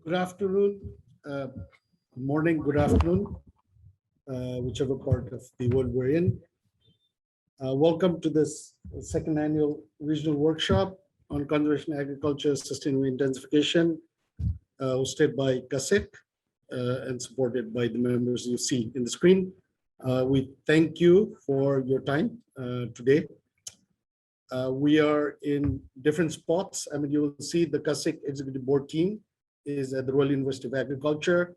Good afternoon, good morning, good afternoon, whichever part of the world we're in. Welcome to this second annual regional workshop on conservation agriculture sustainable intensification, hosted by CASIC and supported by the members you see in the screen. We thank you for your time today. We are in different spots. I mean, you will see the CASIC executive board team is at the Royal University of Agriculture,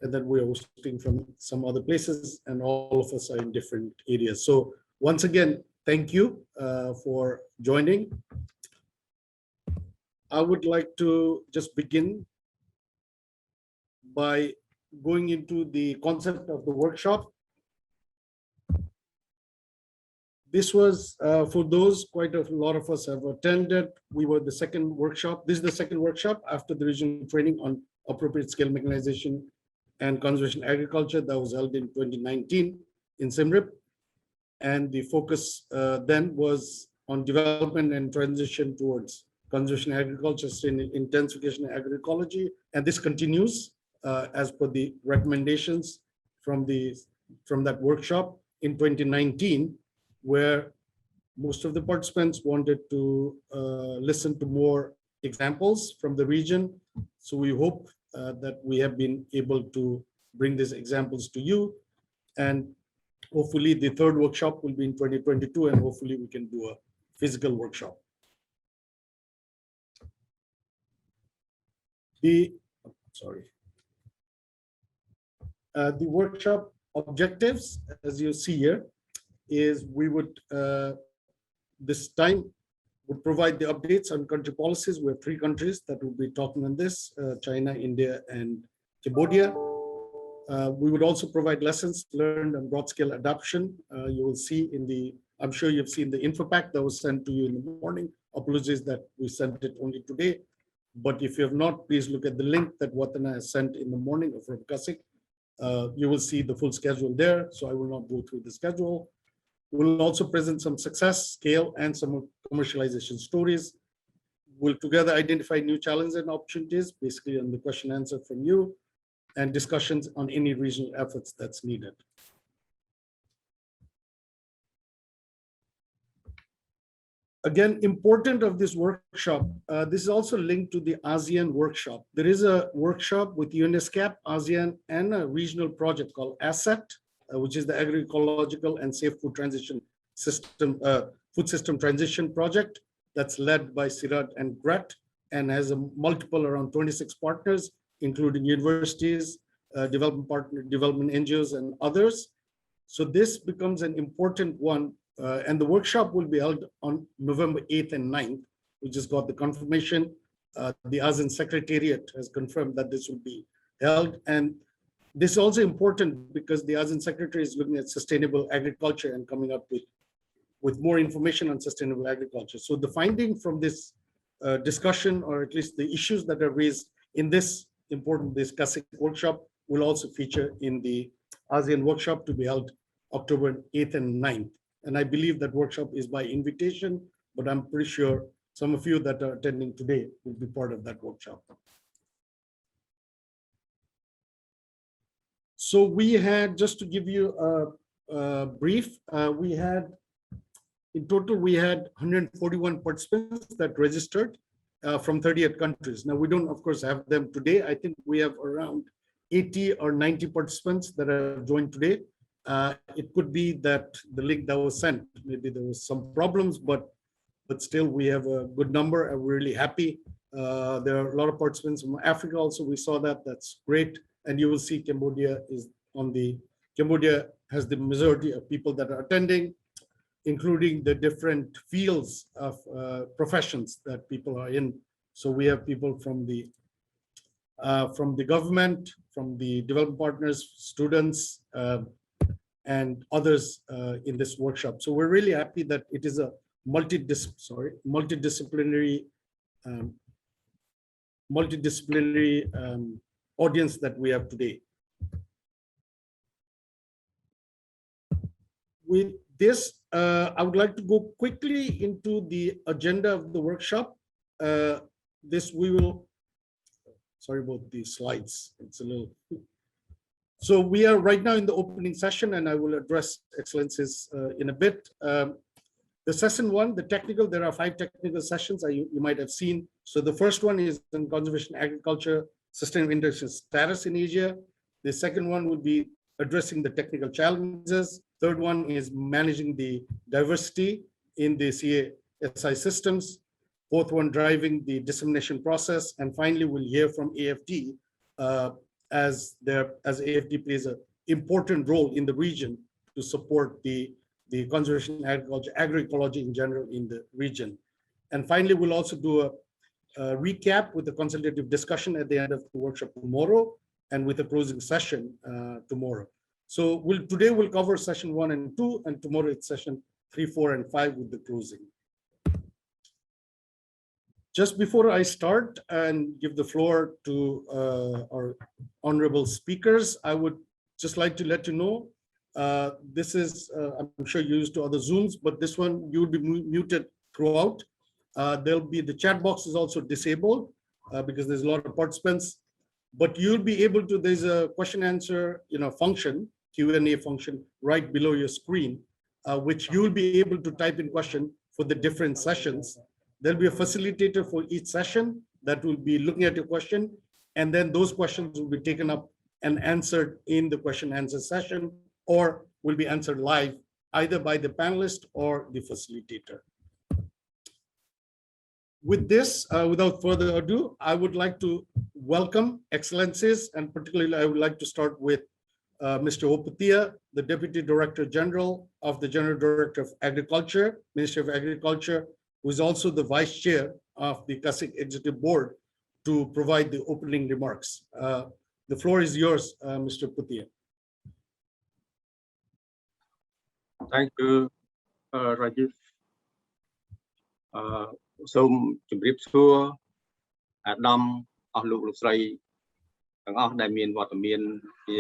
and then we're hosting from some other places, and all of us are in different areas. So once again, thank you for joining. I would like to just begin by going into the concept of the workshop. This was, for those, quite a lot of us have attended. We were the second workshop. This is the second workshop after the regional training on appropriate scale mechanization and conservation agriculture that was held in 2019 in Siem Reap. And the focus then was on development and transition towards conservation agriculture, intensification and agroecology. And this continues as per the recommendations from that workshop in 2019, where most of the participants wanted to listen to more examples from the region. So we hope that we have been able to bring these examples to you. And hopefully the third workshop will be in 2022, and hopefully we can do a physical workshop. The workshop objectives, as you see here, is we would this time would provide the updates on country policies. We have 3 countries that will be talking on this: China, India, and Cambodia. We would also provide lessons learned on broad scale adoption. You will see in the, I'm sure you've seen the info pack that was sent to you in the morning. Apologies that we sent it only today, but if you have not, please look at the link that Watana has sent in the morning from CASIC. You will see the full schedule there, so I will not go through the schedule. We'll also present some success, scale, and some commercialization stories. We'll together identify new challenges and opportunities, basically on the question answer from you, and discussions on any regional efforts that's needed. Again, important of this workshop, this is also linked to the ASEAN workshop. There is a workshop with UNESCAP, ASEAN, and a regional project called ASSET, which is the Agroecological and Safe Food Transition System, Food System Transition Project, that's led by Siraj and Gret, and has a multiple around 26 partners, including universities, development NGOs, and others. So this becomes an important one, and the workshop will be held on November 8th and 9th. We just got the confirmation. The ASEAN Secretariat has confirmed that this will be held, and this is also important because the ASEAN Secretary is looking at sustainable agriculture and coming up with more information on sustainable agriculture. So the finding from this discussion, or at least the issues that are raised in this CASIC workshop, will also feature in the ASEAN workshop to be held October 8th and 9th. And I believe that workshop is by invitation, but I'm pretty sure some of you that are attending today will be part of that workshop. So we had, just to give you a brief, we had, in total, we had 141 participants that registered from 38 countries. Now, we don't, of course, have them today. I think we have around 80 or 90 participants that have joined today. It could be that the link that was sent, maybe there was some problems, but still we have a good number, and we're really happy. There are a lot of participants from Africa also. We saw that, that's great. And you will see Cambodia is on the, Cambodia has the majority of people that are attending, including the different fields of professions that people are in. So we have people from the government, from the development partners, students, and others in this workshop. So we're really happy that it is a multidisciplinary audience that we have today. With this, I would like to go quickly into the agenda of the workshop. This we will Sorry about the slides. It's a little. So we are right now in the opening session, and I will address excellences in a bit. The session one, the technical, there are 5 technical sessions you might have seen. So the first one is on conservation agriculture, sustainable industry status in Asia. The second one would be addressing the technical challenges. Third one is managing the diversity in the CASI systems. Fourth one, driving the dissemination process. And finally, we'll hear from AFD as AFD plays an important role in the region to support the conservation agriculture, agroecology in general in the region. And finally, we'll also do a recap with the consultative discussion at the end of the workshop tomorrow and with a closing session tomorrow. So today we'll cover session 1 and 2, and tomorrow it's session 3, 4, and 5 with the closing. Just before I start and give the floor to our honorable speakers, I would just like to let you know, this is, I'm sure you're used to other Zooms, but this one you will be muted throughout. There'll be, the chat box is also disabled because there's a lot of participants, but you'll be able to, there's a question answer, function, Q&A function right below your screen, which you'll be able to type in question for the different sessions. There'll be a facilitator for each session that will be looking at your question, and then those questions will be taken up and answered in the question answer session, or will be answered live either by the panelist or the facilitator. With this, without further ado, I would like to welcome excellencies, and particularly I would like to start with Mr. Opatia, the Deputy Director General of the General Director of Agriculture, Ministry of Agriculture, who is also the Vice Chair of the CASIC Executive Board, to provide the opening remarks. The floor is yours, Mr. Opatia. Thank you, Rajiv. សូមជម្រាបសួរអាដាមអស់លោកស្រីទាំងអស់ដែលមានវត្តមានជា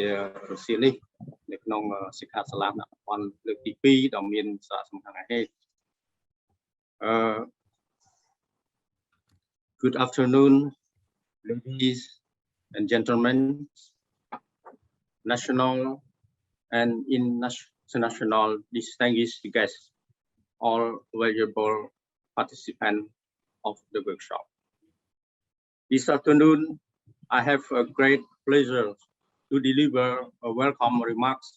រសៀលនេះនៅក្នុងសិក្ខាសាលាដាក់ប្រព័ន្ធលើកទី 2 ដ៏មានសារៈសំខាន់ណាស់នេះ Good afternoon, ladies and gentlemen, national and international distinguished guests, all valuable participants of the workshop. This afternoon, I have a great pleasure to deliver a welcome remarks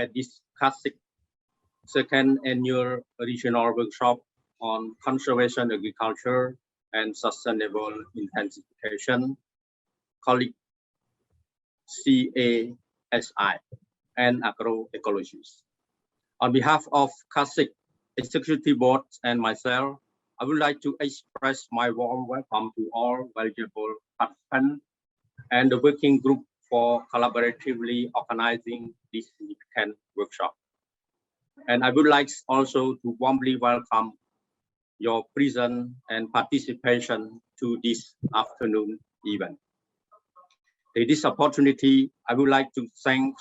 at this CASIC second annual regional workshop on conservation agriculture and sustainable intensification, called CASI, and agroecologies. On behalf of CASIC Executive Board and myself, I would like to express my warm welcome to all valuable participants and the working group for collaboratively organizing this significant workshop. And I would like also to warmly welcome your presence and participation to this afternoon event. In this opportunity, I would like to thank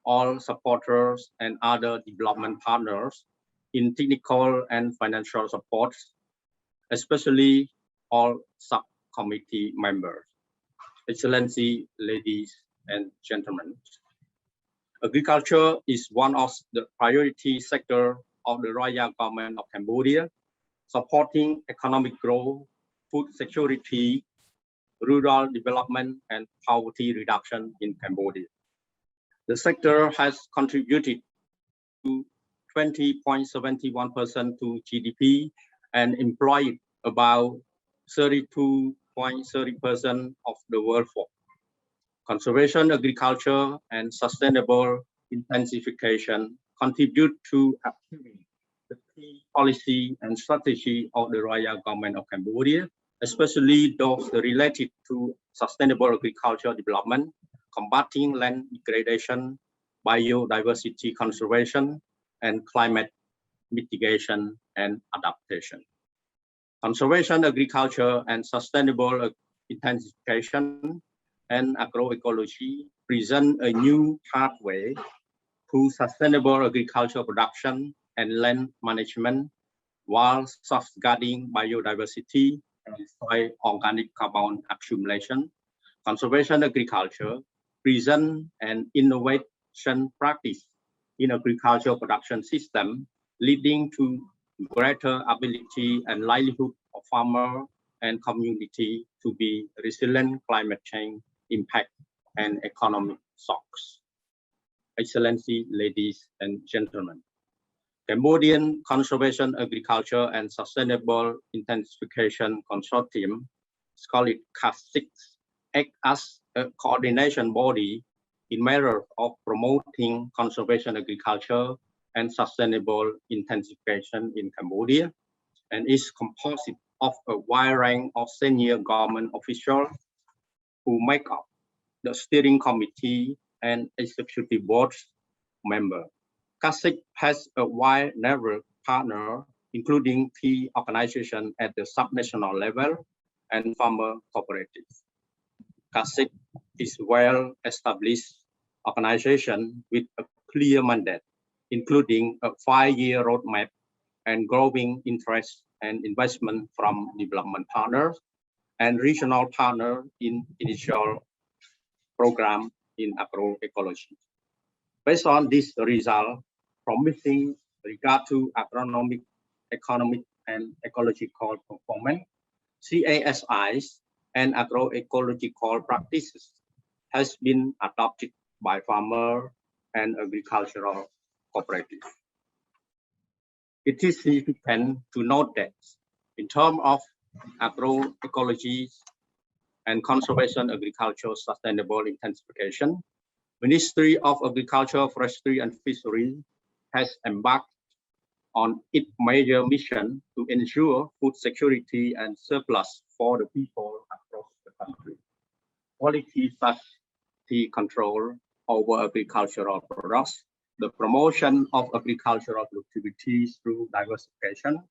all supporters and other development partners in technical and financial support, especially all subcommittee members. Excellency, ladies and gentlemen. Agriculture is one of the priority sectors of the Royal Government of Cambodia, supporting economic growth, food security, rural development, and poverty reduction in Cambodia. The sector has contributed to 20.71% to GDP and employed about 32.30% of the workforce. Conservation, agriculture, and sustainable intensification contribute to achieving the key policy and strategy of the Royal Government of Cambodia, especially those related to sustainable agriculture development, combating land degradation, biodiversity conservation, and climate mitigation and adaptation. Conservation, agriculture, and sustainable intensification and agroecology present a new pathway to sustainable agricultural production and land management while safeguarding biodiversity and soil organic carbon accumulation, conservation agriculture present an innovation practice in agricultural production system, leading to greater ability and livelihood of farmer and community to be resilient climate change impact and economic shocks. Excellency, ladies and gentlemen, Cambodian Conservation Agriculture and Sustainable Intensification Consortium, called it CASIC, act as a coordination body in matter of promoting conservation agriculture and sustainable intensification in Cambodia, and is composed of a wide range of senior government officials who make up the steering committee and executive board member. CASIC has a wide network partner, including key organizations at the subnational level and farmer cooperatives. CASIC is well-established organization with a clear mandate, including a 5-year roadmap and growing interest and investment from development partners and regional partners in initial program in agroecology. Based on this result, promising regard to agronomic, economic, and ecological performance, CASIs and agroecological practices has been adopted by farmer and agricultural cooperatives. It is significant to note that in terms of agroecology and conservation agriculture sustainable intensification, Ministry of Agriculture, Forestry and Fisheries has embarked on its major mission to ensure food security and surplus for the people across the country. Quality safety control over agricultural products, the promotion of agricultural activities through diversification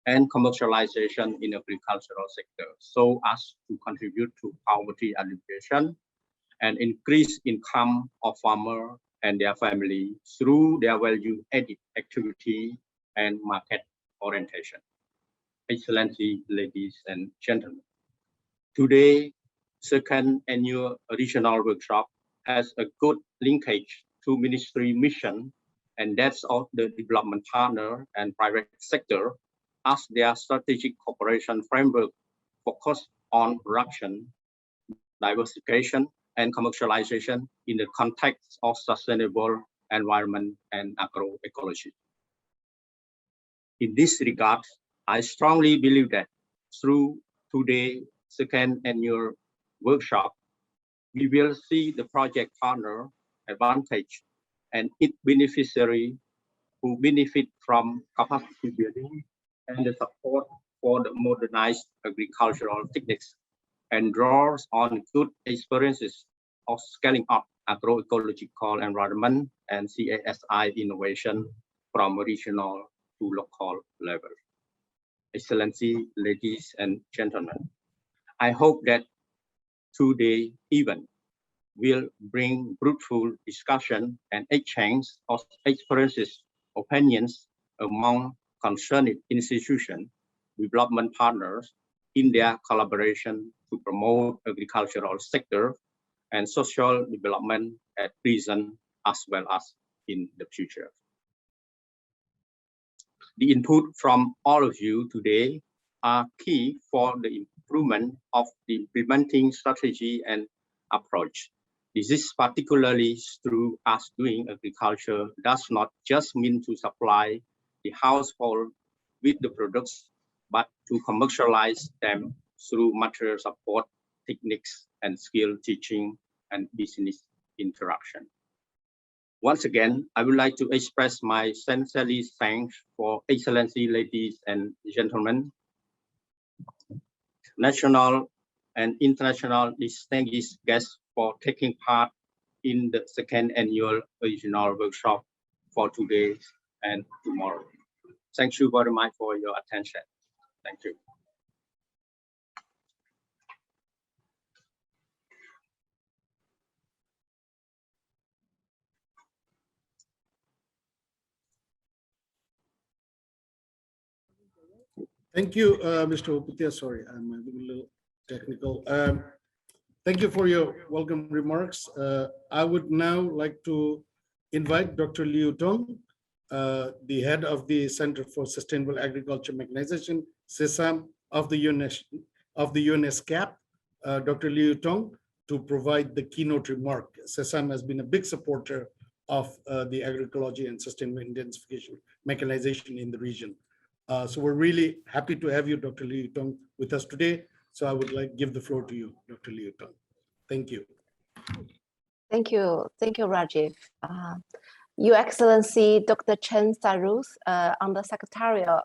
and commercialization in agricultural sector, so as to contribute to poverty alleviation and increase income of farmers and their family through their value-added activity and market orientation. Excellency, ladies and gentlemen, today, second annual regional workshop has a good linkage to ministry mission, and that's of the development partner and private sector as their strategic cooperation framework focused on production, diversification, and commercialization in the context of sustainable environment and agroecology. In this regard, I strongly believe that through today's second annual workshop, we will see the project partner advantage and its beneficiary who benefit from capacity building and the support for the modernized agricultural techniques and draws on good experiences of scaling up agroecological environment and CASI innovation from regional to local level. Excellency, ladies and gentlemen, I hope that today's event will bring fruitful discussion and exchange of experiences, opinions among concerned institutions, development partners in their collaboration to promote agricultural sector and social development at present as well as in the future. The input from all of you today are key for the improvement of the implementing strategy and approach. This is particularly true as doing agriculture does not just mean to supply the household with the products, but to commercialize them through material support, techniques, and skill teaching and business interaction. Once again, I would like to express my sincerely thanks for Excellency, ladies and gentlemen, national and international distinguished guests for taking part in the second annual regional workshop for today and tomorrow. Thank you very much for your attention. Thank you. Thank you, Mr. Oputia. Sorry, I'm a little technical. Thank you for your welcome remarks. I would now like to invite Dr. Liu Tong, the head of the Center for Sustainable Agriculture Mechanization, CISAM of the UNESCAP, Dr. Liu Tong, to provide the keynote remark. CISAM has been a big supporter of the agroecology and sustainable intensification mechanization in the region. So we're really happy to have you, Dr. Liu Tong, with us today. So I would like to give the floor to you, Dr. Liu Tong. Thank you. Thank you, Rajiv. Your Excellency, Dr. Chen Saruth, under Secretarial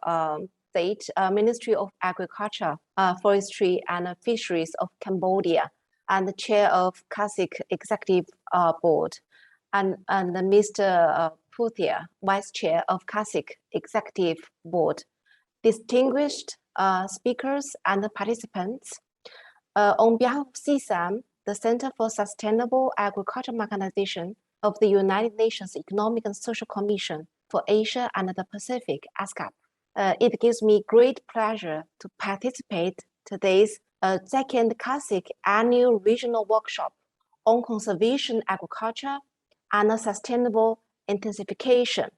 State, Ministry of Agriculture, Forestry and Fisheries of Cambodia, and the Chair of CASIC Executive Board, and Mr. Puthia, Vice Chair of CASIC Executive Board, distinguished speakers and participants. On behalf of CSAM, the Center for Sustainable Agriculture Mechanization of the United Nations Economic and Social Commission for Asia and the Pacific, ASCAP. It gives me great pleasure to participate today's second CASIC annual regional workshop on conservation agriculture and sustainable intensification.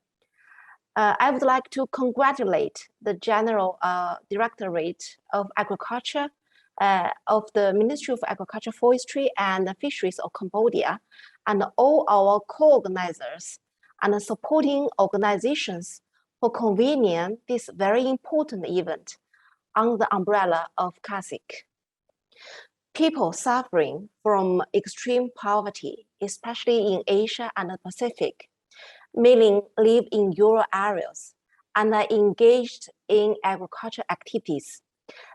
I would like to congratulate the General Directorate of Agriculture of the Ministry of Agriculture, Forestry and Fisheries of Cambodia, and all our co-organizers and supporting organizations for convening this very important event under the umbrella of CASIC. People suffering from extreme poverty, especially in Asia and the Pacific, mainly live in rural areas and are engaged in agricultural activities.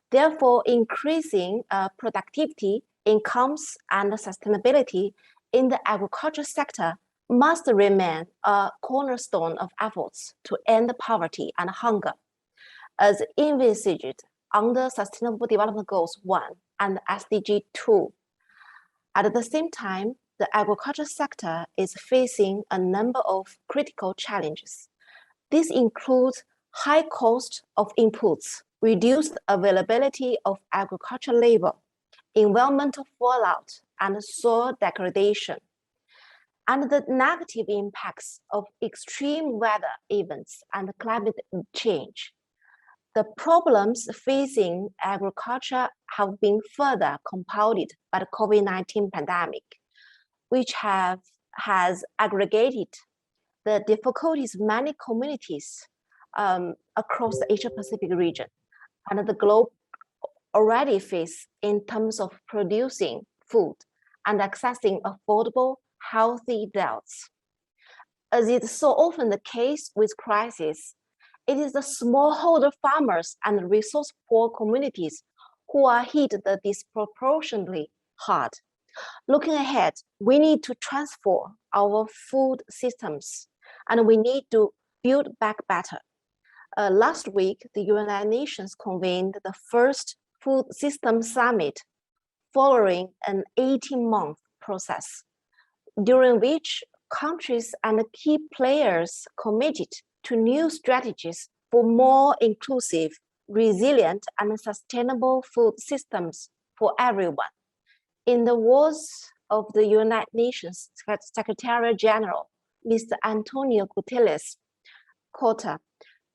Therefore, increasing productivity, incomes, and sustainability in the agriculture sector must remain a cornerstone of efforts to end poverty and hunger, as envisaged under Sustainable Development Goals 1 and SDG 2. At the same time, the agriculture sector is facing a number of critical challenges. This includes high cost of inputs, reduced availability of agricultural labor, environmental fallout, and soil degradation, and the negative impacts of extreme weather events and climate change. The problems facing agriculture have been further compounded by the COVID-19 pandemic, which has aggregated the difficulties many communities across the Asia-Pacific region and the globe already face in terms of producing food and accessing affordable, healthy diets. As is so often the case with crisis, it is the smallholder farmers and resource-poor communities who are hit disproportionately hard. Looking ahead, we need to transform our food systems, and we need to build back better. Last week, the United Nations convened the first Food System Summit following an 18-month process, during which countries and key players committed to new strategies for more inclusive, resilient, and sustainable food systems for everyone. In the words of the United Nations Secretary General, Mr. Antonio Guterres, quote,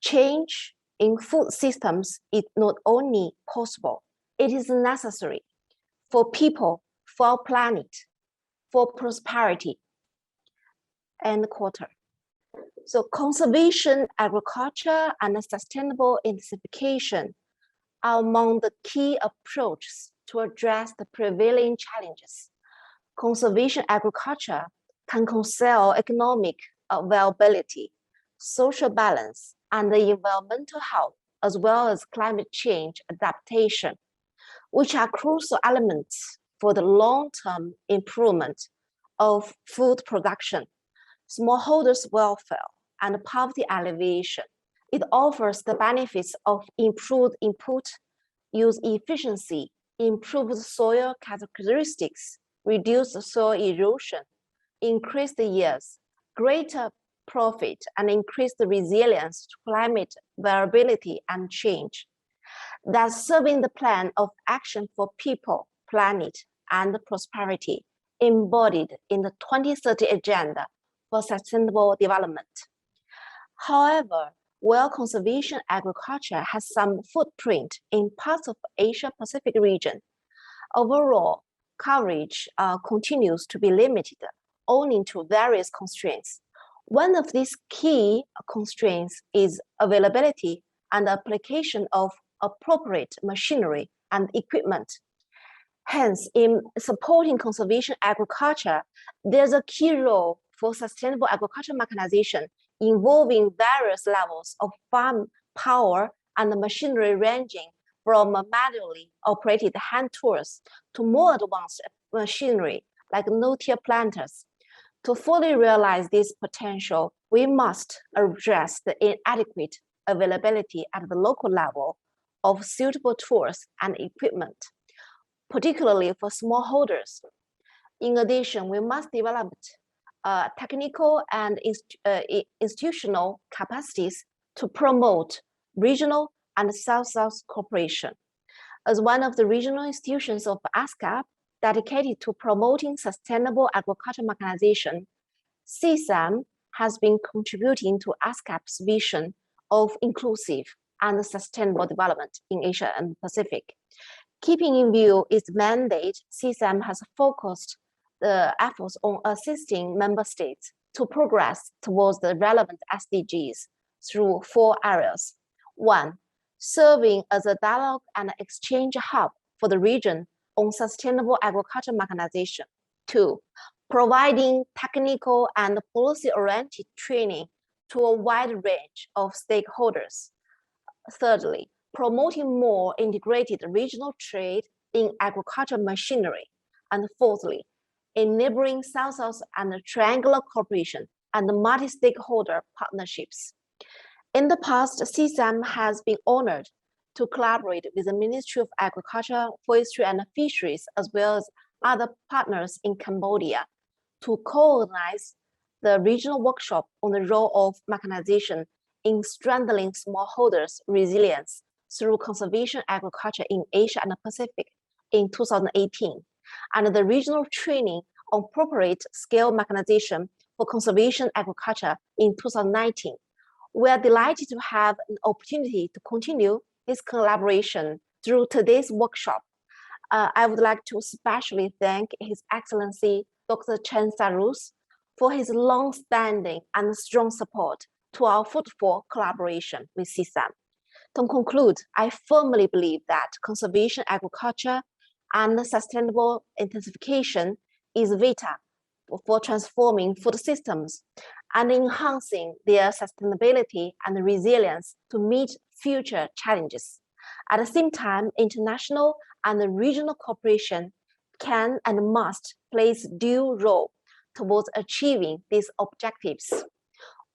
"Change in food systems is not only possible, it is necessary for people, for our planet, for prosperity," end quote. So conservation, agriculture, and sustainable intensification are among the key approaches to address the prevailing challenges. Conservation agriculture can conceal economic viability, social balance, and the environmental health, as well as climate change adaptation, which are crucial elements for the long-term improvement of food production, smallholders' welfare, and poverty alleviation. It offers the benefits of improved input, use efficiency, improved soil characteristics, reduced soil erosion, increased yields, greater profit, and increased resilience to climate variability and change. Thus serving the plan of action for people, planet, and prosperity embodied in the 2030 Agenda for Sustainable Development. However, while conservation agriculture has some footprint in parts of Asia-Pacific region, overall coverage continues to be limited owing to various constraints. One of these key constraints is availability and application of appropriate machinery and equipment. Hence, in supporting conservation agriculture, there's a key role for sustainable agricultural mechanization involving various levels of farm power and machinery ranging from manually operated hand tools to more advanced machinery like no-till planters. To fully realize this potential, we must address the inadequate availability at the local level of suitable tools and equipment, particularly for smallholders. In addition, we must develop technical and institutional capacities to promote regional and South-South cooperation. As one of the regional institutions of ASCAP dedicated to promoting sustainable agricultural mechanization, CSAM has been contributing to ASCAP's vision of inclusive and sustainable development in Asia and Pacific. Keeping in view its mandate, CSAM has focused the efforts on assisting member states to progress towards the relevant SDGs through 4 areas. 1, serving as a dialogue and exchange hub for the region on sustainable agricultural mechanization. 2, providing technical and policy-oriented training to a wide range of stakeholders. Thirdly, promoting more integrated regional trade in agricultural machinery. And fourthly, enabling South-South and triangular cooperation and multi-stakeholder partnerships. In the past, CSAM has been honored to collaborate with the Ministry of Agriculture, Forestry and Fisheries, as well as other partners in Cambodia, to co-organize the regional workshop on the role of mechanization in strengthening smallholders' resilience through conservation agriculture in Asia and the Pacific in 2018, and the regional training on appropriate scale mechanization for conservation agriculture in 2019. We are delighted to have an opportunity to continue this collaboration through today's workshop. I would like to especially thank His Excellency Dr. Chen Sarus for his long-standing and strong support to our fruitful collaboration with CSAM. To conclude, I firmly believe that conservation agriculture and sustainable intensification is vital for transforming food systems and enhancing their sustainability and resilience to meet future challenges. At the same time, international and regional cooperation can and must play a due role towards achieving these objectives.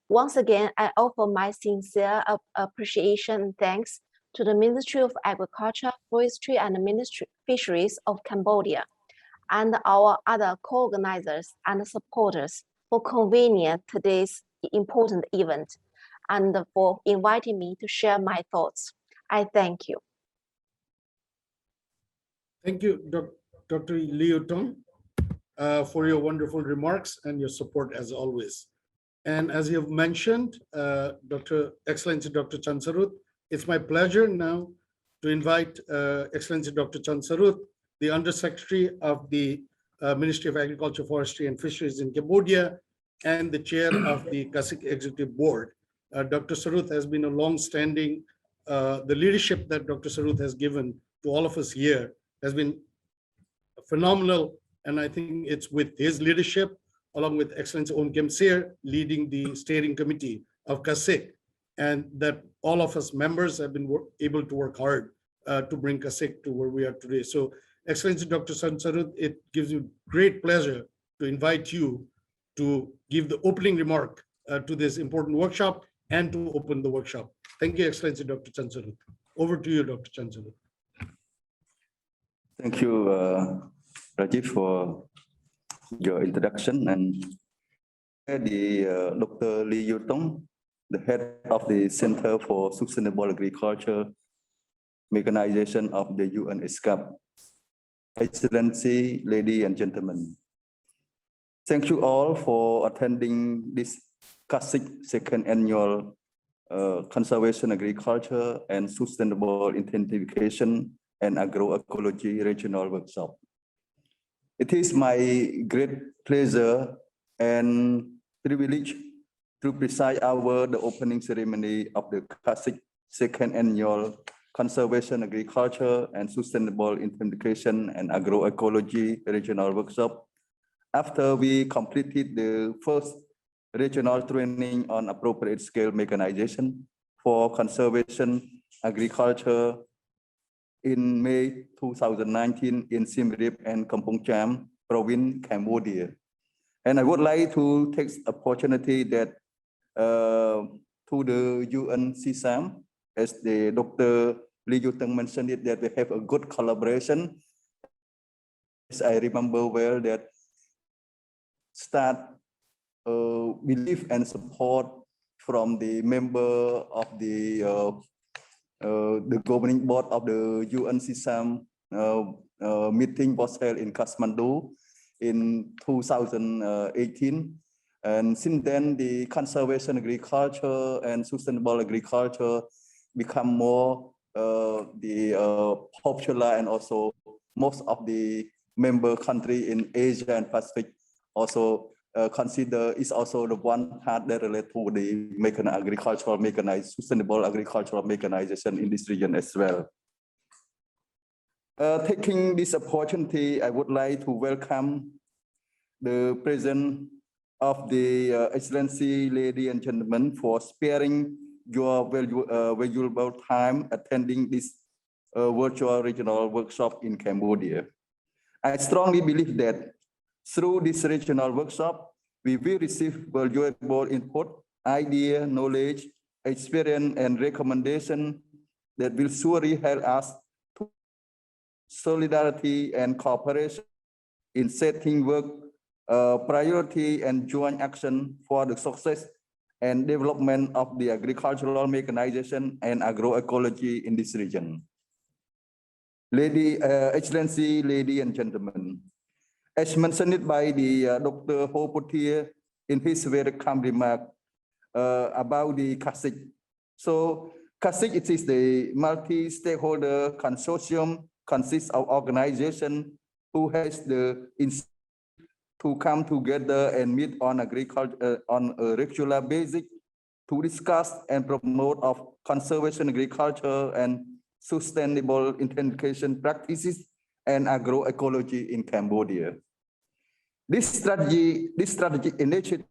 Once again, I offer my sincere appreciation and thanks to the Ministry of Agriculture, Forestry and Ministry of Fisheries of Cambodia and our other co-organizers and supporters for convening today's important event and for inviting me to share my thoughts. I thank you. Thank you, Dr. Liu Tong, for your wonderful remarks and your support as always. And as you have mentioned, Excellency Dr. Chan Sarut, it's my pleasure now to invite Excellency Dr. Chan Sarut, the Undersecretary of the Ministry of Agriculture, Forestry and Fisheries in Cambodia, and the Chair of the CASIC Executive Board. Dr. Sarut has been a long-standing, the leadership that Dr. Sarut has given to all of us here has been phenomenal. And I think it's with his leadership, along with Excellency Om Kem Ser, leading the steering committee of CASIC, and that all of us members have been able to work hard to bring CASIC to where we are today. So, Excellency Dr. Chan Sarut, it gives me great pleasure to invite you to give the opening remark to this important workshop and to open the workshop. Thank you, Excellency Dr. Chan Sarut. Over to you, Dr. Chan Sarut. Thank you, Rajiv, for your introduction, and Dr. Liu Tong, the head of the Center for Sustainable Agriculture Mechanization of the UN ASCAP, Excellency, ladies and gentlemen. Thank you all for attending this CASIC second annual Conservation, Agriculture, and Sustainable Intensification and Agroecology Regional Workshop. It is my great pleasure and privilege to preside over the opening ceremony of the CASIC second annual Conservation, Agriculture, and Sustainable Intensification and Agroecology Regional Workshop after we completed the first regional training on appropriate scale mechanization for conservation agriculture in May 2019 in Siem and Kampong Cham province, Cambodia. And I would like to take the opportunity that to the UN CSAM, as the Dr. Lee Yu-Teng mentioned it, that we have a good collaboration. As I remember well that start belief and support from the member of the governing board of the UN CSAM meeting was held in Kathmandu in 2018. And since then, the conservation agriculture and sustainable agriculture become more popular, and also most of the member country in Asia and Pacific also consider is also the one part that relate to the sustainable agricultural mechanization in this region as well. Taking this opportunity, I would like to welcome the presence of the Excellency, ladies and gentlemen, for sparing your valuable time attending this virtual regional workshop in Cambodia. I strongly believe that through this regional workshop, we will receive valuable input, idea, knowledge, experience, and recommendation that will surely help us to solidarity and cooperation in setting work priority and joint action for the success and development of the agricultural mechanization and agroecology in this region. Excellency, ladies and gentlemen, as mentioned by the Dr. Ho Potier in his very calm remark about the CASIC. So CASIC, it is the multi-stakeholder consortium, consists of organizations who has the to come together and meet on agriculture on a regular basis to discuss and promote of conservation agriculture and sustainable intensification practices and agroecology in Cambodia. This strategic initiative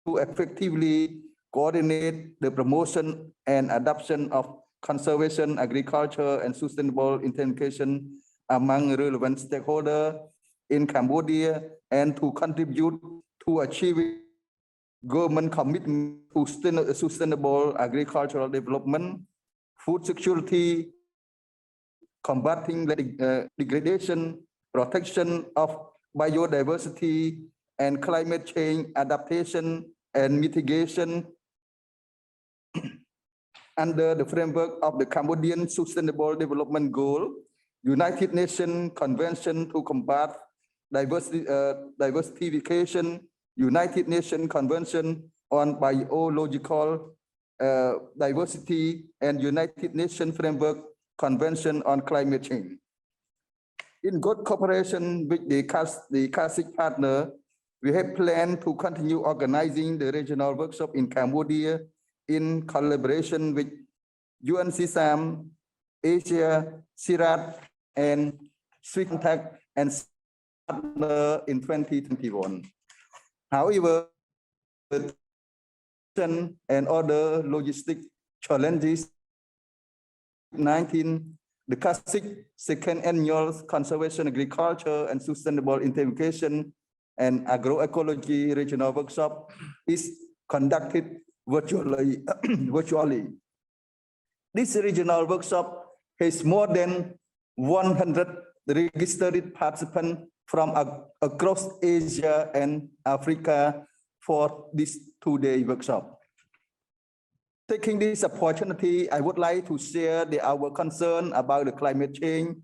to effectively coordinate the promotion and adoption of conservation agriculture and sustainable intensification among relevant stakeholders in Cambodia, and to contribute to achieving government commitment to sustainable agricultural development, food security, combating degradation, protection of biodiversity, and climate change adaptation and mitigation under the framework of the Cambodian Sustainable Development Goal, United Nations Convention to combat diversification, United Nations Convention on Biological Diversity, and United Nations Framework Convention on Climate Change. In good cooperation with the CASIC partner, we have planned to continue organizing the regional workshop in Cambodia in collaboration with UN CSAM, Asia, CIRAD, and Swicontact and partner in 2021. However, and other logistic challenges, 19, the CASIC second annual Conservation, Agriculture, and Sustainable Intensification and Agroecology Regional Workshop is conducted virtually. This regional workshop has more than 100 registered participants from across Asia and Africa for this two-day workshop. Taking this opportunity, I would like to share our concern about the climate change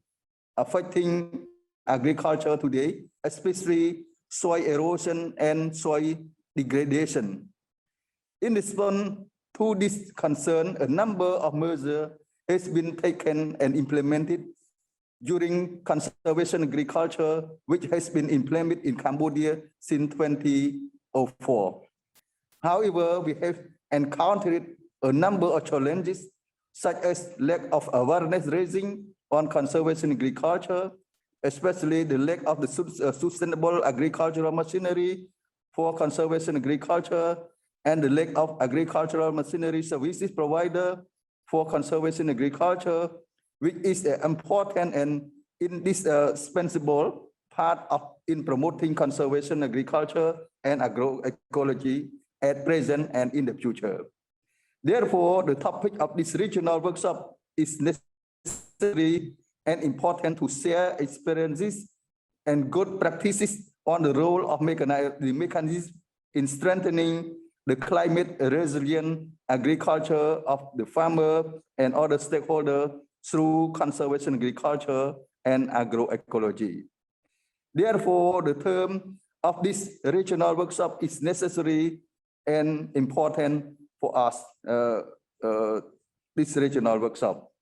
affecting agriculture today, especially soil erosion and soil degradation. In response to this concern, a number of measures has been taken and implemented during conservation agriculture, which has been implemented in Cambodia since 2004. However, we have encountered a number of challenges, such as lack of awareness raising on conservation agriculture, especially the lack of the sustainable agricultural machinery for conservation agriculture, and the lack of agricultural machinery services provider for conservation agriculture, which is an important and indispensable part of in promoting conservation agriculture and agroecology at present and in the future. Therefore, the topic of this regional workshop is necessary and important to share experiences and good practices on the role of the mechanism in strengthening the climate resilient agriculture of the farmer and other stakeholders through conservation agriculture and agroecology. Therefore, the term of this regional workshop is necessary and important for us, this regional workshop.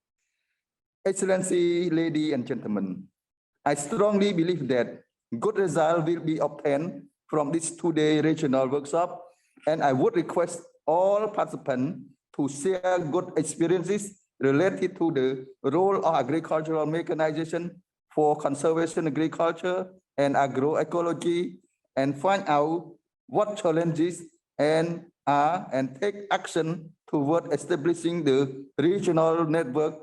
Excellency, ladies and gentlemen, I strongly believe that good result will be obtained from this two-day regional workshop, and I would request all participants to share good experiences related to the role of agricultural mechanization for conservation agriculture and agroecology, and find out what challenges and take action toward establishing the regional network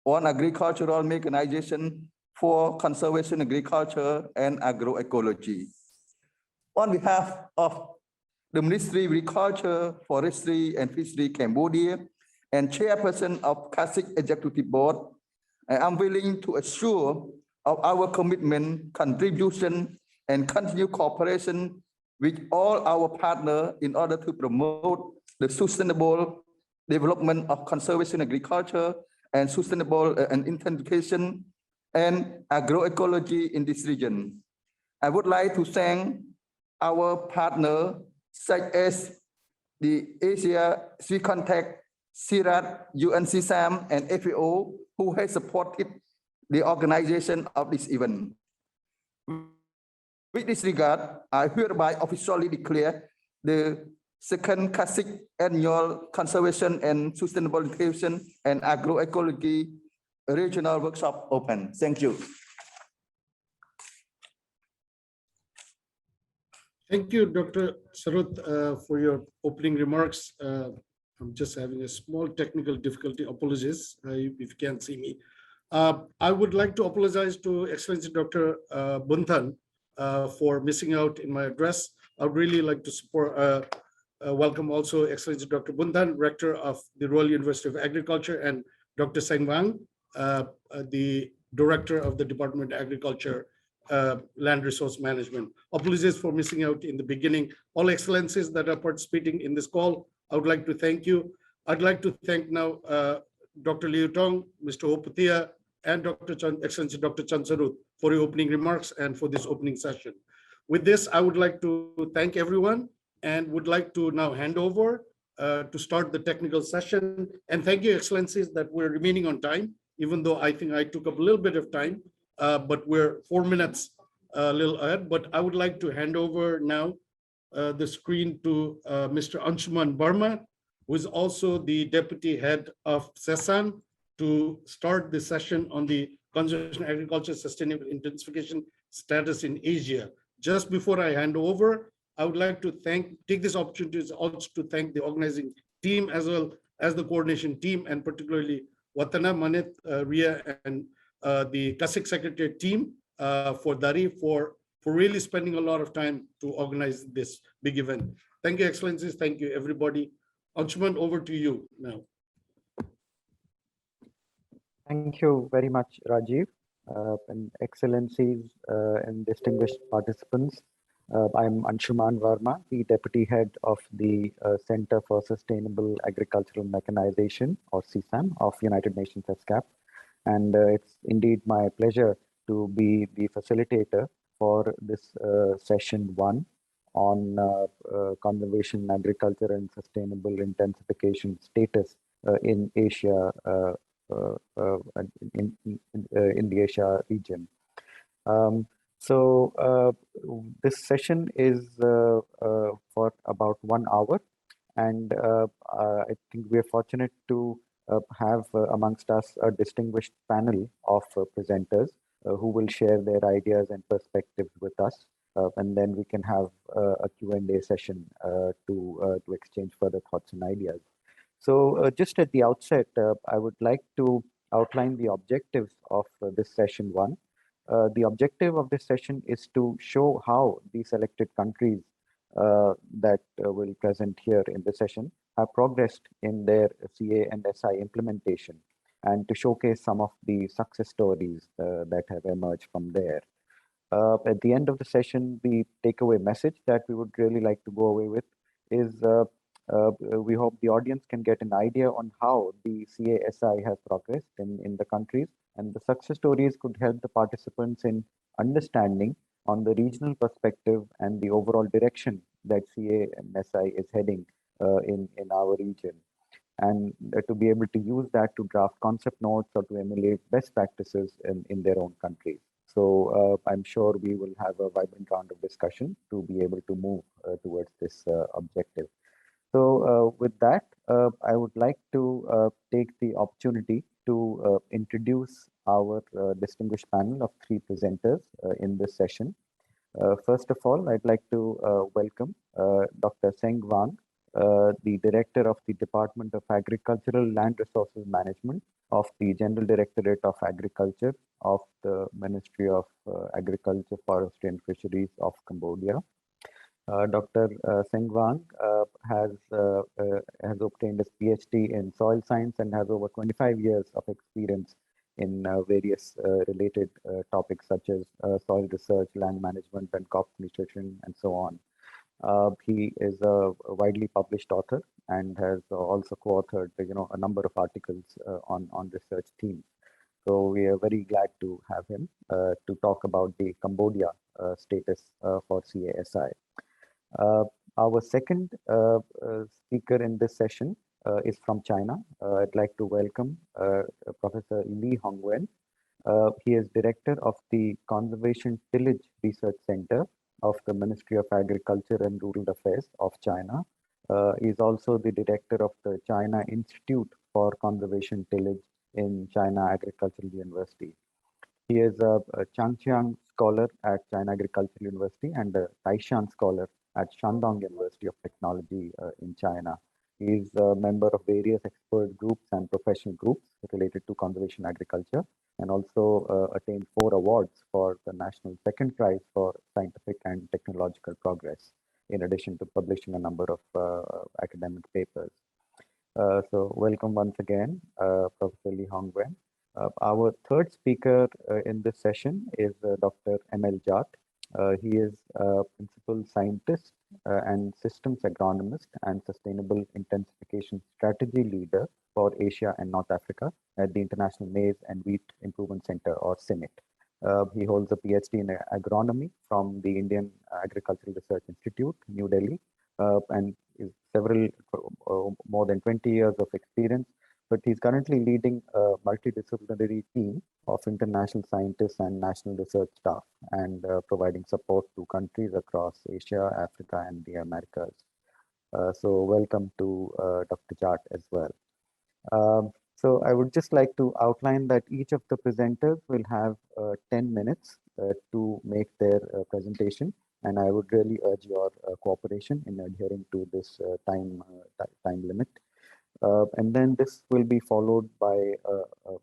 on agricultural mechanization for conservation agriculture and agroecology. On behalf of the Ministry of Agriculture, Forestry and Fishery Cambodia and Chairperson of CASIC Executive Board, I am willing to assure of our commitment, contribution, and continued cooperation with all our partners in order to promote the sustainable development of conservation agriculture and sustainable and intensification and agroecology in this region. I would like to thank our partners such as the Asia Sea Contact, CIRAT, UNCSAM, and FAO, who has supported the organization of this event. With this regard, I hereby officially declare the second CASIC Annual Conservation and Sustainable Integration and Agroecology Regional Workshop open. Thank you. Thank you, Dr. Sarut, for your opening remarks. I'm just having a small technical difficulty. Apologies if you can't see me. I would like to apologize to Excellency Dr. Bunthan for missing out in my address. I would really like to welcome also Excellency Dr. Bunthan, Rector of the Royal University of Agriculture, and Dr. Seng Wang, the Director of the Department of Agriculture, Land Resource Management. Apologies for missing out in the beginning. All excellencies that are participating in this call, I would like to thank you. I'd like to thank now Dr. Liu Tong, Mr. Opatia, and Excellency Dr. Chan Sarut for your opening remarks and for this opening session. With this, I would like to thank everyone and would like to now hand over to start the technical session. And thank you, excellencies, that we're remaining on time, even though I think I took up a little bit of time, but we're 4 minutes a little ahead. But I would like to hand over now the screen to Mr. Anshuman Burma, who is also the Deputy Head of CESAN, to start the session on the Conservation Agriculture Sustainable Intensification Status in Asia. Just before I hand over, I would like to take this opportunity also to thank the organizing team as well as the coordination team, and particularly Watana, Manit, Ria, and the CASIC Secretariat team for Dari for really spending a lot of time to organize this big event. Thank you, excellencies. Thank you, everybody. Anshuman, over to you now. Thank you very much, Rajiv, and excellencies and distinguished participants. I'm Anshuman Verma, the Deputy Head of the Center for Sustainable Agricultural Mechanization, or CSAM, of United Nations ESCAP. And it's indeed my pleasure to be the facilitator for this session 1 on conservation, agriculture, and sustainable intensification status in Asia, in the Asia region. This session is for about 1 hour, and I think we are fortunate to have amongst us a distinguished panel of presenters who will share their ideas and perspectives with us. And then we can have a Q&A session to exchange further thoughts and ideas. So just at the outset, I would like to outline the objectives of this session 1. The objective of this session is to show how the selected countries that will present here in the session have progressed in their CA and SI implementation, and to showcase some of the success stories that have emerged from there. At the end of the session, the takeaway message that we would really like to go away with is we hope the audience can get an idea on how the CASI has progressed in the countries, and the success stories could help the participants in understanding on the regional perspective and the overall direction that CA and SI is heading in our region, and to be able to use that to draft concept notes or to emulate best practices in their own countries. So I'm sure we will have a vibrant round of discussion to be able to move towards this objective. So with that, I would like to take the opportunity to introduce our distinguished panel of 3 presenters in this session. First of all, I'd like to welcome Dr. Seng Wang, the Director of the Department of Agricultural Land Resources Management of the General Directorate of Agriculture of the Ministry of Agriculture, Forestry and Fisheries of Cambodia. Dr. Seng Wang has obtained his PhD in soil science and has over 25 years of experience in various related topics such as soil research, land management, and crop nutrition, and so on. He is a widely published author and has also co-authored, a number of articles on research themes. So we are very glad to have him to talk about the Cambodia status for CASI. Our second speaker in this session is from China. I'd like to welcome Professor Li Hongwen. He is director of the Conservation Tillage Research Center of the Ministry of Agriculture and Rural Affairs of China. He is also the director of the China Institute for Conservation Tillage in China Agricultural University. He is a Changqiang Scholar at China Agricultural University and a Taishan Scholar at Shandong University of Technology in China. He is a member of various expert groups and professional groups related to conservation agriculture, and also attained 4 awards for the National Second Prize for Scientific and Technological Progress, in addition to publishing a number of academic papers. So welcome once again, Professor Li Hongwen. Our third speaker in this session is Dr. M.L. Jat. He is a principal scientist and systems agronomist and sustainable intensification strategy leader for Asia and North Africa at the International Maize and Wheat Improvement Center, or CIMIT. He holds a PhD in agronomy from the Indian Agricultural Research Institute, New Delhi, and is more than 20 years of experience. But he's currently leading a multidisciplinary team of international scientists and national research staff, and providing support to countries across Asia, Africa, and the Americas. So welcome to Dr. Jat as well. So I would just like to outline that each of the presenters will have 10 minutes to make their presentation, and I would really urge your cooperation in adhering to this time limit. And then this will be followed by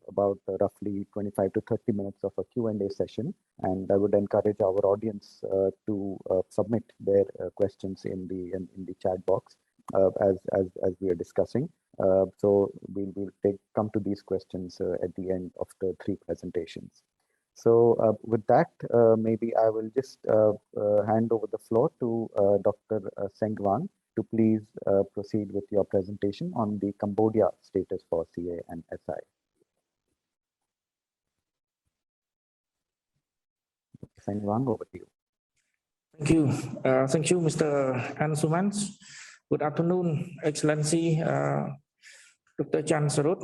about roughly 25 to 30 minutes of a Q&A session. And I would encourage our audience to submit their questions in the chat box as we are discussing. So we'll come to these questions at the end of the 3 presentations. So with that, maybe I will just hand over the floor to Dr. Seng Wang to please proceed with your presentation on the Cambodia status for CA and SI. Sen Wang, over to you. Thank you. Thank you, Mr. Ansuman. Good afternoon, Excellency Dr. Chan Sarut,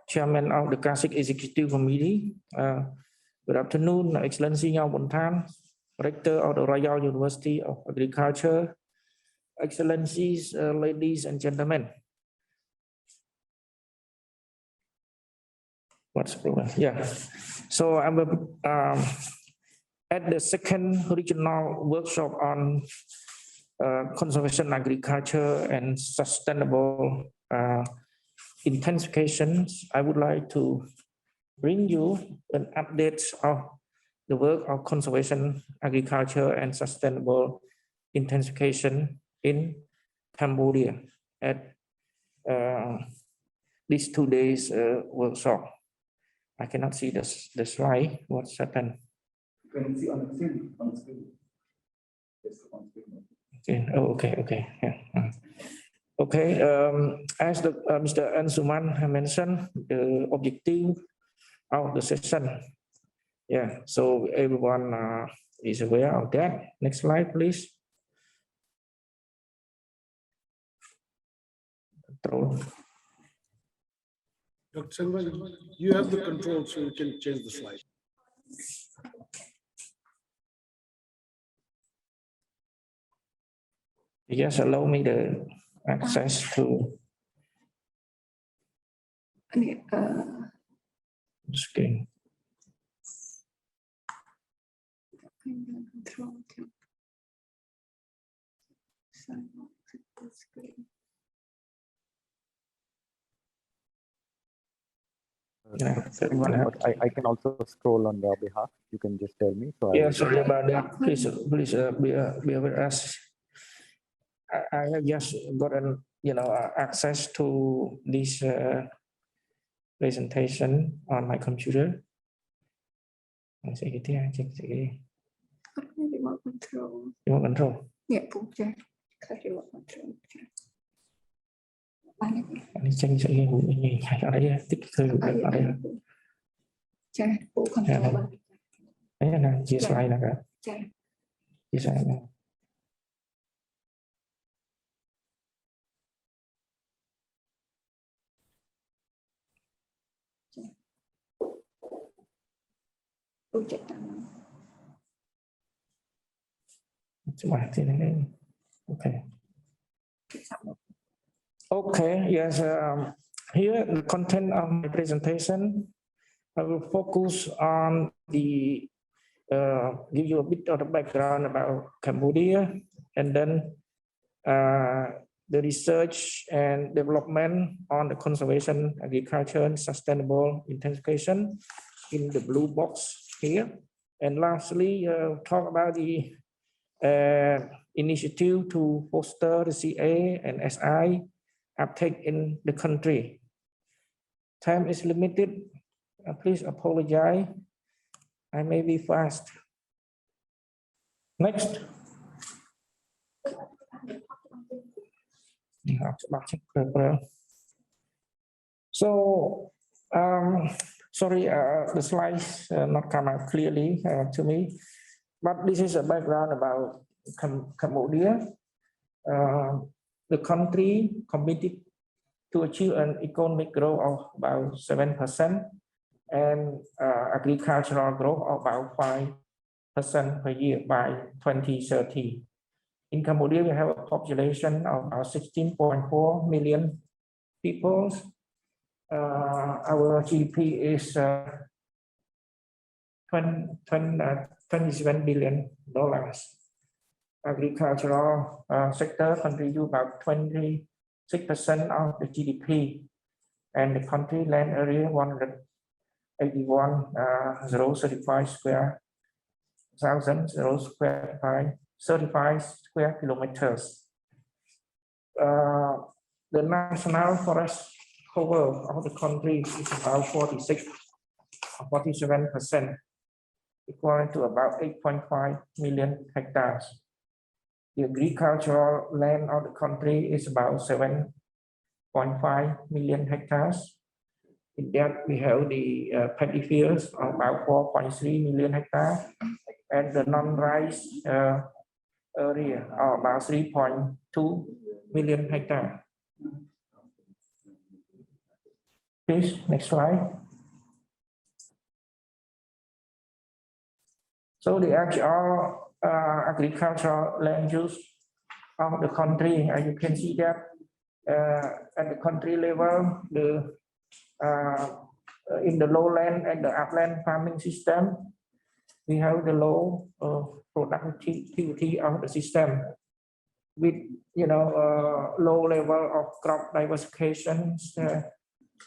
Chairman of the CASIC Executive Committee. Good afternoon, Excellency Ngao Bun Than, Rector of the Royal University of Agriculture. Excellencies, ladies and gentlemen. What's the problem? Yeah. So I'm at the second regional workshop on conservation agriculture and sustainable intensification. I would like to bring you an update of the work of conservation agriculture and sustainable intensification in Cambodia at these 2 days workshop. I cannot see the slide. What's happened? You can see on the screen. Yes, on screen. Okay. Oh, okay. Yeah. Okay. As Mr. Ansuman mentioned, the objective of the session. Yeah. So everyone is aware of that. Next slide, please. Control. Dr. Senwa, you have the control, so you can change the slide. Just allow me the access to screen. I can also scroll on your behalf. You can just tell me. So Yeah, sorry about that. Please be with us. I have just gotten access to this presentation on my computer. Remote control. Remote control. Yeah, remote control. Anh tranh sẽ ghi gì ở đây tích thời ở đây đấy là chia slide là cả chia sẻ này. Okay. Okay, yes, here the content of my presentation, I will focus on the, give you a bit of the background about Cambodia, and then the research and development on the conservation, agriculture, and sustainable intensification in the blue box here. And lastly, talk about the initiative to foster the CA and SI uptake in the country. Time is limited. Please apologize. I may be fast. Next. So, sorry, the slides not come out clearly to me, but this is a background about Cambodia. The country committed to achieve an economic growth of about 7% and agricultural growth of about 5% per year by 2030. In Cambodia, we have a population of about 16.4 million people. Our GDP is $27 billion. Agricultural sector contribute about 26% of the GDP, and the country land area 181,035 square kilometers. The national forest cover of the country is about 47%, equivalent to about 8.5 million hectares. The agricultural land of the country is about 7.5 million hectares. In that, we have the paddy fields of about 4.3 million hectares, and the non-rice area are about 3.2 million hectares. Please, next slide. So the actual agricultural land use of the country, as you can see that at the country level, the in the lowland and the upland farming system, we have the low productivity of the system with low level of crop diversification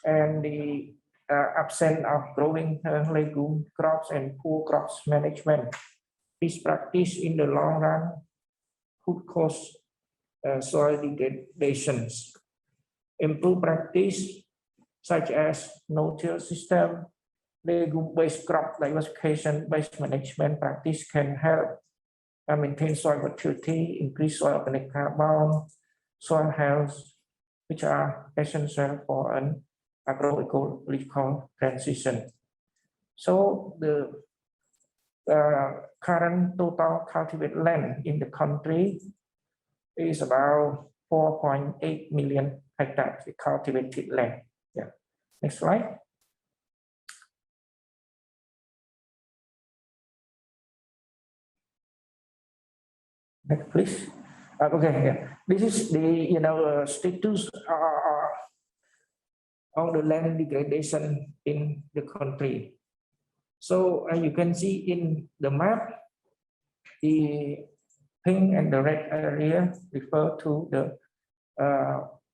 and the absence of growing legume crops and poor crops management. This practice in the long run could cause soil degradations. Improved practice such as no-till system, legume-based crop diversification-based management practice can help maintain soil fertility, increase soil organic carbon, soil health, which are essential for an agroecological transition. So the current total cultivated land in the country is about 4.8 million hectares cultivated land. Yeah. Next slide. Next, please. Okay. Yeah. This is the status of the land degradation in the country. So you can see in the map, the pink and the red area refer to the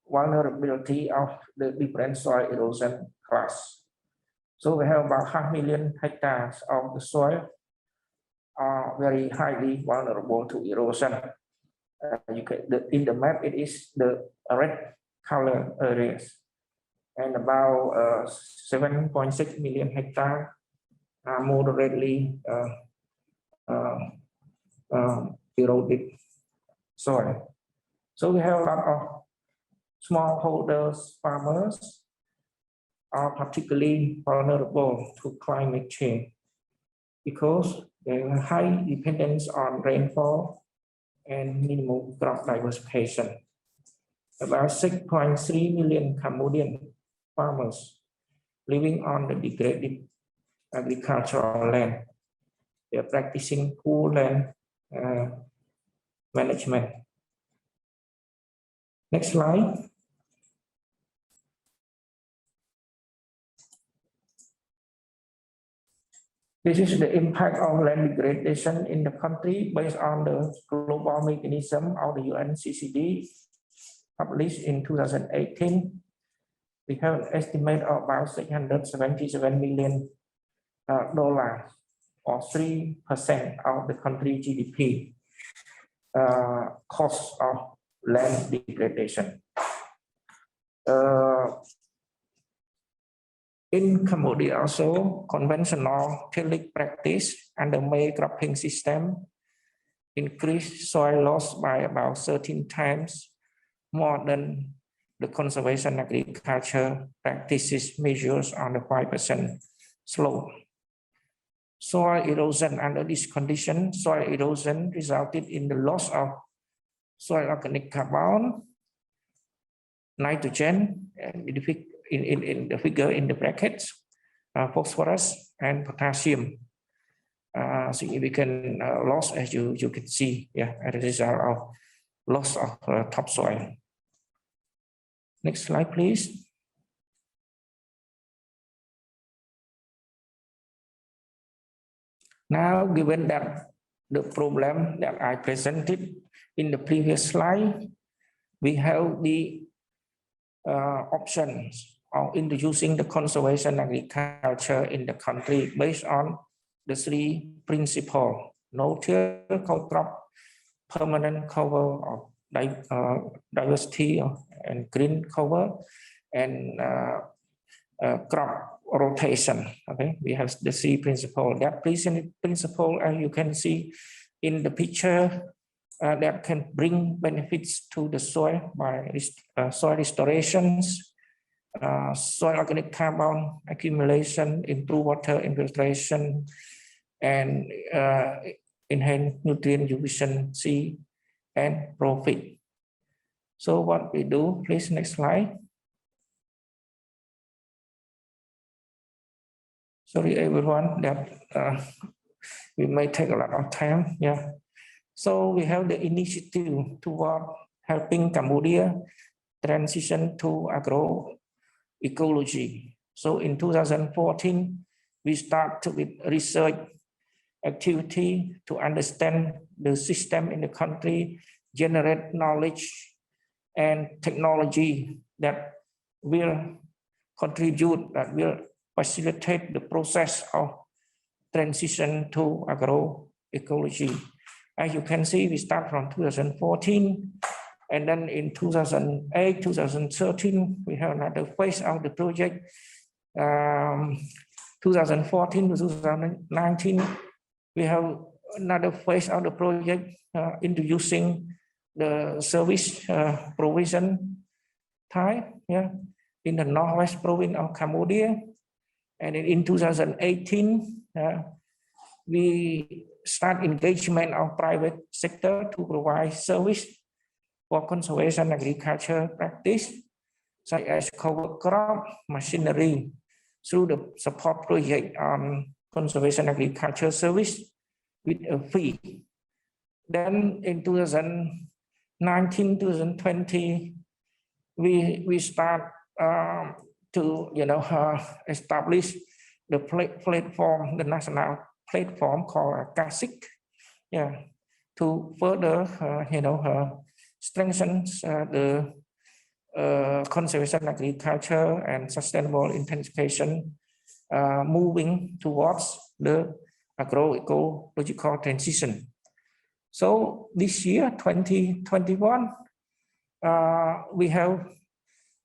vulnerability of the different soil erosion class. So we have about 500,000 hectares of the soil are very highly vulnerable to erosion. In the map, it is the red color areas, and about 7.6 million hectares are moderately eroded soil. So we have a lot of smallholders farmers are particularly vulnerable to climate change because they have high dependence on rainfall and minimal crop diversification. About 6.3 million Cambodian farmers living on the degraded agricultural land. They are practicing poor land management. Next slide. This is the impact of land degradation in the country based on the global mechanism of the UNCCD published in 2018. We have an estimate of about $677 million or 3% of the country GDP cost of land degradation. In Cambodia also, conventional tillage practice and the May cropping system increased soil loss by about 13 times more than the conservation agriculture practices measures on the 5% slope. Soil erosion under this condition, soil erosion resulted in the loss of soil organic carbon, nitrogen, and in the figure in the brackets, phosphorus and potassium. Significant loss, as you can see, as a result of loss of topsoil. Next slide, please. Now, given that the problem that I presented in the previous slide, we have the options of introducing the conservation agriculture in the country based on the three principles: no-till crop, permanent cover of diversity and green cover, and crop rotation. Okay, we have the three principles. That principle, as you can see in the picture, that can bring benefits to the soil by soil restorations, soil organic carbon accumulation, improve water infiltration, and enhance nutrient efficiency and profit. So what we do, please, next slide. Sorry, everyone, that we may take a lot of time. Yeah. So we have the initiative toward helping Cambodia transition to agroecology. So in 2014, we start with research activity to understand the system in the country, generate knowledge and technology that will contribute, that will facilitate the process of transition to agroecology. As you can see, we start from 2014, and then in 2008, 2013, we have another phase of the project. 2014 to 2019, we have another phase of the project introducing the service provision type, yeah, in the northwest province of Cambodia. And in 2018, we start engagement of private sector to provide service for conservation agriculture practice, such as cover crop machinery, through the support project on conservation agriculture service with a fee. Then in 2019, 2020, we start to establish the platform, the national platform called CASIC, yeah, to further strengthen the conservation agriculture and sustainable intensification, moving towards the agroecological transition. So this year, 2021, we have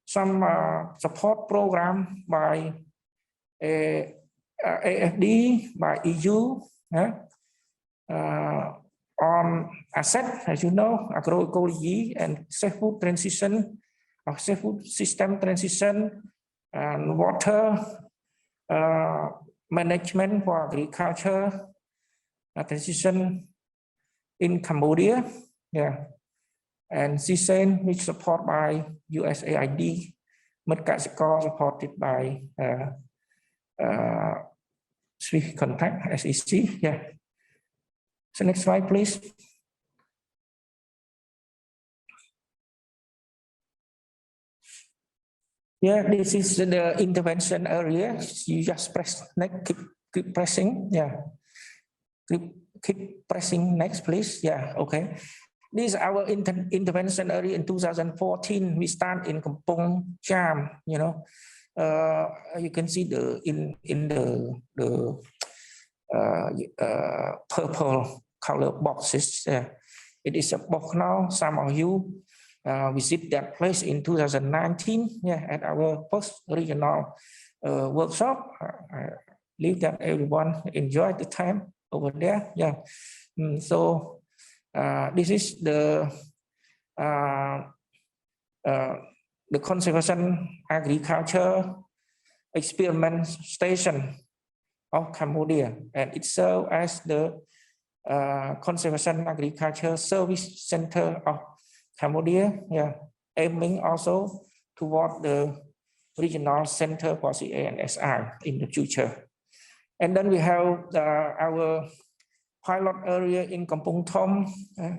some support program by AFD, by EU, on asset, as you know, agroecology and safe food transition, safe food system transition, and water management for agriculture transition in Cambodia, yeah, and Siem, which supported by USAID, CASIC supported by Swiss Contact, SEC, yeah. So next slide, please. Yeah, this is the intervention area. You just press next, keep pressing, yeah. Keep pressing next, please. Yeah, okay. This is our intervention area in 2014. We start in Kampong, Cham. You can see in the purple color boxes. It is a box now. Some of you visit that place in 2019. Yeah, at our first regional workshop. I believe that everyone enjoyed the time over there. Yeah. So this is the conservation agriculture experiment station of Cambodia, and it serves as the conservation agriculture service center of Cambodia. Yeah, aiming also toward the regional center for CA and SI in the future. And then we have our pilot area in Kampong Thom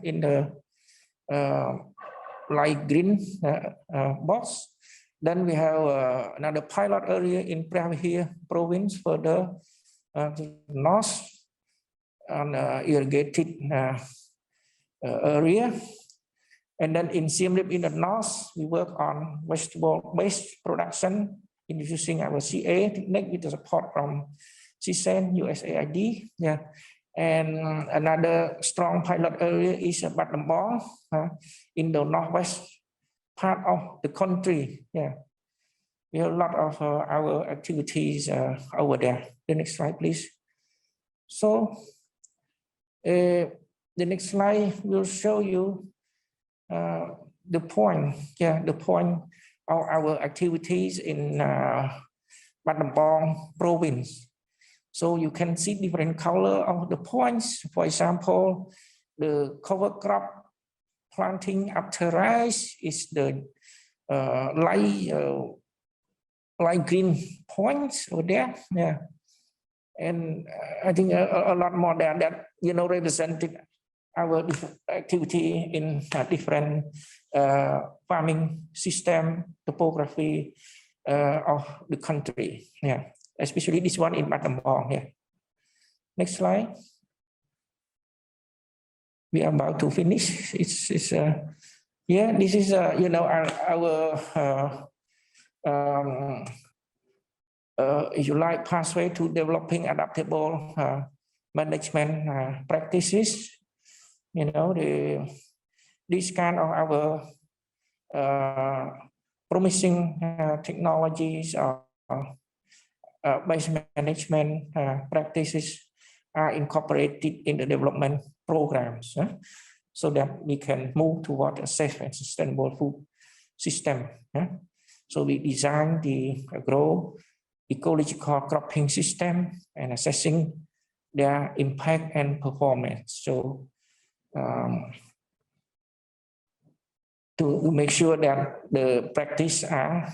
in the light green box. Then we have another pilot area in Prahia province further north on irrigated area. And then in Siem Reap in the north, we work on vegetable-based production using our CA technique with the support from CSEN, USAID. Yeah. And another strong pilot area is Battambang in the northwest part of the country. Yeah, we have a lot of our activities over there. The next slide, please. So the next slide will show you the point. Yeah, the point of our activities in Battambang province. So you can see different color of the points. For example, the cover crop planting after rice is the light green points over there. Yeah, and I think a lot more there that represented our activity in different farming system, topography of the country. Yeah, especially this one in Kampong. Yeah. Next slide. We are about to finish. Yeah, this is our if you like, pathway to developing adaptable management practices. This kind of our promising technologies or base management practices are incorporated in the development programs, so that we can move toward a safe and sustainable food system. So we design the agroecological cropping system and assessing their impact and performance. So to make sure that the practice are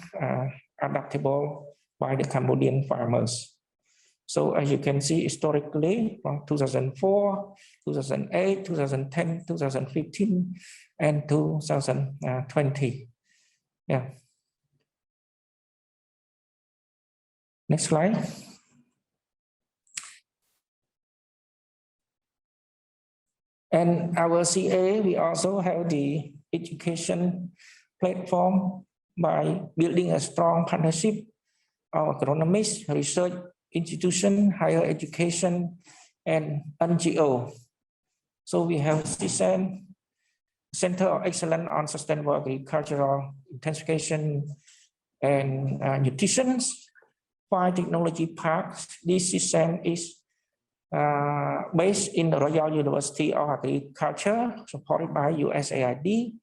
adaptable by the Cambodian farmers. So as you can see, historically from 2004, 2008, 2010, 2015, and 2020. Yeah. Next slide. And our CA, we also have the education platform by building a strong partnership of agronomists, research institution, higher education, and NGO. So we have Siem, Center of Excellence on Sustainable Agricultural Intensification and Nutrition, 5 technology parks. This system is based in the Royal University of Agriculture, supported by USAID.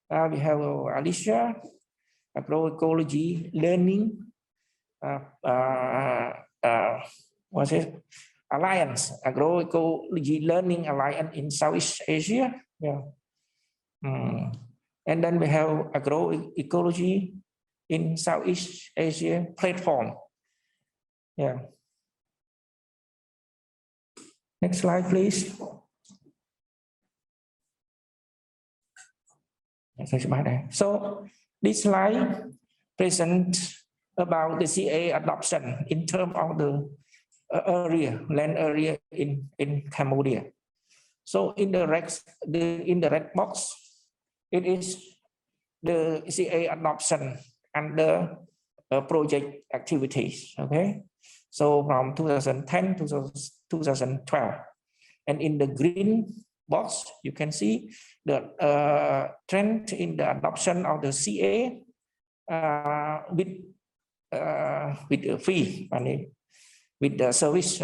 We have Alicia, Agroecology Learning, what's it? Alliance, Agroecology Learning Alliance in Southeast Asia. Yeah. And then we have Agroecology in Southeast Asia platform. Yeah. Next slide, please. So this slide presents about the CA adoption in terms of the land area in Cambodia. So in the red box, it is the CA adoption under project activities. Okay, so from 2010 to 2012, and in the green box, you can see the trend in the adoption of the CA with the fee money, with the service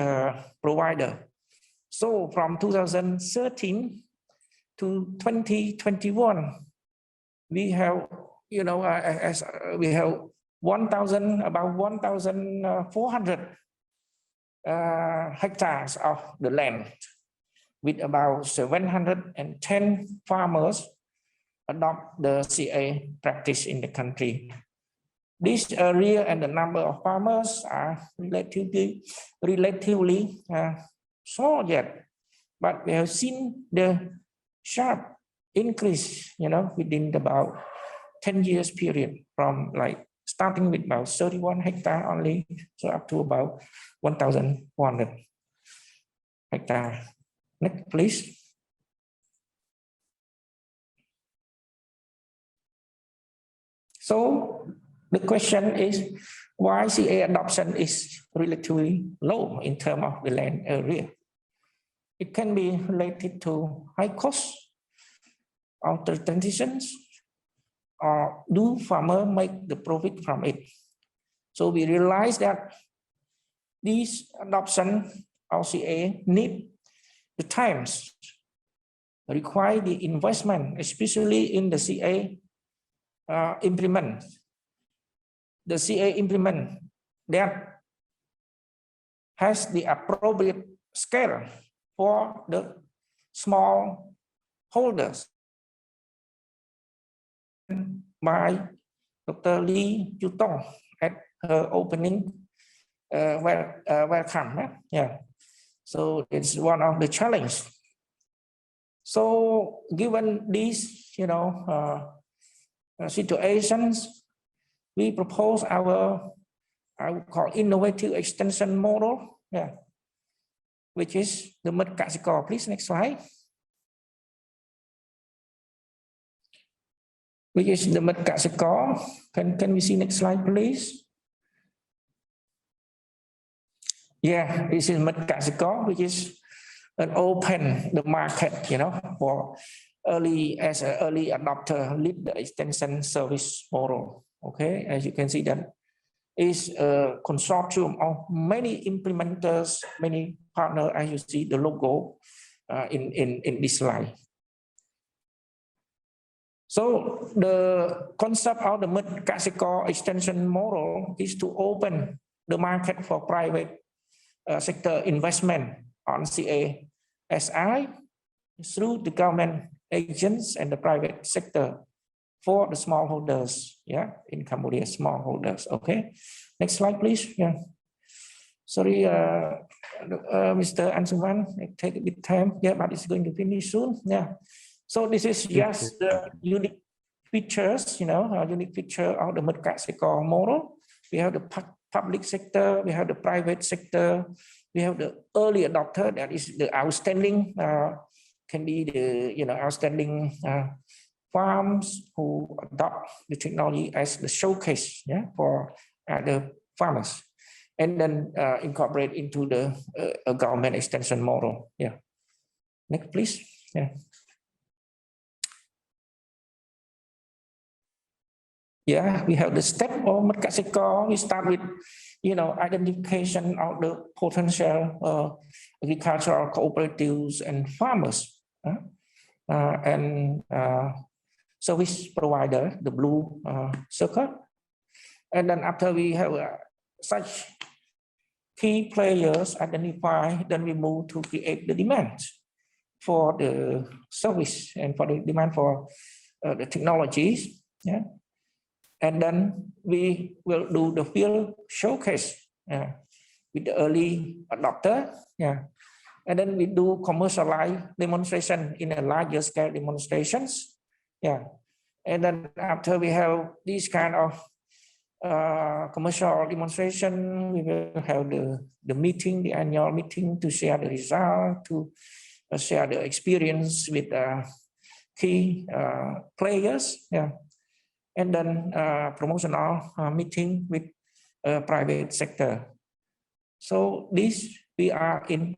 provider. So from 2013 to 2021, we have, we have about 1,400 hectares of the land, with about 710 farmers adopt the CA practice in the country. This area and the number of farmers are relatively small yet, but we have seen the sharp increase, within about 10 years period, from like starting with about 31 hectares only, so up to about 1,400 hectares. Next, please. So the question is, why CA adoption is relatively low in terms of the land area? It can be related to high cost of the transitions, or do farmers make the profit from it? So we realize that this adoption of CA need the times, require the investment, especially in the CA implement. The CA implement that has the appropriate scale for the small holders by Dr. Lee Yutong at her opening welcome. Yeah. So it's one of the challenges. So given these, situations, we propose our, I would call innovative extension model, which is the mật cạ xì cò. Please, next slide. Which is the mật cạ xì cò. Can we see next slide, please? Yeah, this is mật cạ xì cò, which is an open the market, for early adopter lead the extension service model. Okay, as you can see, that is a consortium of many implementers, many partners, as you see the logo in this slide. So the concept of the mật cạ xì cò extension model is to open the market for private sector investment on CASI through the government agents and the private sector for the smallholders, in Cambodia, smallholders. Okay, next slide, please. Yeah, sorry, Mr. Ansuman, it take a bit time. Yeah, but it's going to finish soon. Yeah, so this is just the unique features, a unique feature of the mật cạ xì cò model. We have the public sector, we have the private sector, we have the early adopter, that is the outstanding, can be the outstanding farms who adopt the technology as the showcase, for the farmers, and then incorporate into the government extension model. Yeah, next please. Yeah, we have the step of mật cạ xì cò. We start with, identification of the potential agricultural cooperatives and farmers, and service provider, the blue circle. And then after we have such key players identified, then we move to create the demand for the service and for the demand for the technologies. Yeah. And then we will do the field showcase with the early adopter. Yeah. And then we do commercialized demonstration in a larger scale demonstrations. Yeah. And then after we have this kind of commercial demonstration, we will have the meeting, the annual meeting, to share the result, to share the experience with key players. Yeah. And then promotional meeting with private sector. So this, we are in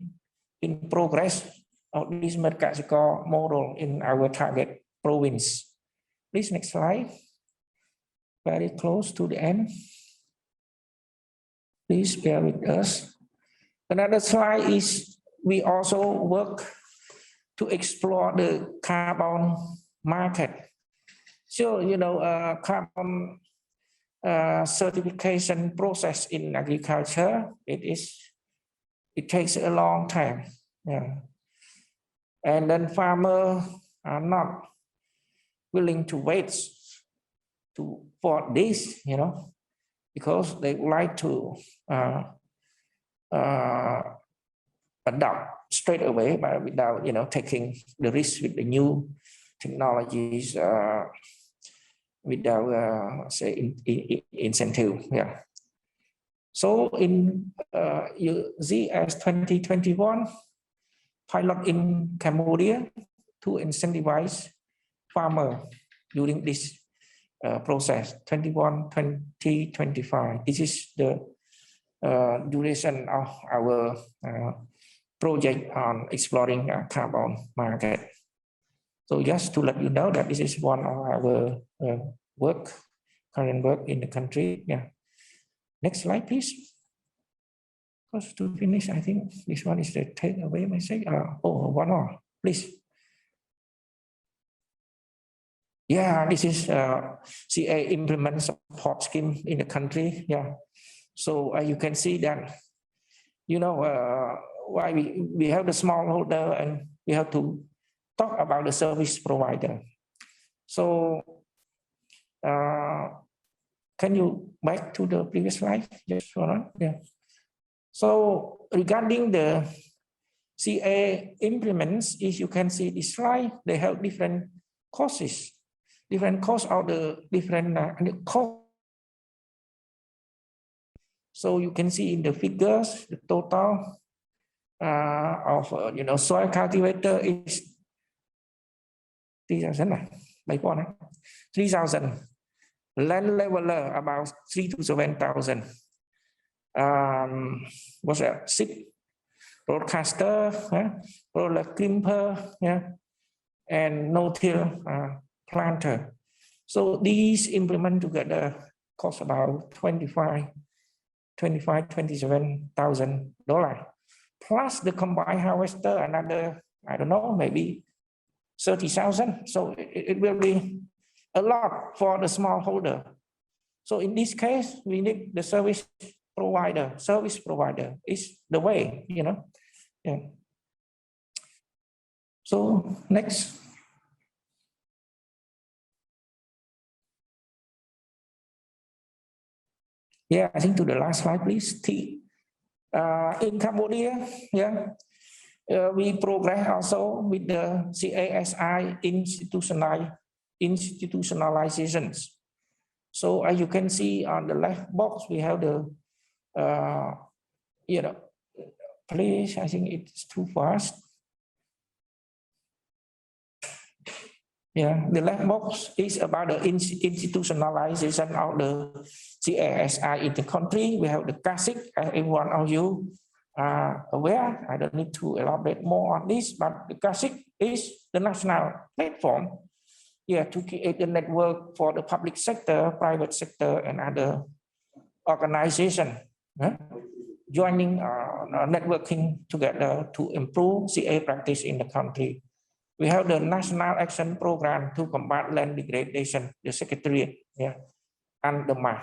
progress of this mật cạ xì cò model in our target province. Please, next slide. Very close to the end. Please bear with us. Another slide is we also work to explore the carbon market. So, carbon certification process in agriculture, it takes a long time. Yeah. And then farmers are not willing to wait for this, because they would like to adopt straight away, but without, taking the risk with the new technologies, without say incentive. Yeah. So in as 2021 pilot in Cambodia to incentivize farmer during this process 2021-2025. This is the duration of our project on exploring carbon market. So just to let you know that this is one of our current work in the country. Yeah. Next slide, please. Close to finish, I think this one is the takeaway message. One more, please. Yeah, this is CA implement support scheme in the country. Yeah. So you can see that you know, why we have the smallholder and we have to talk about the service provider. So can you back to the previous slide? Just hold on. Yeah. So regarding the CA implements, if you can see this slide, they have different courses, different costs of the different costs. So you can see in the figures, the total of soil cultivator is 3,000. 3,000. Land leveler about 3,000 to 7,000. What's that? 6 broadcaster, roller crimper, and no-till planter. So these implement together cost about $27,000 plus the combined harvester, another, I don't know, maybe 30,000. So it will be a lot for the smallholder. So in this case, we need the service provider. Service provider is the way, Yeah. So next. Yeah, I think to the last slide, please. In Cambodia, we progress also with the CASI institutionalizations. So as you can see on the left box, we have the, please, I think it's too fast. Yeah, the left box is about the institutionalization of the CASI in the country. We have the CASIC, every one of you are aware. I don't need to elaborate more on this, but the CASIC is the national platform, to create a network for the public sector, private sector, and other organizations joining, networking together to improve CA practice in the country. We have the National Action Program to combat land degradation, the Secretariat, and the MA.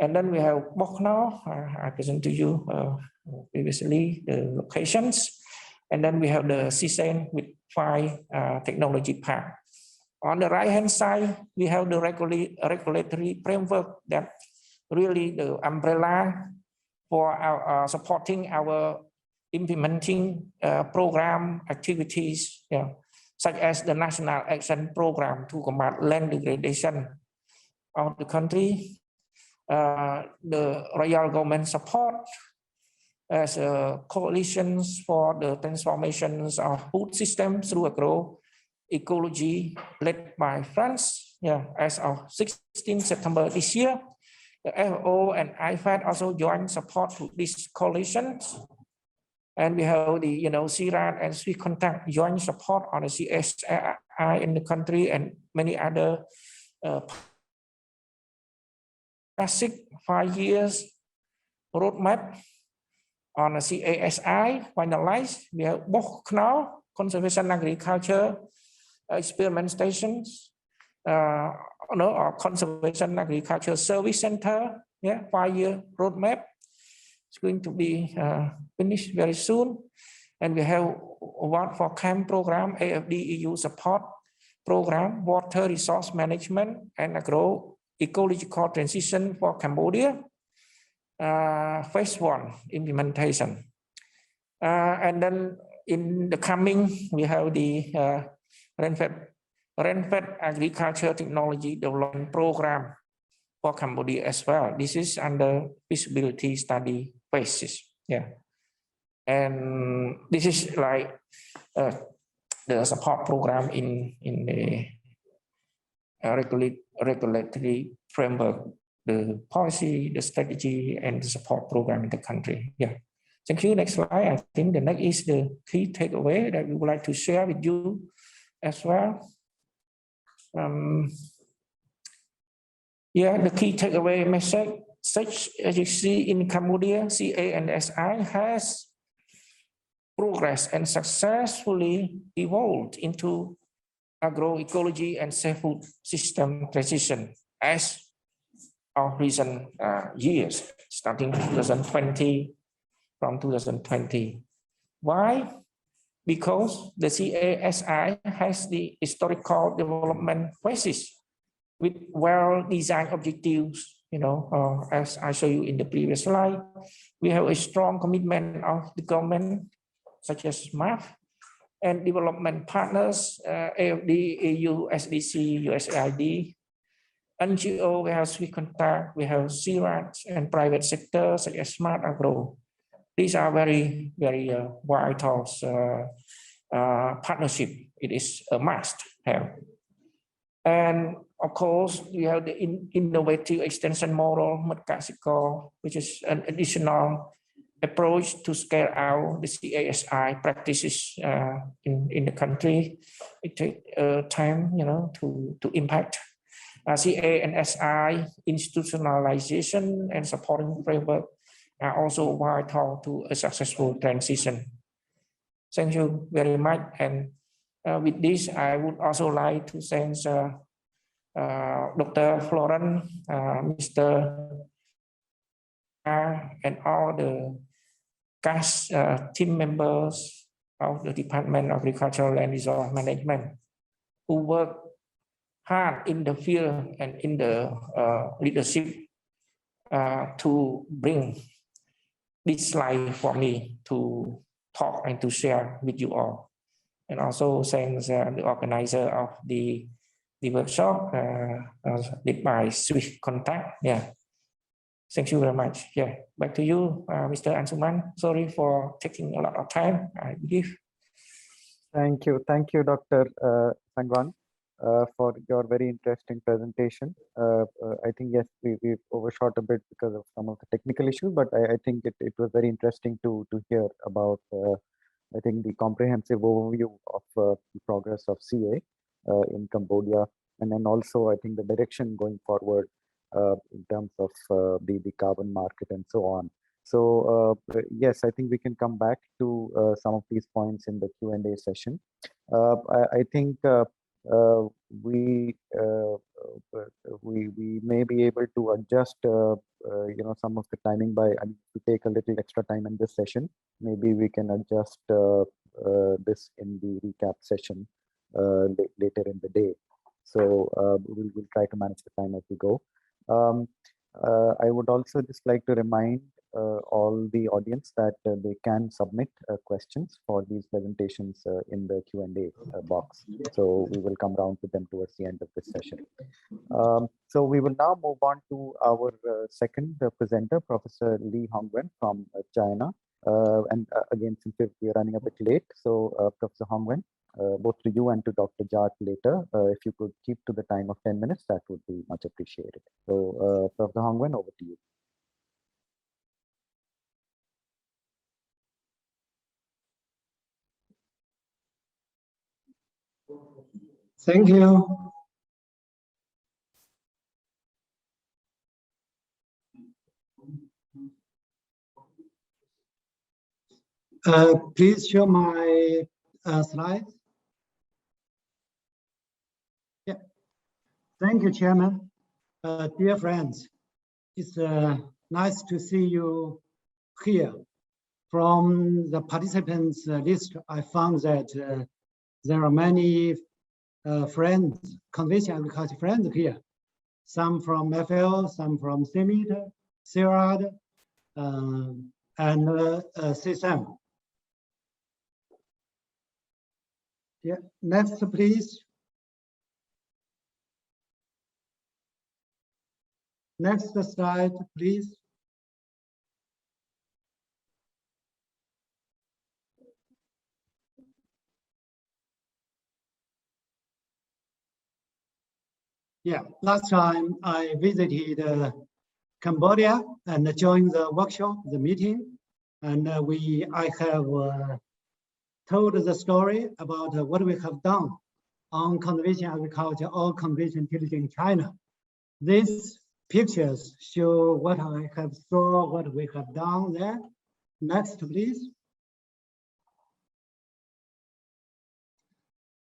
And then we have Bokno, I present to you previously the locations. And then we have the CSEN with 5 technology park. On the right-hand side, we have the regulatory framework that really the umbrella for our supporting our implementing program activities, such as the National Action Program to combat land degradation of the country, the royal government support as coalitions for the transformations of food systems through agroecology led by France, as of 16 September this year. The FAO and IFAD also joined support to these coalitions. And we have the, CIRAD and Swiss Contact joint support on the CSI in the country and many other CASIC 5 years roadmap on the CASI finalized. We have both now conservation agriculture experiment stations, or conservation agriculture service center, 5-year roadmap. It's going to be finished very soon. And we have one for Cham program, AFD EU support program, water resource management and agroecological transition for Cambodia, phase 1 implementation. And then in the coming, we have the rainfed agriculture technology development program for Cambodia as well. This is under feasibility study basis. And this is like the support program in the regulatory framework, the policy, the strategy, and the support program in the country. Thank you. Next slide. I think the next is the key takeaway that we would like to share with you as well. The key takeaway message, such as you see in Cambodia, CA and SI has progressed and successfully evolved into agroecology and safe food system transition as of recent years, starting 2020 from 2020. Why? Because the CASI has the historical development basis with well-designed objectives. As I show you in the previous slide, we have a strong commitment of the government, such as MAF, and development partners, AFD, AU, SDC, USAID, NGO, we have Swiss Contact, we have CIRAT, and private sector, such as Smart Agro. These are very, very vital partnership. It is a must have. And of course, we have the innovative extension model, CASIC, which is an additional approach to scale out the CASI practices in the country. It takes time, to impact. CA and SI institutionalization and supporting framework are also vital to a successful transition. Thank you very much. And with this, I would also like to thank Dr. Florence, Mr. and all the CAS team members of the Department of Agricultural and Resource Management who work hard in the field and in the leadership to bring this slide for me to talk and to share with you all. And also thanks the organizer of the workshop led by Swiss Contact. Yeah. Thank you very much. Yeah. Back to you, Mr. Anshuman. Sorry for taking a lot of time, I believe. Thank you, Dr. Sangwan, for your very interesting presentation. I think, yes, we overshot a bit because of some of the technical issues, but I think it was very interesting to hear about, I think, the comprehensive overview of the progress of CA in Cambodia, and then also, I think, the direction going forward in terms of the carbon market and so on. So yes, I think we can come back to some of these points in the Q&A session. I think we may be able to adjust some of the timing by to take a little extra time in this session. Maybe we can adjust this in the recap session later in the day. So we'll try to manage the time as we go. I would also just like to remind all the audience that they can submit questions for these presentations in the Q&A box. So we will come around to them towards the end of this session. So we will now move on to our second presenter, Professor Li Hongwen from China. And again, since we are running a bit late, so Professor Hongwen, both to you and to Dr. Jart later, if you could keep to the time of 10 minutes, that would be much appreciated. So Professor Hongwen, over to you. Thank you. Please show my slides. Yeah. Thank you, Chairman. Dear friends, it's nice to see you here. From the participants list, I found that there are many friends, conventional agriculture friends here. Some from FL, some from CIMIT, CIRAD, and Siem. Yeah. Next, please. Next slide, please. Yeah, last time I visited Cambodia and joined the workshop, the meeting, and I have told the story about what we have done on conservation agriculture or conservation tillage in China. These pictures show what I have saw, what we have done there. Next, please.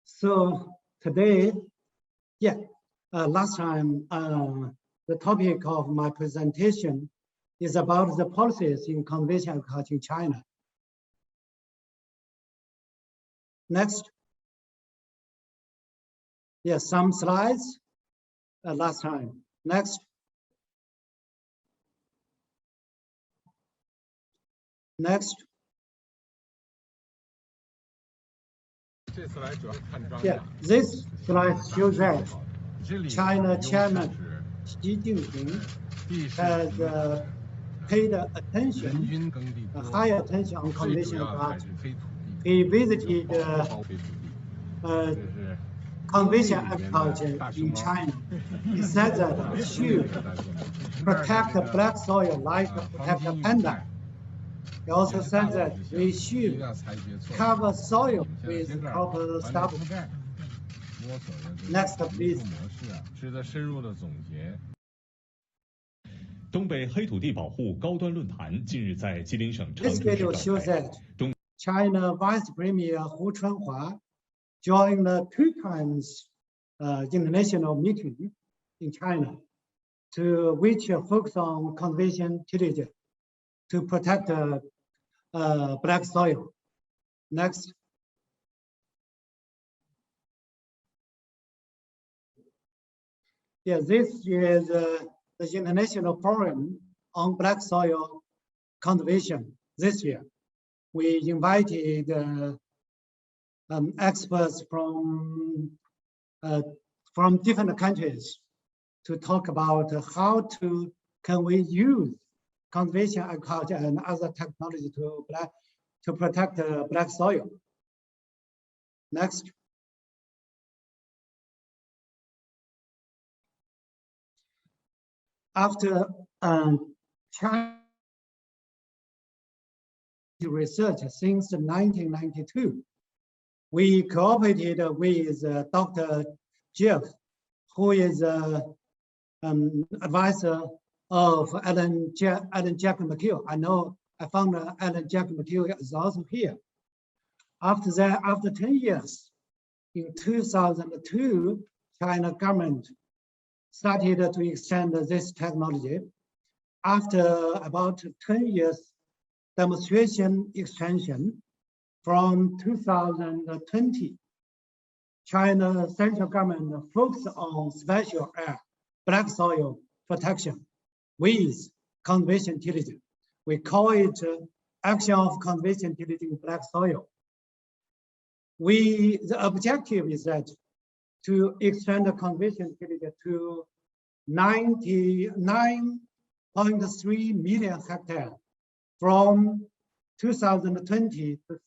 So today, yeah. Last time, the topic of my presentation is about the policies in conventional agriculture in China. Next. Yes, some slides last time. Next. Next. Yeah, this slide shows that China Chairman Xi Jinping has paid attention, high attention on conventional agriculture. He visited conventional agriculture in China. He said that we should protect the black soil like protect the panda. He also said that we should cover soil with copper stubble. Next, please. 东北黑土地保护高端论坛近日在吉林省长 This 春市 video 召 shows 开。 that China Vice Premier Hu Chunhua joined 2 times international meeting in China, to which focus on conservation tillage to protect black soil. Next. Yeah, this is the International Forum on Black Soil Conservation this year. We invited experts from different countries to talk about how can we use conservation agriculture and other technology to protect black soil. Next. After China research since 1992, we cooperated with Dr. Jeff, who is advisor of Alan Jack McKeel. I know I found Alan Jack McKeel is also here. After that, after 10 years, in 2002, China government started to extend this technology. After about 10 years demonstration extension, from 2020, China central government focused on special air, black soil protection with conservation tillage. We call it action of conservation tillage in black soil. The objective is that to extend the conservation tillage to 99.3 million hectares from 2020 to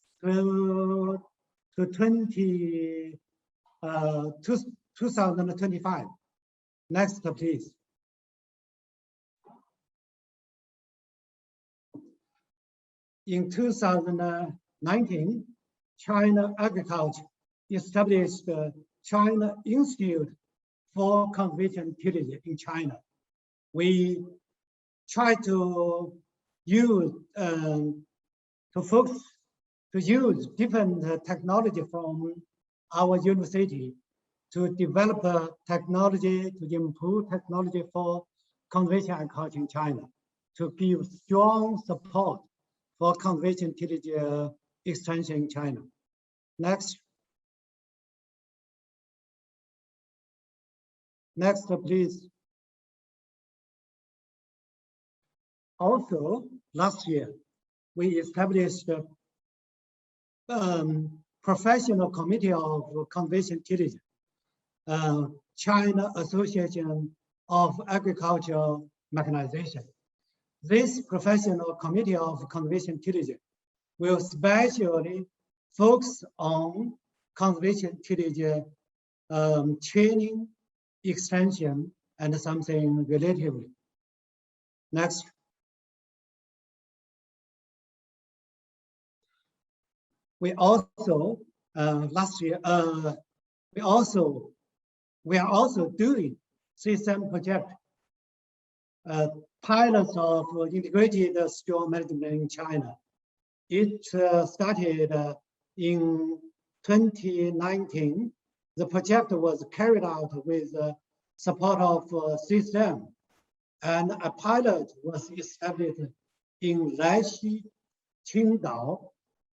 2025. Next, please. In 2019, China Agriculture established the China Institute for Conservation Tillage in China. We try to use different technology from our university to develop technology, to improve technology for conservation agriculture in China, to give strong support for conservation tillage extension in China. Next. Next, please. Also, last year, we established a professional committee of conservation tillage, China Association of Agricultural Mechanization. This professional committee of conservation tillage will specially focus on conservation tillage training, extension, and something relatively. Next. We also last year we are also doing CSM project, pilots of integrated storm management in China. It started in 2019. The project was carried out with support of CSM and a pilot was established in Laixi, Qingdao,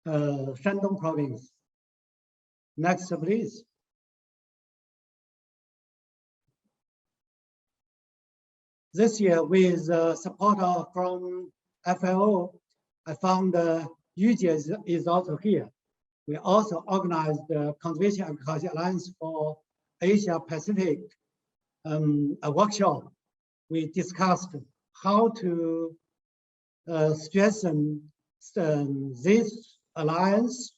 Shandong province. Next, please. This year, with support from FAO, I found UG is also here. We also organized the Conservation Agriculture Alliance for Asia Pacific, a workshop. We discussed how to strengthen this alliance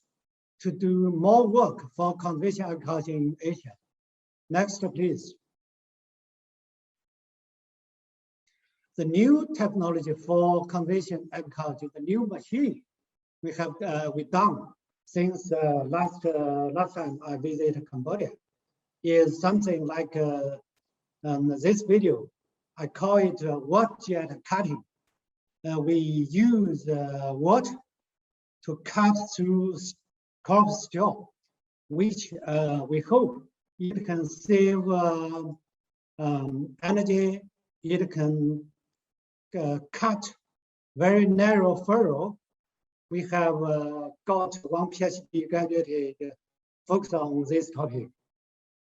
to do more work for conservation agriculture in Asia. Next, please. The new technology for conservation agriculture, the new machine we have done since last time I visited Cambodia is something like this video. I call it water-jet cutting. We use water to cut through corpse straw, which we hope it can save energy. It can cut very narrow furrow. We have got one PhD graduate focused on this topic.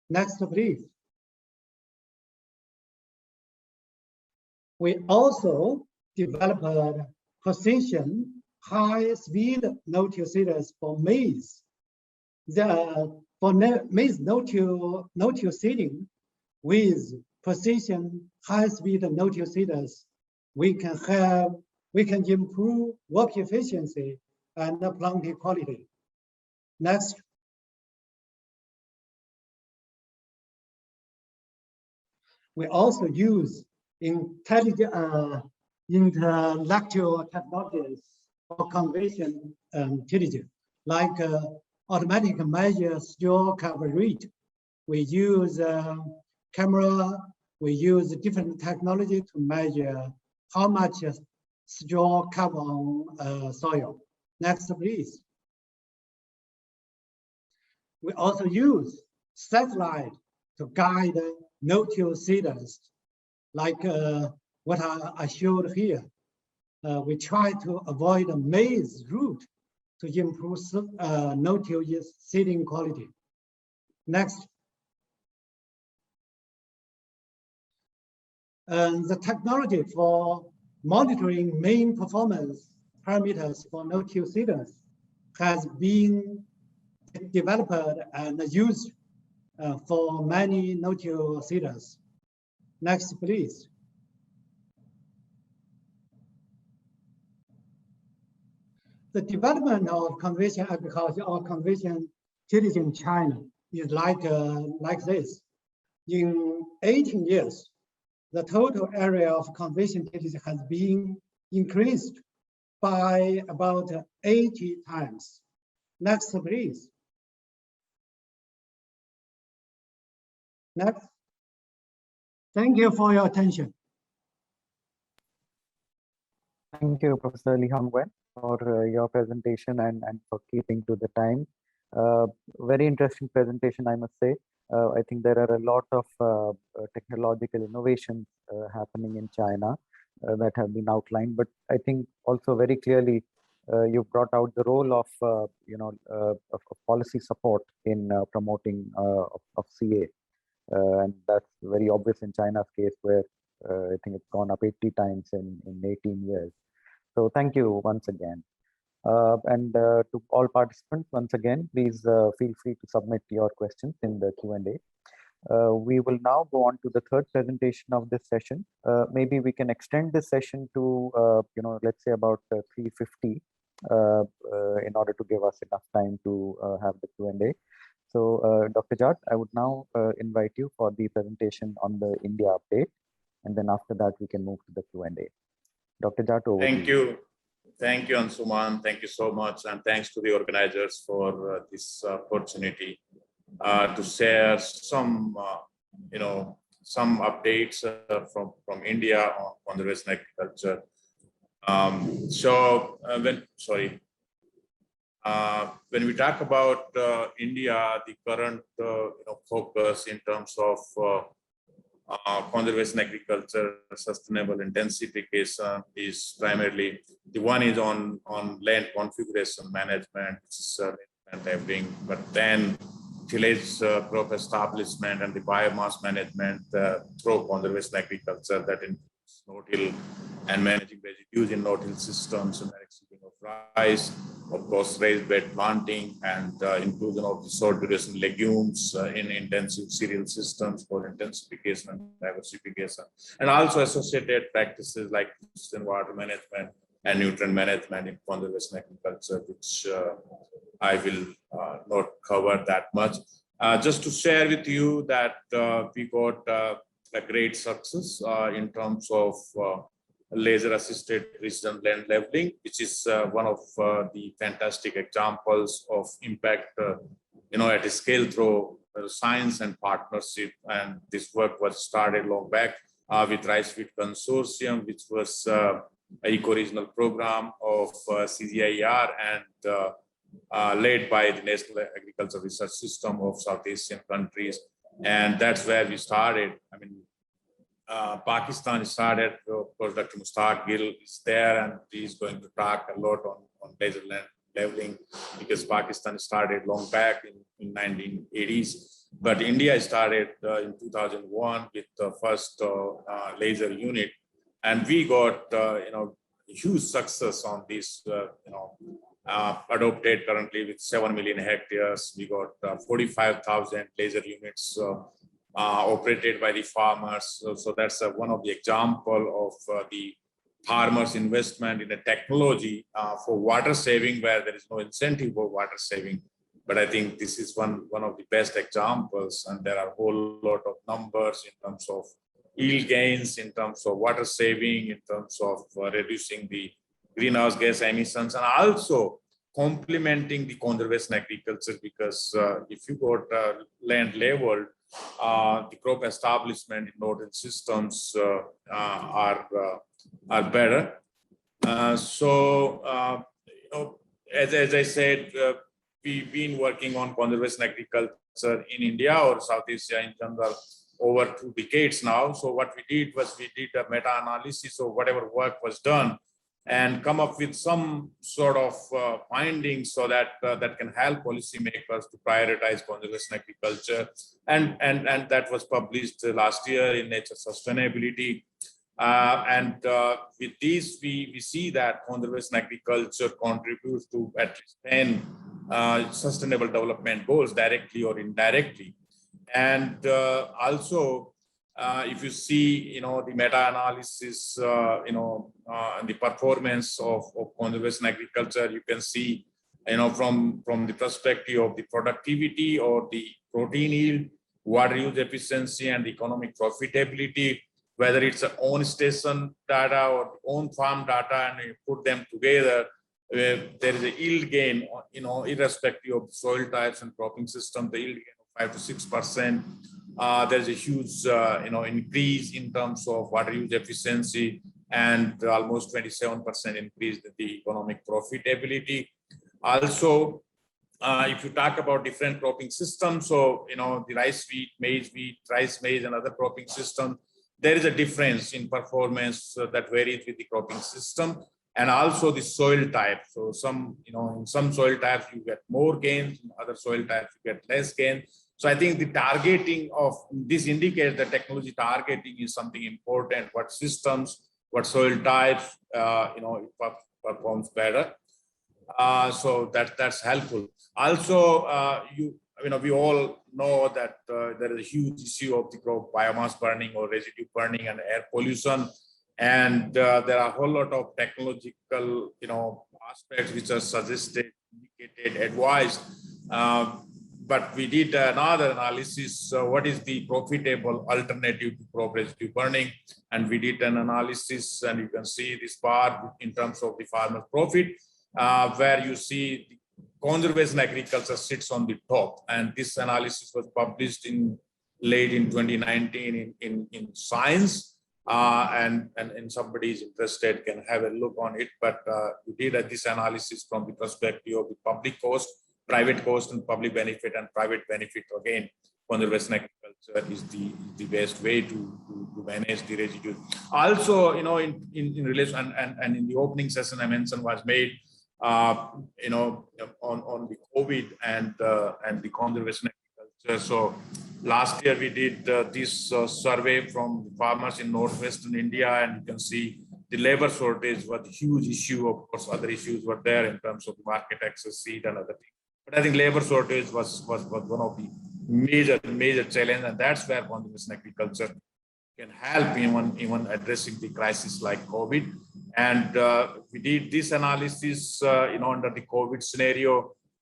Next, please. We also developed precision high-speed no-till seeders for maize. For maize no-till seeding with precision high-speed no-till seeders, we can improve work efficiency and planting quality. Next. We also use intellectual technologies for conservation tillage, like automatic measure straw cover rate. We use camera, we use different technology to measure how much straw cover on soil. Next, please. We also use satellite to guide no-till seeders, like what I showed here. We try to avoid a maize root to improve no-till seeding quality. Next. The technology for monitoring main performance parameters for no-till seeders has been developed and used for many no-till seeders. Next, please. The development of conservation agriculture or conservation tillage in China is like this. In 18 years, the total area of conservation tillage has been increased by about 80 times. Next, please. Next. Thank you for your attention. Thank you, Professor Lee Hong-wen, for your presentation and for keeping to the time. Very interesting presentation, I must say. I think there are a lot of technological innovations happening in China that have been outlined, but I think also very clearly you brought out the role of of policy support in promoting of CA, and that's very obvious in China's case, where I think it's gone up 80 times in 18 years. So thank you once again. And to all participants, once again, please feel free to submit your questions in the Q&A. We will now go on to the third presentation of this session. Maybe we can extend this session to, let's say about 3:50 in order to give us enough time to have the Q&A. So Dr. Jat, I would now invite you for the presentation on the India update. And then after that, we can move to the Q&A. Dr. Jat, over Thank to you. you. Thank you, Anshuman. Thank you so much. And thanks to the organizers for this opportunity to share some, some updates from India on conservation agriculture. When we talk about India, the current focus in terms of conservation agriculture, sustainable intensification is primarily, the one is on land configuration management, and everything, but then tillage crop establishment and the biomass management through conservation agriculture, that includes no-till and managing residues in no-till systems, and seeding of rice, of course, raised bed planting, and inclusion of the short duration legumes in intensive cereal systems for intensification and diversification, and also associated practices like water management and nutrient management in conservation agriculture, which I will not cover that much. Just to share with you that we got a great success in terms of laser-assisted precision land leveling, which is one of the fantastic examples of impact, at a scale through science and partnership. And this work was started long back with Rice Wheat Consortium, which was an eco-regional program of CGIER and led by the National Agriculture Research System of South Asian countries. And that's where we started. I mean, Pakistan started, of course, Dr. Mustaq Gill is there, and he's going to talk a lot on laser land leveling, because Pakistan started long back in 1980s. But India started in 2001 with the first laser unit. And we got, huge success on this, adopted currently with 7 million hectares. We got 45,000 laser units operated by the farmers. So that's one of the example of the farmers' investment in a technology for water saving, where there is no incentive for water saving. But I think this is one of the best examples, and there are a whole lot of numbers in terms of yield gains, in terms of water saving, in terms of reducing the greenhouse gas emissions, and also complementing the conservation agriculture, because if you got land leveled, the crop establishment in northern systems are better. As I said, we've been working on conservation agriculture in India or South Asia in general over 2 decades now. So what we did was we did a meta-analysis of whatever work was done and come up with some sort of findings so that that can help policymakers to prioritize conservation agriculture. And that was published last year in Nature Sustainability. With these, we see that conservation agriculture contributes to at least 10 sustainable development goals, directly or indirectly. And also, if you see, the meta-analysis, and the performance of conservation agriculture, you can see, from the perspective of the productivity or the protein yield, water use efficiency, and economic profitability, whether it's own station data or own farm data, and you put them together, there is a yield gain, irrespective of the soil types and cropping system, the yield gain of 5 to 6%. There's a huge, increase in terms of water use efficiency, and almost 27% increase in the economic profitability. Also, if you talk about different cropping systems, so, the rice wheat, maize wheat, rice maize, and other cropping systems, there is a difference in performance that varies with the cropping system, and also the soil type. So in some soil types you get more gains, in other soil types you get less gain. So I think the targeting of this indicates that technology targeting is something important. What systems, what soil types, it performs better. So that's helpful. Also, we all know that there is a huge issue of the crop biomass burning or residue burning and air pollution. And there are a whole lot of technological, aspects which are suggested, indicated, advised. But we did another analysis. What is the profitable alternative to crop residue burning? And we did an analysis, and you can see this bar in terms of the farmer profit, where you see the conservation agriculture sits on the top. And this analysis was published late in 2019 in Science. And somebody is interested can have a look on it. But we did this analysis from the perspective of the public cost, private cost, and public benefit, and private benefit again conservation agriculture is the best way to manage the residues. Also, in relation and in the opening session I mentioned was made, on the COVID and the conservation agriculture. So last year we did this survey from farmers in northwestern India, and you can see the labor shortage was a huge issue. Of course, other issues were there in terms of market access, seed, and other things. But I think labor shortage was one of the major challenge, and that's where conservation agriculture can help even addressing the crisis like COVID. And we did this analysis, under the COVID scenario,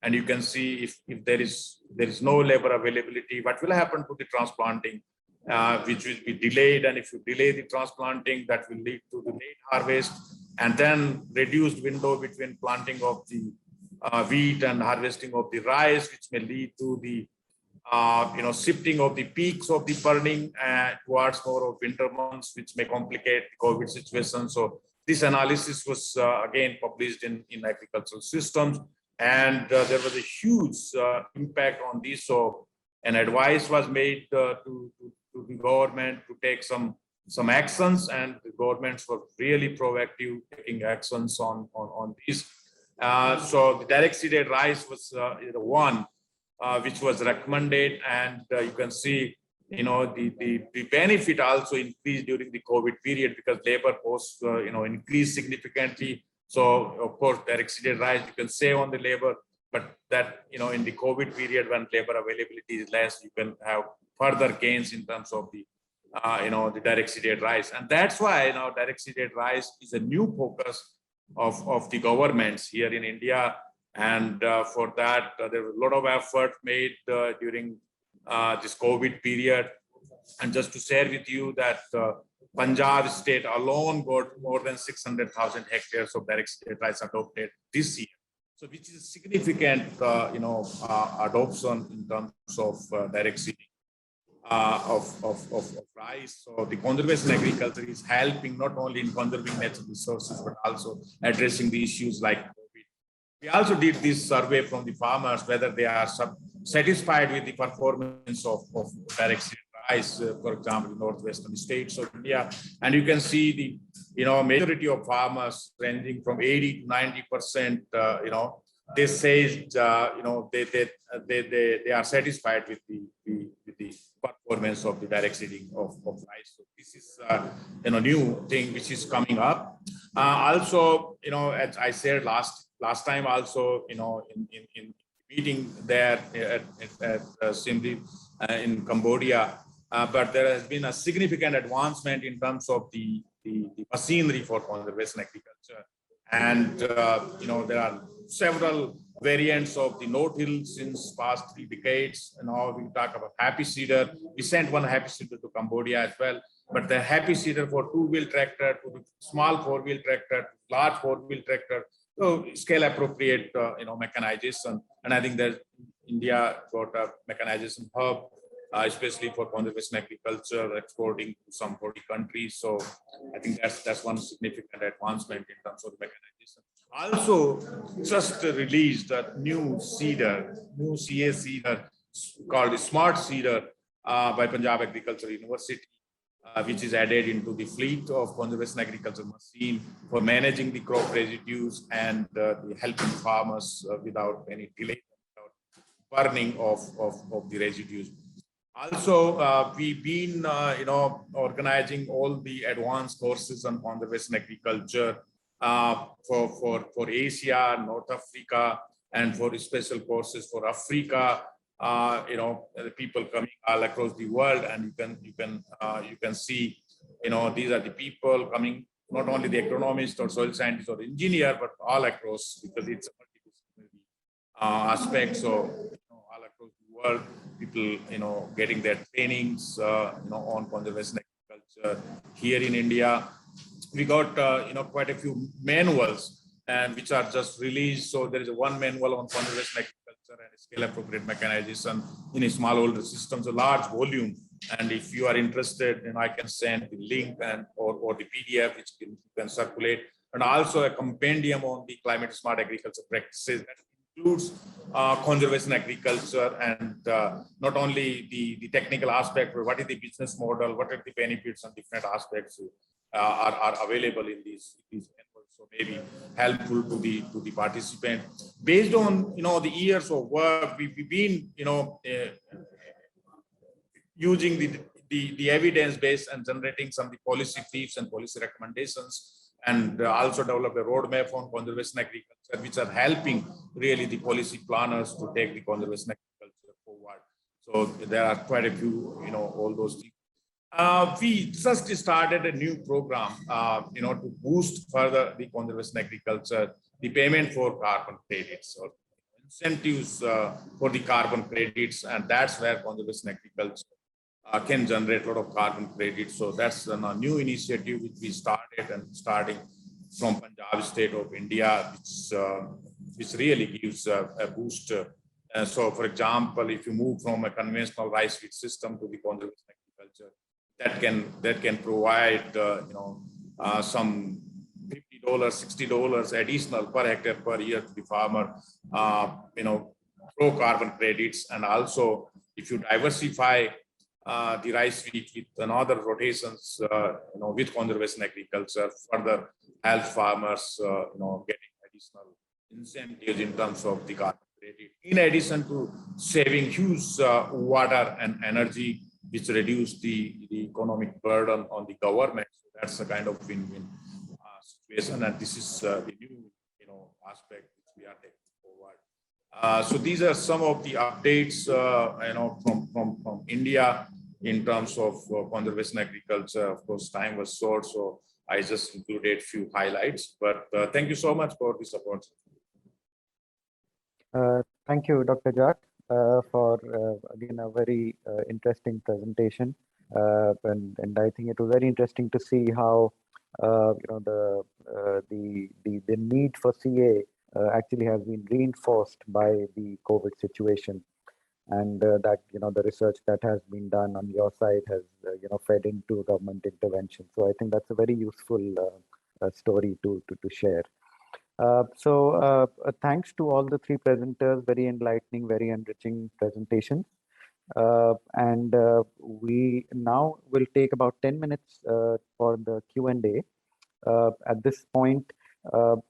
and you can see if there is no labor availability, what will happen to the transplanting, which will be delayed. And if you delay the transplanting, that will lead to the late harvest, and then reduced window between planting of the wheat and harvesting of the rice, which may lead to the shifting of the peaks of the burning towards more of winter months, which may complicate the COVID situation. So this analysis was again published in agricultural systems, and there was a huge impact on this. So an advice was made to the government to take some actions, and the governments were really proactive taking actions on this. So the direct seeded rice was the one which was recommended, and you can see, the benefit also increased during the COVID period because labor costs, increased significantly. So of course, direct seeded rice, you can save on the labor, but that, in the COVID period when labor availability is less, you can have further gains in terms of the, the direct seeded rice. And that's why now direct seeded rice is a new focus of the governments here in India. And for that, there was a lot of effort made during this COVID period. And just to share with you that Punjab state alone got more than 600,000 hectares of direct seeded rice adopted this year. So which is a significant, adoption in terms of direct seeding of rice. So the conservation agriculture is helping not only in conserving natural resources, but also addressing the issues like COVID. We also did this survey from the farmers, whether they are satisfied with the performance of direct seeded rice, for example, in northwestern states of India. And you can see the, majority of farmers ranging from 80 to 90%, they say, they are satisfied with the performance of the direct seeding of rice. So this is a new thing which is coming up. Also, as I said last time, also, in meeting there at Siem in Cambodia, but there has been a significant advancement in terms of the machinery for conservation agriculture. And, there are several variants of the no-till since past 3 decades. And now we talk about happy seeder. We sent one happy seeder to Cambodia as well. But the happy seeder for 2-wheel tractor, to the small 4-wheel tractor, large 4-wheel tractor, so scale appropriate, mechanization. And I think that India got a mechanization hub, especially for conservation agriculture, exporting to some 40 countries. So I think that's one significant advancement in terms of mechanization. Also, just released a new CA seeder called Smart Seeder by Punjab Agricultural University, which is added into the fleet of conservation agriculture machine for managing the crop residues and helping farmers without any delay, without burning of the residues. Also, we've been, organizing all the advanced courses on conservation agriculture for Asia, North Africa, and for special courses for Africa. The people coming all across the world, and you can see, these are the people coming, not only the agronomist or soil scientist or engineer, but all across, because it's a multidisciplinary aspect. So, all across the world, people, getting their trainings, on conservation agriculture. Here in India, we got, quite a few manuals, and which are just released. So there is one manual on conservation agriculture and scale appropriate mechanization in a small older systems, a large volume. And if you are interested, I can send the link or the PDF which you can circulate, and also a compendium on the climate smart agriculture practices that includes conservation agriculture, and not only the technical aspect, but what is the business model, what are the benefits and different aspects are available in these networks. So maybe helpful to the participant. Based on the years of work, we've been using the evidence base and generating some of the policy tips and policy recommendations, and also develop a roadmap on conservation agriculture, which are helping really the policy planners to take the conservation agriculture forward. So there are quite a few, all those things. We just started a new program, to boost further the conservation agriculture, the payment for carbon credits or incentives for the carbon credits, and that's where conservation agriculture can generate a lot of carbon credits. So that's a new initiative which we started, and starting from Punjab state of India, which really gives a boost. So, for example, if you move from a conventional rice feed system to the conservation agriculture, that can provide some $50, $60 additional per hectare per year to the farmer, pro carbon credits. And also, if you diversify the rice feed with another rotations, with conservation agriculture, further help farmers, getting additional incentives in terms of the carbon credit. In addition to saving huge water and energy, which reduce the economic burden on the government. So that's a kind of win-win situation, and this is the new, aspect which we are taking forward. So these are some of the updates, from India in terms of conservation agriculture. Of course, time was short, so I just included a few highlights. But thank you so much for this opportunity. Thank you, Dr. Jat, for again a very interesting presentation, and I think it was very interesting to see how the need for CA actually has been reinforced by the COVID situation, and that the research that has been done on your side has fed into government intervention. So I think that's a very useful story to share. So thanks to all the three presenters, very enlightening, very enriching presentations. And we now will take about 10 minutes for the Q&A. At this point,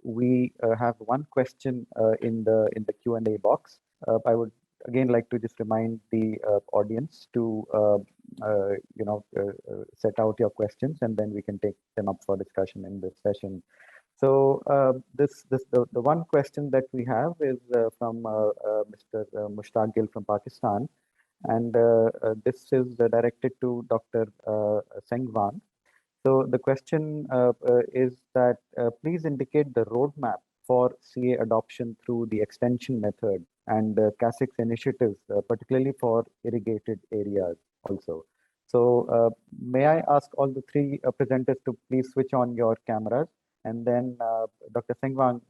we have one question in the Q&A box. I would again like to just remind the audience to set out your questions, and then we can take them up for discussion in this session. So the one question that we have is from Mr. Mushtaq Gill from Pakistan, and this is directed to Dr. Sengwan. So the question is that please indicate the roadmap for CA adoption through the extension method and CASIC's initiatives, particularly for irrigated areas also. So may I ask all the three presenters to please switch on your cameras, and then Dr. Sengwan,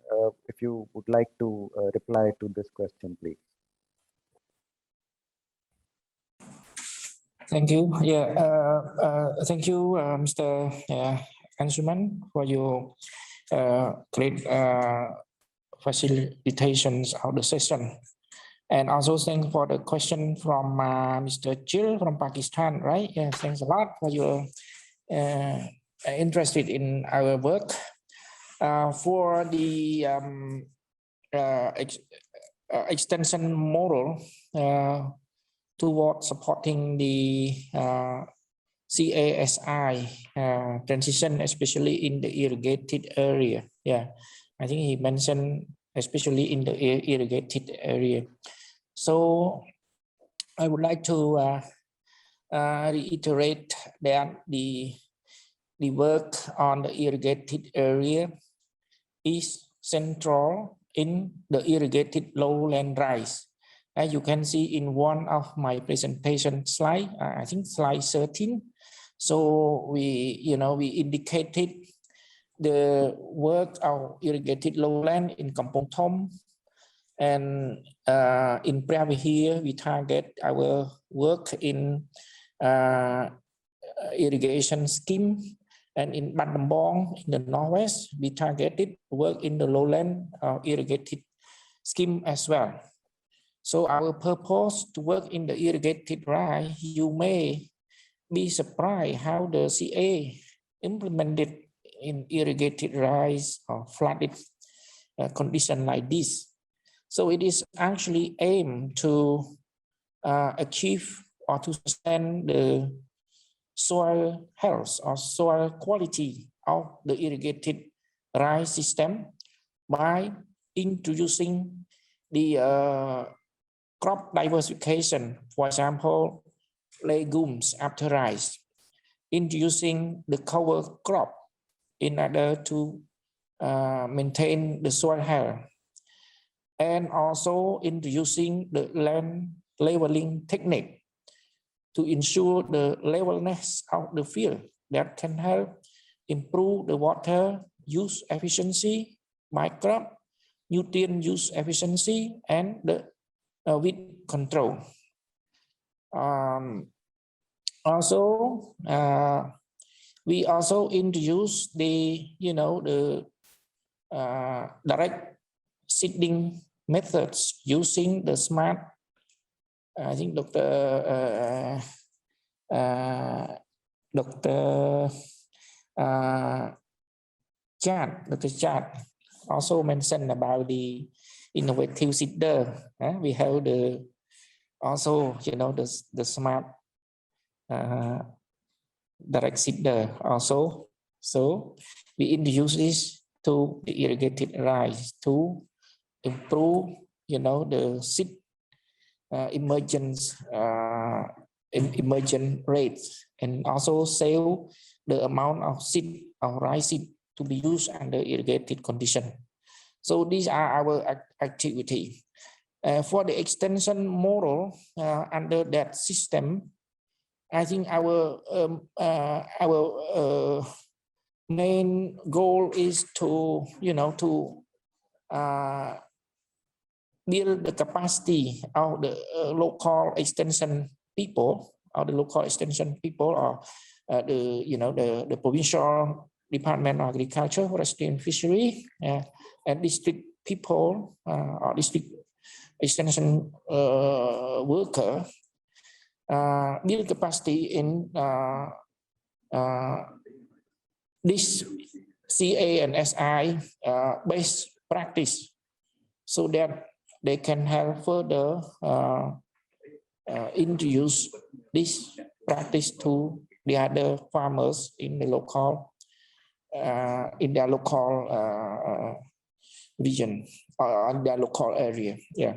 if you would like to reply to this question, please. Thank you. Yeah, thank you, Mr. Anshuman, for your great facilitations of the session. And also thanks for the question from Mr. Jill from Pakistan, right? Yeah, thanks a lot for your interested in our work. For the extension model toward supporting the CASI transition, especially in the irrigated area. Yeah, I think he mentioned especially in the irrigated area. So I would like to reiterate that the work on the irrigated area is central in the irrigated lowland rice. As you can see in one of my presentation slide, I think slide 13. So we indicated the work of irrigated lowland in Kampong Thom, and in Preah here we target our work in irrigation scheme, and in Bandambong in the northwest we targeted work in the lowland irrigated scheme as well. So our purpose to work in the irrigated rice, you may be surprised how the CA implemented in irrigated rice or flooded condition like this. So it is actually aimed to achieve or to sustain the soil health or soil quality of the irrigated rice system by introducing the crop diversification, for example, legumes after rice, introducing the cover crop in order to maintain the soil health, and also introducing the land leveling technique to ensure the levelness of the field that can help improve the water use efficiency by crop, nutrient use efficiency, and the weed control. Also, we also introduce the, the direct seeding methods using the smart. I think Dr. Chad also mentioned about the innovative seeder. We have the also, the smart direct seeder also. So we introduce this to the irrigated rice to improve, the seed emergence rates, and also save the amount of seed or rice seed to be used under irrigated condition. So these are our activity. For the extension model under that system, I think our main goal is to, build the capacity of the local extension people, or the the provincial Department of Agriculture, Forestry and Fishery, and district people or district extension worker, build capacity in this CA and SI based practice, so that they can help further introduce this practice to the other farmers in the local, in their local region or in their local area. Yeah.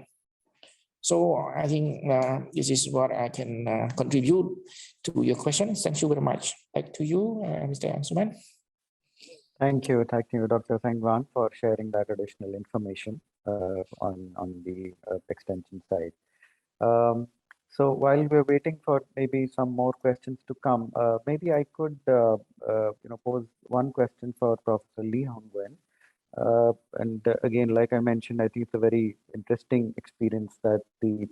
So I think this is what I can contribute to your question. Thank you very much. Back to you, Mr. Ansuman. Thank you, Dr. Sengwan, for sharing that additional information on the extension side. So while we're waiting for maybe some more questions to come, maybe I could pose one question for Professor Lee Hong Nguyen. And again, like I mentioned, I think it's a very interesting experience that the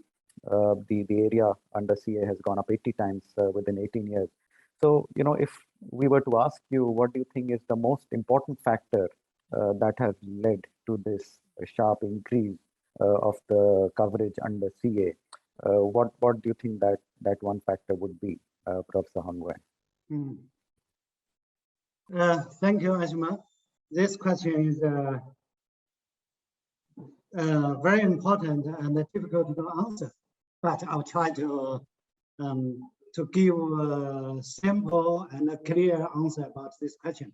area under CA has gone up 80 times within 18 years. So, if we were to ask you, what do you think is the most important factor that has led to this sharp increase of the coverage under CA? What do you think that one factor would be, Professor Hong Nguyen? Thank you, Ajma. This question is very important and difficult to answer, but I'll try to give a simple and a clear answer about this question.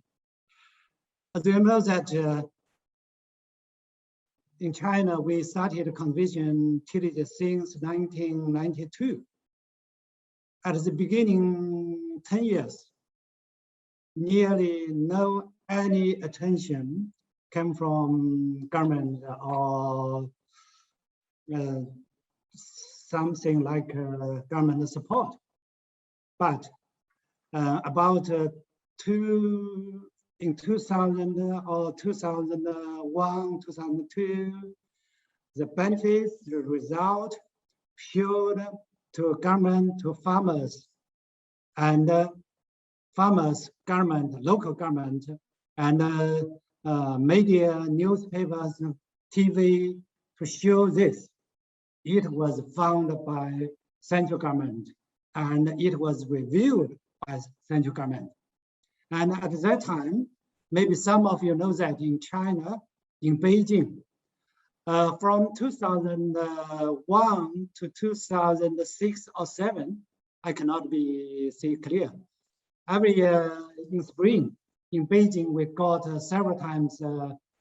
Do you know that in China, we started conversion tillage since 1992. At the beginning, 10 years, nearly no any attention came from government or something like government support. But about in 2000 or 2001, 2002, the benefits, the result showed to government, to farmers, and farmers, government, local government, and media, newspapers, TV to show this. It was found by central government and it was reviewed by central government. And at that time, maybe some of you know that in China, in Beijing, from 2001 to 2006 or 7, I cannot be see clear. Every year in spring in Beijing, we got several times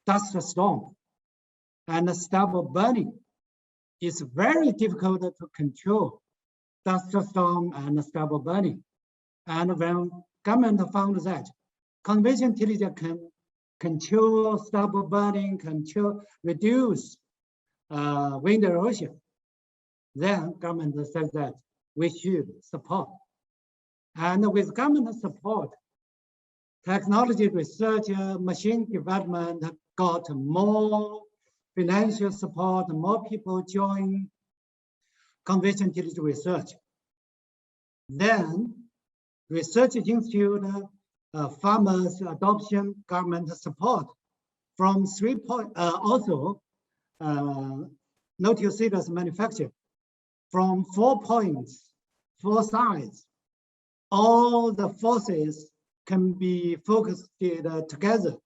dust storm and stubble burning. It's very difficult to control dust storm and stubble burning. And when government found that conventional tillage can control stubble burning, reduce wind erosion, then government says that we should support. And with government support, technology research, machine development got more financial support, more people join conventional tillage research. Then research institute, farmers adoption, government support from 3 points, also no-till manufacture from 4 points, 4 sides. All the forces can be focused together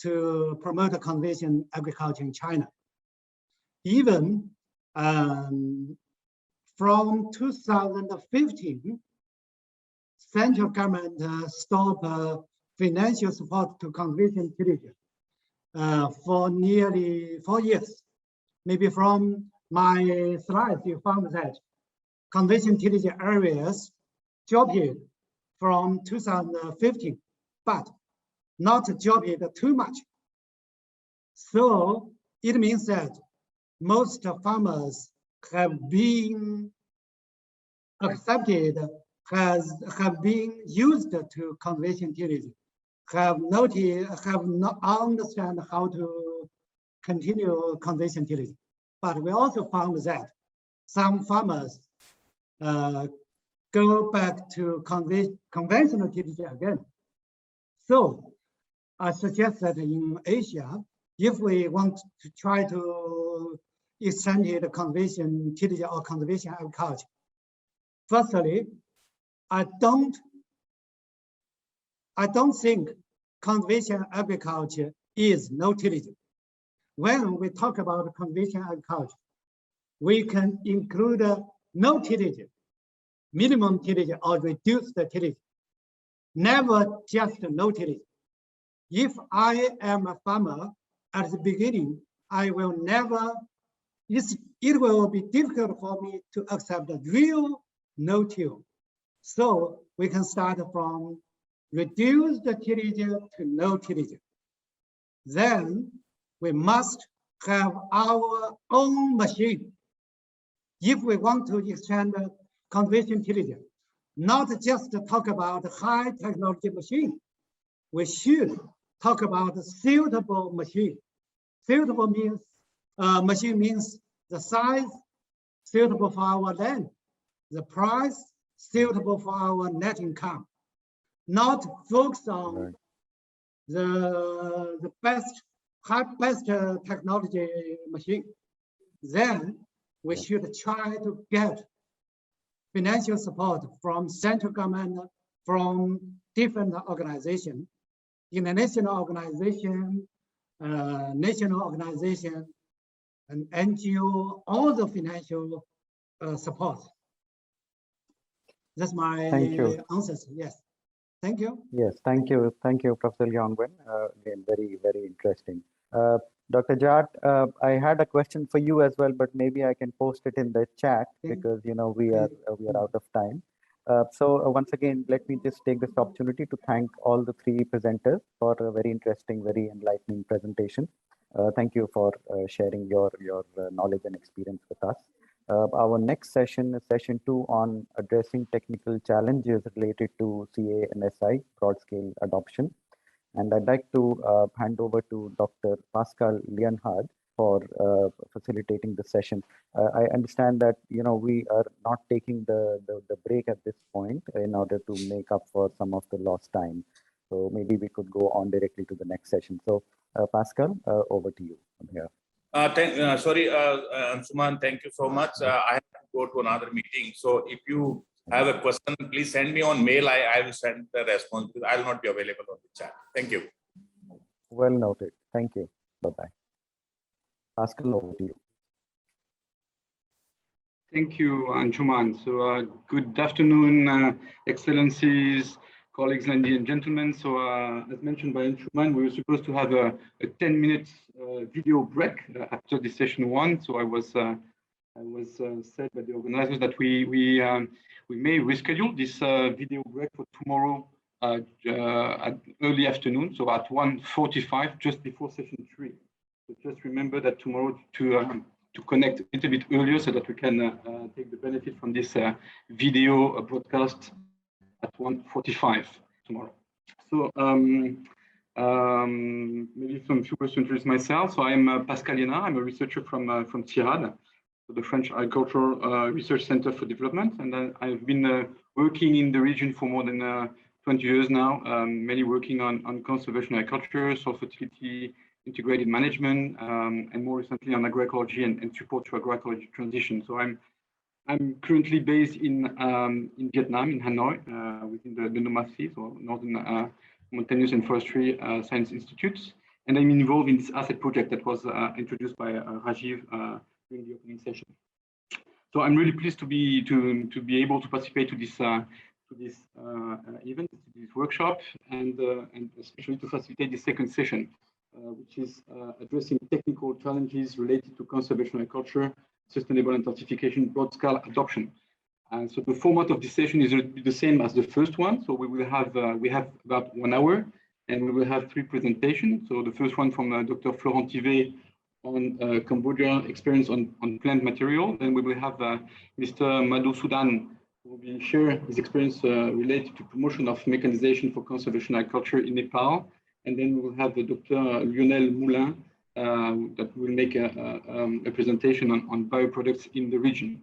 to promote conventional agriculture in China. Even from 2015, central government stopped financial support to conventional tillage for nearly 4 years. Maybe from my slides, you found that conventional tillage areas dropped from 2015, but not dropped too much. So it means that most farmers have been accepted, have been used to conventional tillage, have not understand how to continue conventional tillage. But we also found that some farmers go back to conventional tillage again. So I suggest that in Asia, if we want to try to extend the conventional tillage or conservation agriculture, firstly, I don't think conventional agriculture is no tillage. When we talk about conventional agriculture, we can include no tillage, minimum tillage, or reduced tillage. Never just no tillage. If I am a farmer at the beginning, I will never, it will be difficult for me to accept a real no-till. So we can start from reduced tillage to no tillage. Then we must have our own machine. If we want to extend conventional tillage, not just talk about high technology machine, we should talk about suitable machine. Suitable means, machine means the size suitable for our land, the price suitable for our net income, not focus on the best technology machine. Then we should try to get financial support from central government, from different organizations, international organization, national organization, and NGO, all the financial support. That's my answers. Yes. Thank you. Yes, thank you. Thank you, Professor Yongwen. Again, very, very interesting. Dr. Jat, I had a question for you as well, but maybe I can post it in the chat because we are out of time. So once again, let me just take this opportunity to thank all the 3 presenters for a very interesting, very enlightening presentation. Thank you for sharing your knowledge and experience with us. Our next session is session 2 on addressing technical challenges related to CA and SI, broad scale adoption. And I'd like to hand over to Dr. Pascal Leonhard for facilitating the session. I understand that we are not taking the break at this point in order to make up for some of the lost time. So maybe we could go on directly to the next session. So Pascal, over to you from here. Sorry, Anshuman, thank you so much. I have to go to another meeting. So if you have a question, please send me on mail. I will send the response because I will not be available on the chat. Thank you. Well noted. Thank you. Bye-bye. Pascal, over to you. Thank you, Anshuman. So good afternoon, Excellencies, colleagues, ladies and gentlemen. So as mentioned by Anshuman, we were supposed to have a 10-minute video break after the session one. So I was said by the organizers that we may reschedule this video break for tomorrow at early afternoon, so at 1:45, just before session 3. So just remember that tomorrow to connect a little bit earlier so that we can take the benefit from this video broadcast at 1:45 tomorrow. So maybe some few words to introduce myself. So I'm Pascal Liénard. I'm a researcher from CIRAD, the French Agricultural Research Center for Development, and I've been working in the region for more than 20 years now, mainly working on conservation agriculture, soil fertility, integrated management, and more recently on agroecology and support to agroecology transition. So I'm currently based in Vietnam, in Hanoi, within the NOMASI, so Northern Mountainous and Forestry Science Institutes, and I'm involved in this asset project that was introduced by Rajiv during the opening session. So I'm really pleased to be able to participate to this event, to this workshop, and especially to facilitate the second session, which is addressing technical challenges related to conservation agriculture, sustainable intensification, broad-scale adoption. And so the format of this session is the same as the first one. So we have about 1 hour, and we will have 3 presentations. So the first one from Dr. Florent Thivet on Cambodia experience on plant material. Then we will have Mr. Madhusudhan, who will share his experience related to promotion of mechanization for conservation agriculture in Nepal. And then we will have Dr. Lionel Moulin that will make a presentation on bioproducts in the region.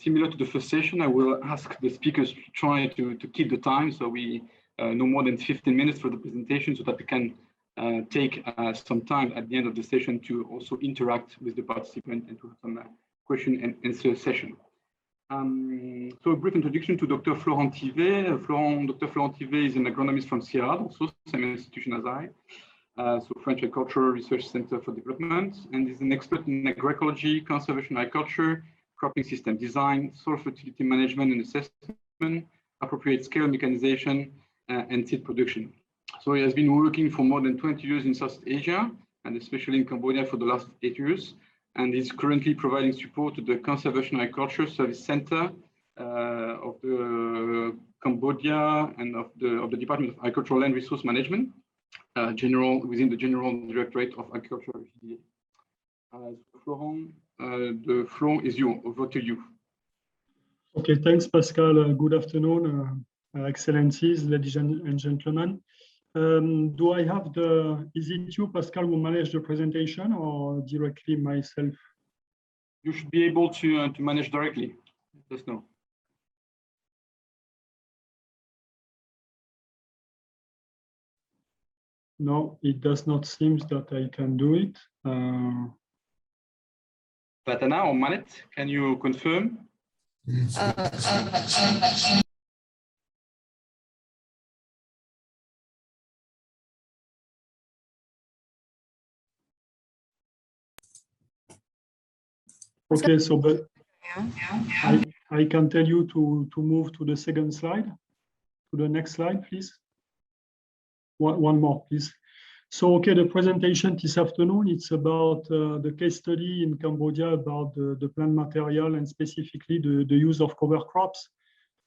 Similar to the first session, I will ask the speakers to try to keep the time, so we no more than 15 minutes for the presentation, so that we can take some time at the end of the session to also interact with the participant and to have some question and answer session. So a brief introduction to Dr. Florent Thivet. Dr. Florent Thivet is an agronomist from CIRAD, also same institution as I, so French Agricultural Research Center for Development, and is an expert in agroecology, conservation agriculture, cropping system design, soil fertility management and assessment, appropriate scale mechanization, and seed production. So he has been working for more than 20 years in South Asia, and especially in Cambodia for the last 8 years, and is currently providing support to the Conservation Agriculture Service Center of the Cambodia and of the Department of Agricultural Land Resource Management, within the General Directorate of Agriculture. Florent, the floor is yours. Over to you. Okay, thanks, Pascal. Good afternoon, Excellencies, ladies and gentlemen. Do I have is it you, Pascal, who manage the presentation, or directly myself? You should be able to manage directly. Let us know. No, it does not seem that I can do it. Patana or Manet, can you confirm? Okay, so but I can tell you to move to the second slide, to the next slide, please. One more, please. So, okay, the presentation this afternoon, it's about the case study in Cambodia about the plant material and specifically the use of cover crops.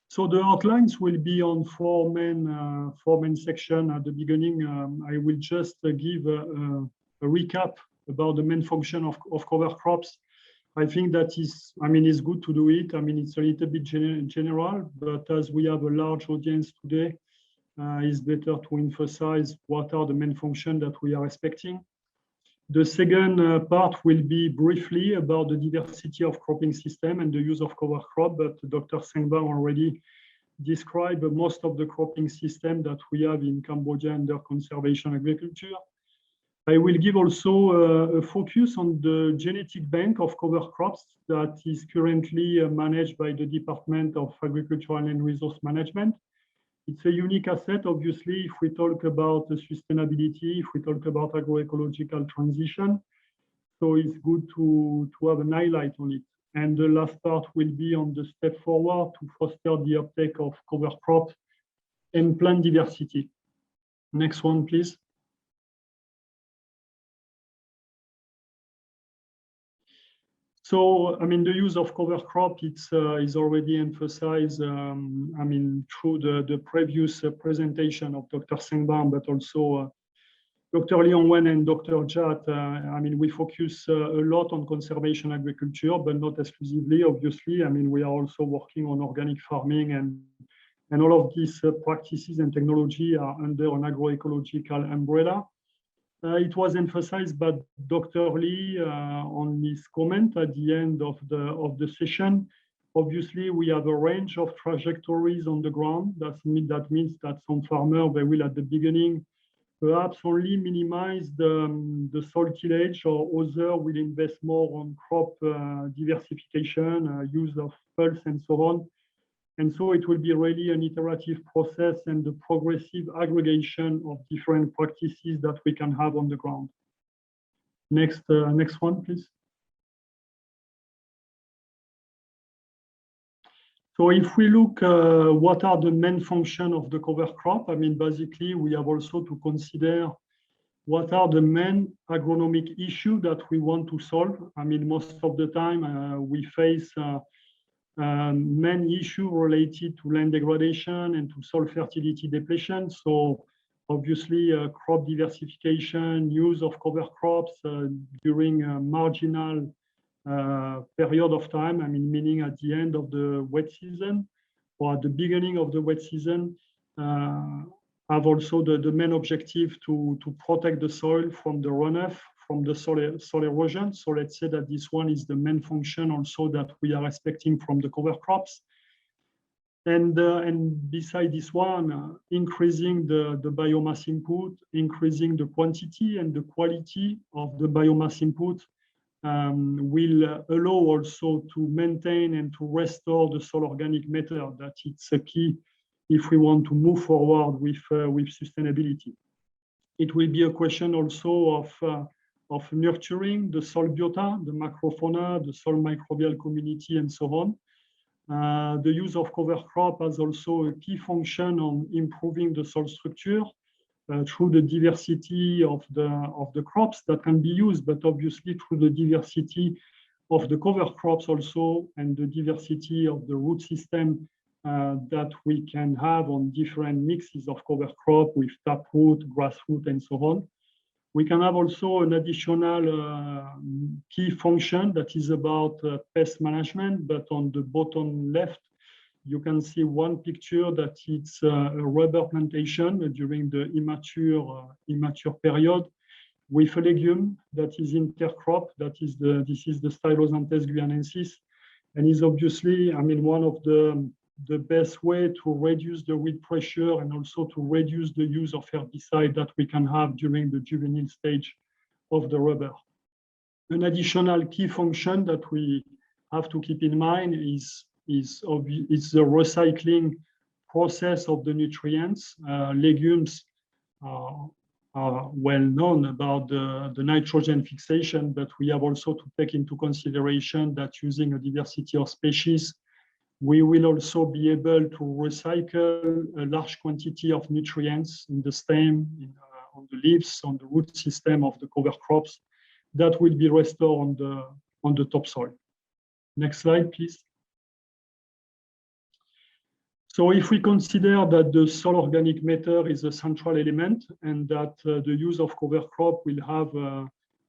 So the outlines will be on four main sections. At the beginning, I will just give a recap about the main function of cover crops. I think that is, it's good to do it. It's a little bit general, but as we have a large audience today, it's better to emphasize what are the main functions that we are expecting. The second part will be briefly about the diversity of cropping system and the use of cover crop, but Dr. Sengbang already described most of the cropping system that we have in Cambodia under conservation agriculture. I will give also a focus on the genetic bank of cover crops that is currently managed by the Department of Agricultural and Resource Management. It's a unique asset, obviously, if we talk about the sustainability, if we talk about agroecological transition. So it's good to have an highlight on it. And the last part will be on the step forward to foster the uptake of cover crops and plant diversity. Next one, please. So, I mean, the use of cover crop is already emphasized, I mean, through the previous presentation of Dr. Sengbang, but also Dr. Leon Wen and Dr. Jat. I mean, we focus a lot on conservation agriculture, but not exclusively, obviously. I mean, we are also working on organic farming, and all of these practices and technology are under an agroecological umbrella. It was emphasized by Dr. Lee on his comment at the end of the session. Obviously, we have a range of trajectories on the ground. That means that some farmers, they will at the beginning perhaps only minimize the soil tillage, or others will invest more on crop diversification, use of pulse and so on. And so it will be really an iterative process and the progressive aggregation of different practices that we can have on the ground. Next one, please. So if we look what are the main functions of the cover crop, I mean, basically, we have also to consider what are the main agronomic issues that we want to solve. I mean, most of the time we face main issue related to land degradation and to soil fertility depletion. So obviously crop diversification, use of cover crops during a marginal period of time, I mean, meaning at the end of the wet season or at the beginning of the wet season, have also the main objective to protect the soil from the runoff, from the soil erosion. So let's say that this one is the main function also that we are expecting from the cover crops. And beside this one, increasing the biomass input, increasing the quantity and the quality of the biomass input will allow also to maintain and to restore the soil organic matter. That it's a key if we want to move forward with sustainability. It will be a question also of nurturing the soil biota, the macrofauna, the soil microbial community, and so on. The use of cover crop has also a key function on improving the soil structure through the diversity of the crops that can be used, but obviously through the diversity of the cover crops also, and the diversity of the root system that we can have on different mixes of cover crop with taproot, grassroot, and so on. We can have also an additional key function that is about pest management, but on the bottom left, you can see one picture that it's a rubber plantation during the immature period with a legume that is intercrop. This is the Stylosanthes guyanensis, and is obviously, I mean, one of the best way to reduce the weed pressure and also to reduce the use of herbicide that we can have during the juvenile stage of the rubber. An additional key function that we have to keep in mind is the recycling process of the nutrients. Legumes are well known about the nitrogen fixation, but we have also to take into consideration that using a diversity of species, we will also be able to recycle a large quantity of nutrients in the stem, on the leaves, on the root system of the cover crops that will be restored on the topsoil. Next slide, please. So if we consider that the soil organic matter is a central element and that the use of cover crop will have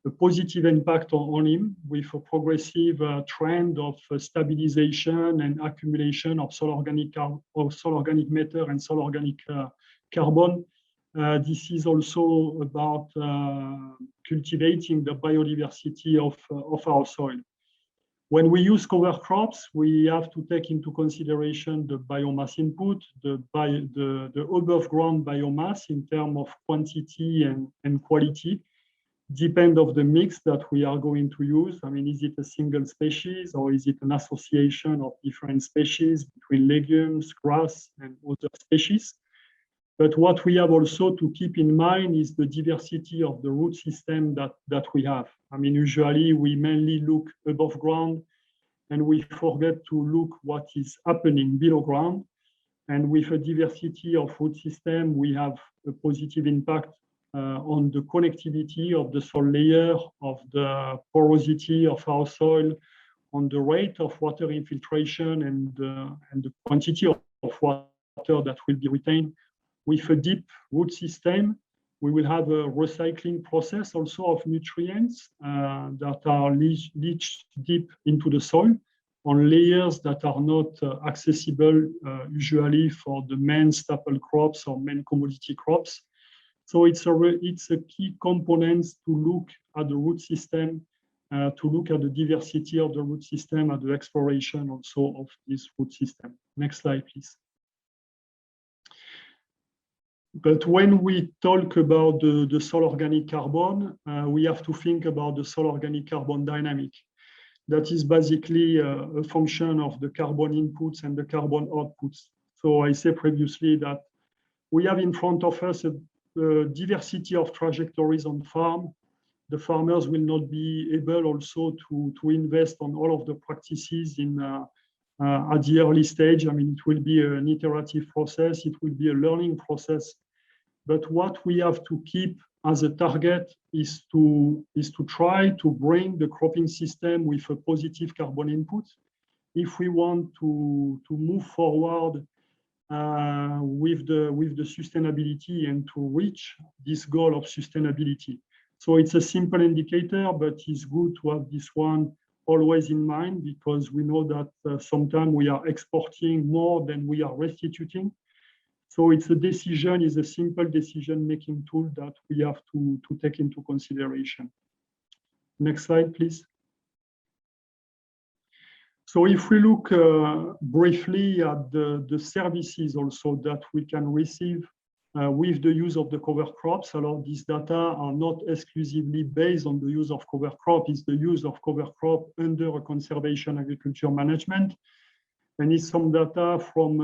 a positive impact on him with a progressive trend of stabilization and accumulation of soil organic matter and soil organic carbon. This is also about cultivating the biodiversity of our soil. When we use cover crops, we have to take into consideration the biomass input, the above ground biomass in terms of quantity and quality. depend of the mix that we are going to use. I mean, is it a single species or is it an association of different species between legumes, grass, and other species? But what we have also to keep in mind is the diversity of the root system that we have. I mean, usually we mainly look above ground and we forget to look what is happening below ground. And with a diversity of root system, we have a positive impact on the connectivity of the soil layer, of the porosity of our soil, on the rate of water infiltration and the quantity of water that will be retained. With a deep root system, we will have a recycling process also of nutrients that are leached deep into the soil on layers that are not accessible usually for the main staple crops or main commodity crops. So it's a key component to look at the root system, to look at the diversity of the root system, at the exploration also of this root system. Next slide, please. But when we talk about the soil organic carbon, we have to think about the soil organic carbon dynamic. That is basically a function of the carbon inputs and the carbon outputs. So I said previously that we have in front of us a diversity of trajectories on farm. The farmers will not be able also to invest on all of the practices in at the early stage. I mean, it will be an iterative process. It will be a learning process. But what we have to keep as a target is to try to bring the cropping system with a positive carbon input. If we want to move forward with the sustainability and to reach this goal of sustainability. So it's a simple indicator, but it's good to have this one always in mind because we know that sometimes we are exporting more than we are restituting. So it's a decision, is a simple decision-making tool that we have to take into consideration. Next slide, please. So if we look briefly at the services also that we can receive with the use of the cover crops, a lot of these data are not exclusively based on the use of cover crop, it's the use of cover crop under a conservation agriculture management. And it's some data from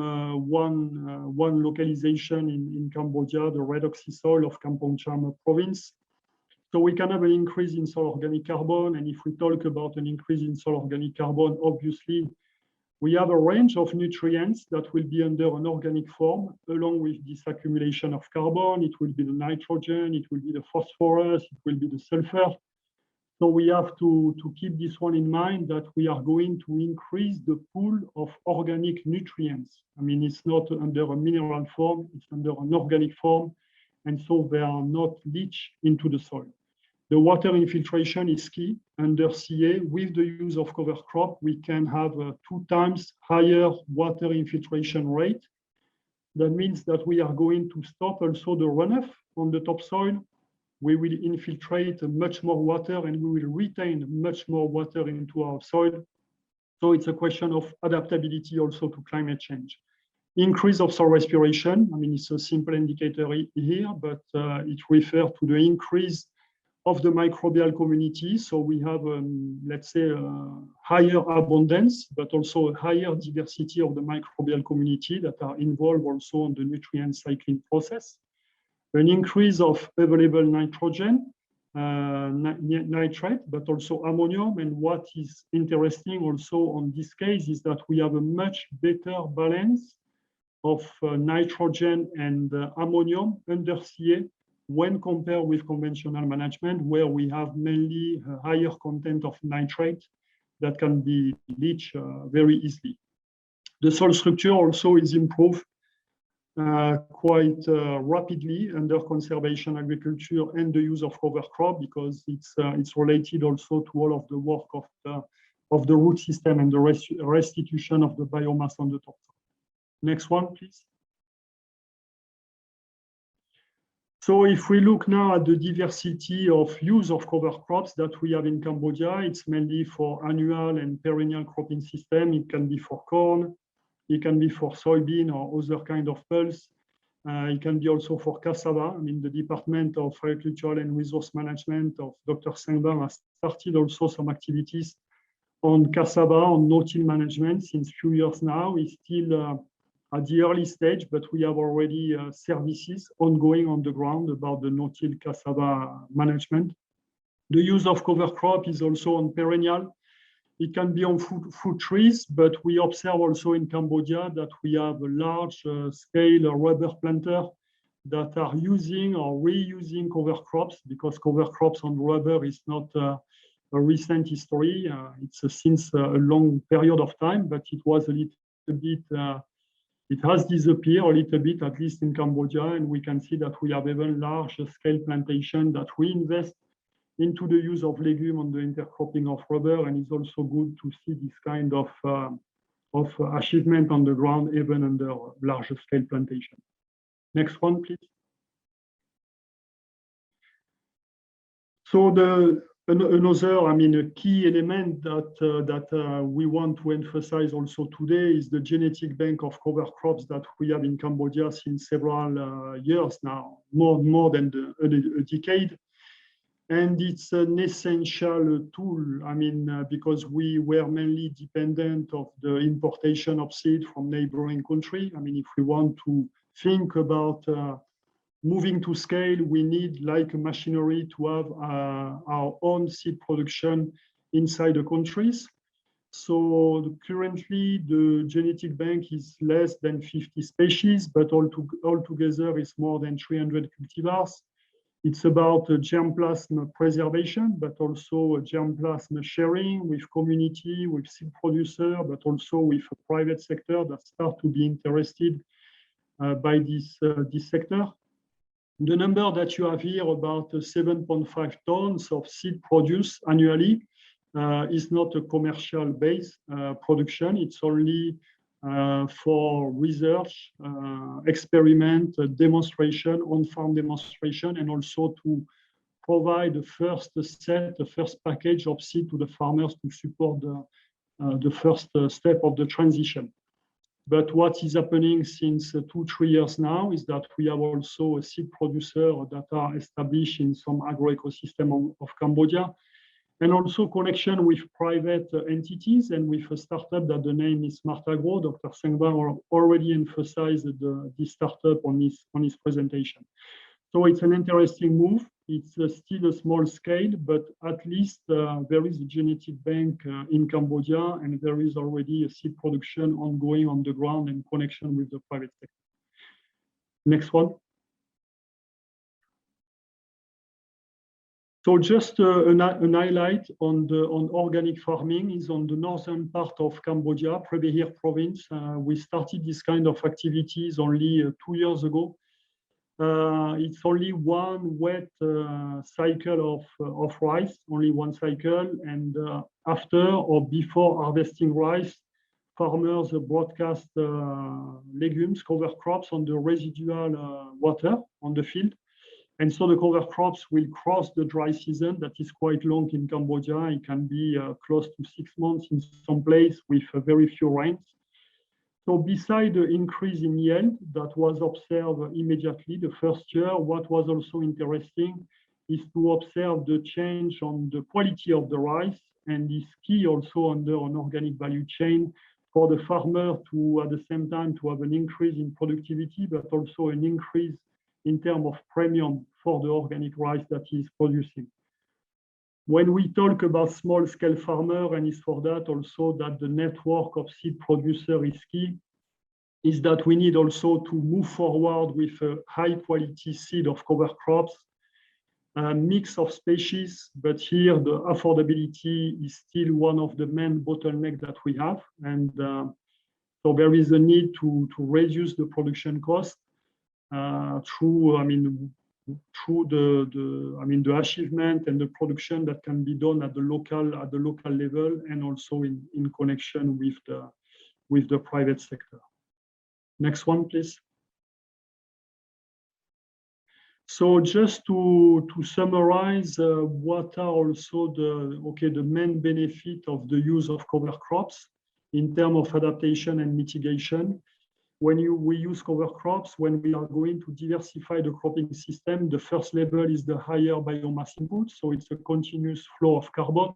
one localization in Cambodia, the red oxy soil of Kampong Cham province. So we can have an increase in soil organic carbon. And if we talk about an increase in soil organic carbon, obviously, we have a range of nutrients that will be under an organic form, along with this accumulation of carbon. It will be the nitrogen, it will be the phosphorus, it will be the sulfur. So we have to keep this one in mind that we are going to increase the pool of organic nutrients. I mean, it's not under a mineral form, it's under an organic form. And so they are not leached into the soil. The water infiltration is key. Under CA, with the use of cover crop, we can have a 2 times higher water infiltration rate. That means that we are going to stop also the runoff on the topsoil. We will infiltrate much more water and we will retain much more water into our soil. So it's a question of adaptability also to climate change. Increase of soil respiration, I mean, it's a simple indicator here, but it refers to the increase of the microbial community. So we have, let's say, higher abundance, but also a higher diversity of the microbial community that are involved also in the nutrient cycling process. An increase of available nitrogen, nitrate, but also ammonium. And what is interesting also on this case is that we have a much better balance of nitrogen and ammonium under CA when compared with conventional management, where we have mainly a higher content of nitrate that can be leached very easily. The soil structure also is improved quite rapidly under conservation agriculture and the use of cover crop because it's related also to all of the work of the root system and the restitution of the biomass on the top. Next one, please. So if we look now at the diversity of use of cover crops that we have in Cambodia, it's mainly for annual and perennial cropping system. It can be for corn, it can be for soybean or other kind of pulse. It can be also for cassava. I mean, the Department of Agricultural and Resource Management of Dr. Sengbang has started also some activities on cassava, on no-till management since few years now. It's still at the early stage, but we have already services ongoing on the ground about the no-till cassava management. The use of cover crop is also on perennial. It can be on fruit trees, but we observe also in Cambodia that we have a large scale rubber planter that are using or reusing cover crops, because cover crops on rubber is not a recent history. It's since a long period of time, but it was a little bit, it has disappeared a little bit, at least in Cambodia, and we can see that we have even large scale plantation that we invest into the use of legume on the intercropping of rubber, and it's also good to see this kind of achievement on the ground, even under larger scale plantation. Next one, please. So another, I mean, a key element that we want to emphasize also today is the genetic bank of cover crops that we have in Cambodia since several years now, more than a decade. And it's an essential tool, I mean, because we were mainly dependent of the importation of seed from neighboring countries. I mean, if we want to think about moving to scale, we need like a machinery to have our own seed production inside the countries. So currently the genetic bank is less than 50 species, but altogether it's more than 300 cultivars. It's about germplasm preservation, but also germplasm sharing with community, with seed producer, but also with a private sector that start to be interested by this sector. The number that you have here, about 7.5 tons of seed produce annually, is not a commercial based production. It's only for research, experiment, demonstration, on-farm demonstration, and also to provide the first set, the first package of seed to the farmers to support the first step of the transition. But what is happening since 2-3 years now is that we have also a seed producer that are established in some agro-ecosystem of Cambodia, and also connection with private entities and with a startup that the name is Smart Agro. Dr. Sengbang already emphasized this startup on his presentation. So it's an interesting move. It's still a small scale, but at least there is a genetic bank in Cambodia, and there is already a seed production ongoing on the ground in connection with the private sector. Next one. So just an highlight on organic farming is on the northern part of Cambodia, Prebehir province. We started this kind of activities only 2 years ago. It's only one wet cycle of rice, only one cycle. And after or before harvesting rice, farmers broadcast legumes, cover crops on the residual water on the field. And so the cover crops will cross the dry season that is quite long in Cambodia. It can be close to 6 months in some place with very few rains. So beside the increase in yield that was observed immediately the first year, what was also interesting is to observe the change on the quality of the rice, and is key also under an organic value chain for the farmer to, at the same time, to have an increase in productivity, but also an increase in terms of premium for the organic rice that he is producing. When we talk about small-scale farmer, and it's for that also that the network of seed producer is key, is that we need also to move forward with a high-quality seed of cover crops, a mix of species, but here the affordability is still one of the main bottlenecks that we have, and so there is a need to reduce the production cost through, the achievement and the production that can be done at the local level, and also in connection with the private sector. Next one, please. So just to summarize, what are also the main benefit of the use of cover crops in terms of adaptation and mitigation. when we use cover crops, when we are going to diversify the cropping system, the first level is the higher biomass input. So it's a continuous flow of carbon.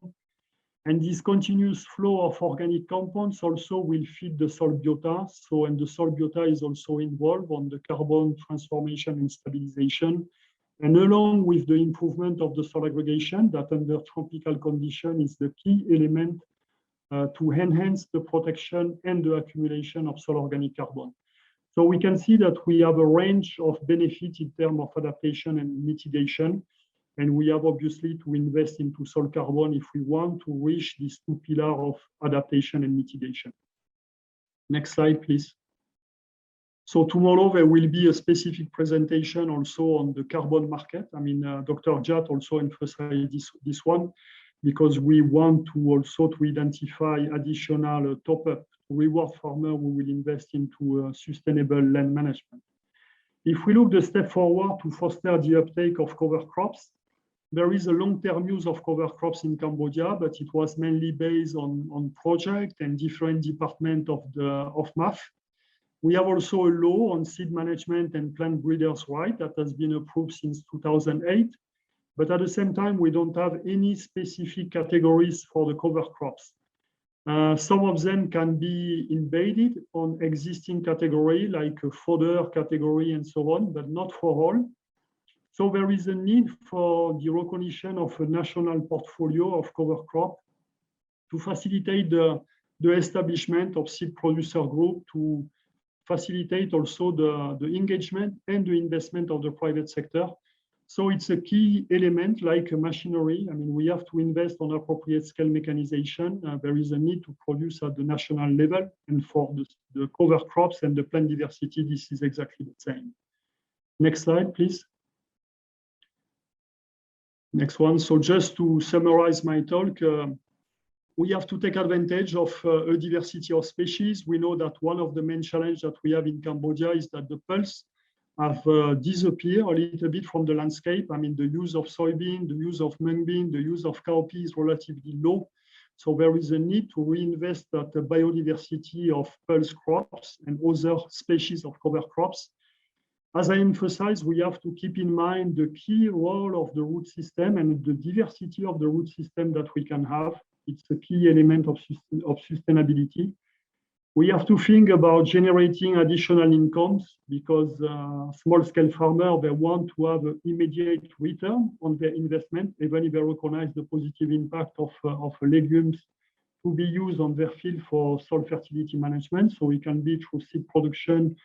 And this continuous flow of organic compounds also will feed the soil biota. So, and the soil biota is also involved on the carbon transformation and stabilization. And along with the improvement of the soil aggregation, that under tropical condition is the key element to enhance the protection and the accumulation of soil organic carbon. So we can see that we have a range of benefits in terms of adaptation and mitigation. And we have obviously to invest into soil carbon if we want to reach these two pillars of adaptation and mitigation. Next slide, please. So tomorrow there will be a specific presentation also on the carbon market. I mean, Dr. Jat also emphasized this one, because we want to also to identify additional top-up to reward farmers who will invest into sustainable land management. If we look the step forward to foster the uptake of cover crops, there is a long-term use of cover crops in Cambodia, but it was mainly based on project and different departments of MAF. We have also a law on seed management and plant breeders' right that has been approved since 2008. But at the same time, we don't have any specific categories for the cover crops. Some of them can be embedded on existing category, like a fodder category and so on, but not for all. So there is a need for the recognition of a national portfolio of cover crop to facilitate the establishment of seed producer group, to facilitate also the engagement and the investment of the private sector. So it's a key element like machinery. I mean, we have to invest on appropriate scale mechanization. There is a need to produce at the national level, and for the cover crops and the plant diversity, this is exactly the same. Next slide, please. Next one. So just to summarize my talk, we have to take advantage of a diversity of species. We know that one of the main challenges that we have in Cambodia is that the pulse have disappeared a little bit from the landscape. I mean, the use of soybean, the use of mung bean, the use of cowpea is relatively low. So there is a need to reinvest that the biodiversity of pulse crops and other species of cover crops. As I emphasized, we have to keep in mind the key role of the root system and the diversity of the root system that we can have. It's a key element of sustainability. We have to think about generating additional incomes, because small-scale farmers, they want to have an immediate return on their investment, even if they recognize the positive impact of legumes to be used on their field for soil fertility management. So it can be through seed production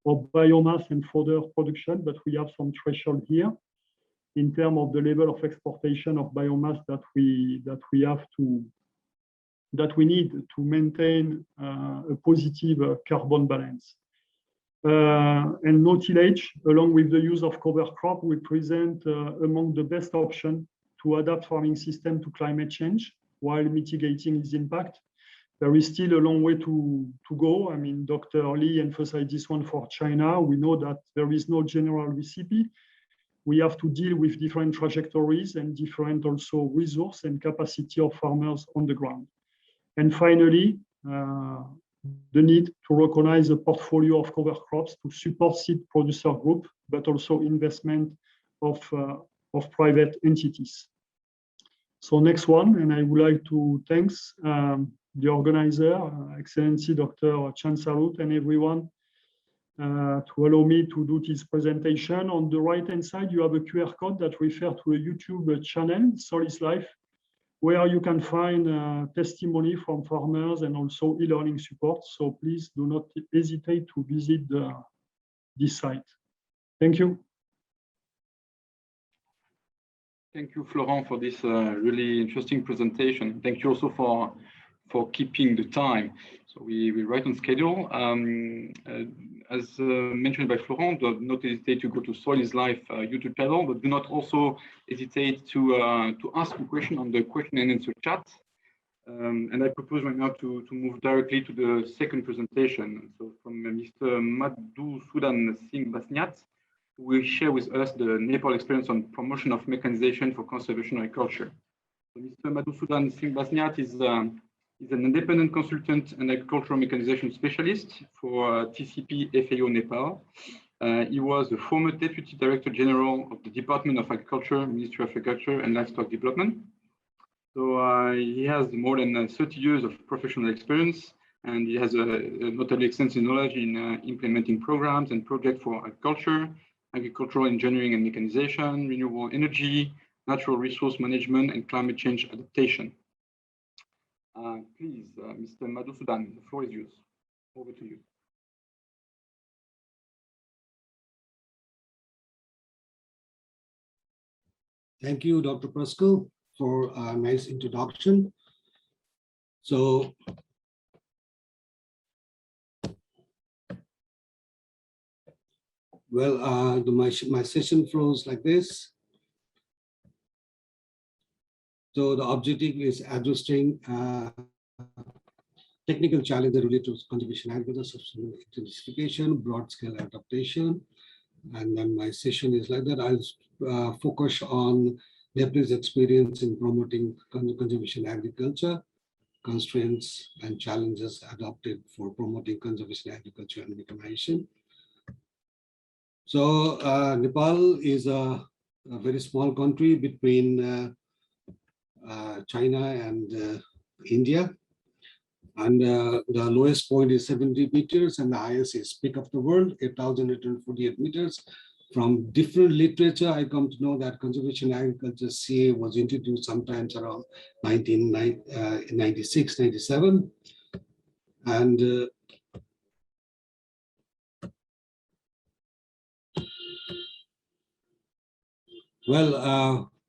or biomass and fodder production, but we have some threshold here in terms of the level of exportation of biomass that we need to maintain a positive carbon balance. And no tillage, along with the use of cover crop, we present among the best options to adapt farming system to climate change while mitigating its impact. There is still a long way to go. I mean, Dr. Lee emphasized this one for China. We know that there is no general recipe. We have to deal with different trajectories and different also resource and capacity of farmers on the ground. And finally, the need to recognize a portfolio of cover crops to support seed producer group, but also investment of private entities. So next one, and I would like to thank the organizer, Excellency Dr. Chan Sarut, and everyone to allow me to do this presentation. On the right-hand side, you have a QR code that refers to a YouTube channel, Soil is Life, where you can find testimony from farmers and also e-learning support. So please do not hesitate to visit this site. Thank you. Thank you, Florent, for this really interesting presentation. Thank you also for keeping the time. So we're right on schedule. As mentioned by Florent, do not hesitate to go to Soil is Life YouTube channel, but do not also hesitate to ask a question on the question and answer chat. And I propose right now to move directly to the second presentation. So from Mr. Madhusudan Singh Basniat, who will share with us the Nepal experience on promotion of mechanization for conservation agriculture. So Mr. Madhusudan Singh Basniat is He's an independent consultant and agricultural mechanization specialist for TCP FAO Nepal. He was the former Deputy Director General of the Department of Agriculture, Ministry of Agriculture and Livestock Development. So he has more than 30 years of professional experience, and he has a notably extensive knowledge in implementing programs and projects for agriculture, agricultural engineering and mechanization, renewable energy, natural resource management, and climate change adaptation. Please, Mr. Madhusudan, the floor is yours. Over to you. Thank you, Dr. Pascal, for a nice introduction. So, well, my session flows like this. So the objective is addressing technical challenges related to conservation agriculture, sustainable intensification, broad scale adaptation. And then my session is like that. I'll focus on Nepal's experience in promoting conservation agriculture, constraints and challenges adopted for promoting conservation agriculture and mechanization. So Nepal is a very small country between China and India. And the lowest point is 70 meters and the highest is peak of the world, 8,848 meters. From different literature, I come to know that conservation agriculture CA was introduced sometimes around 1996, 97. And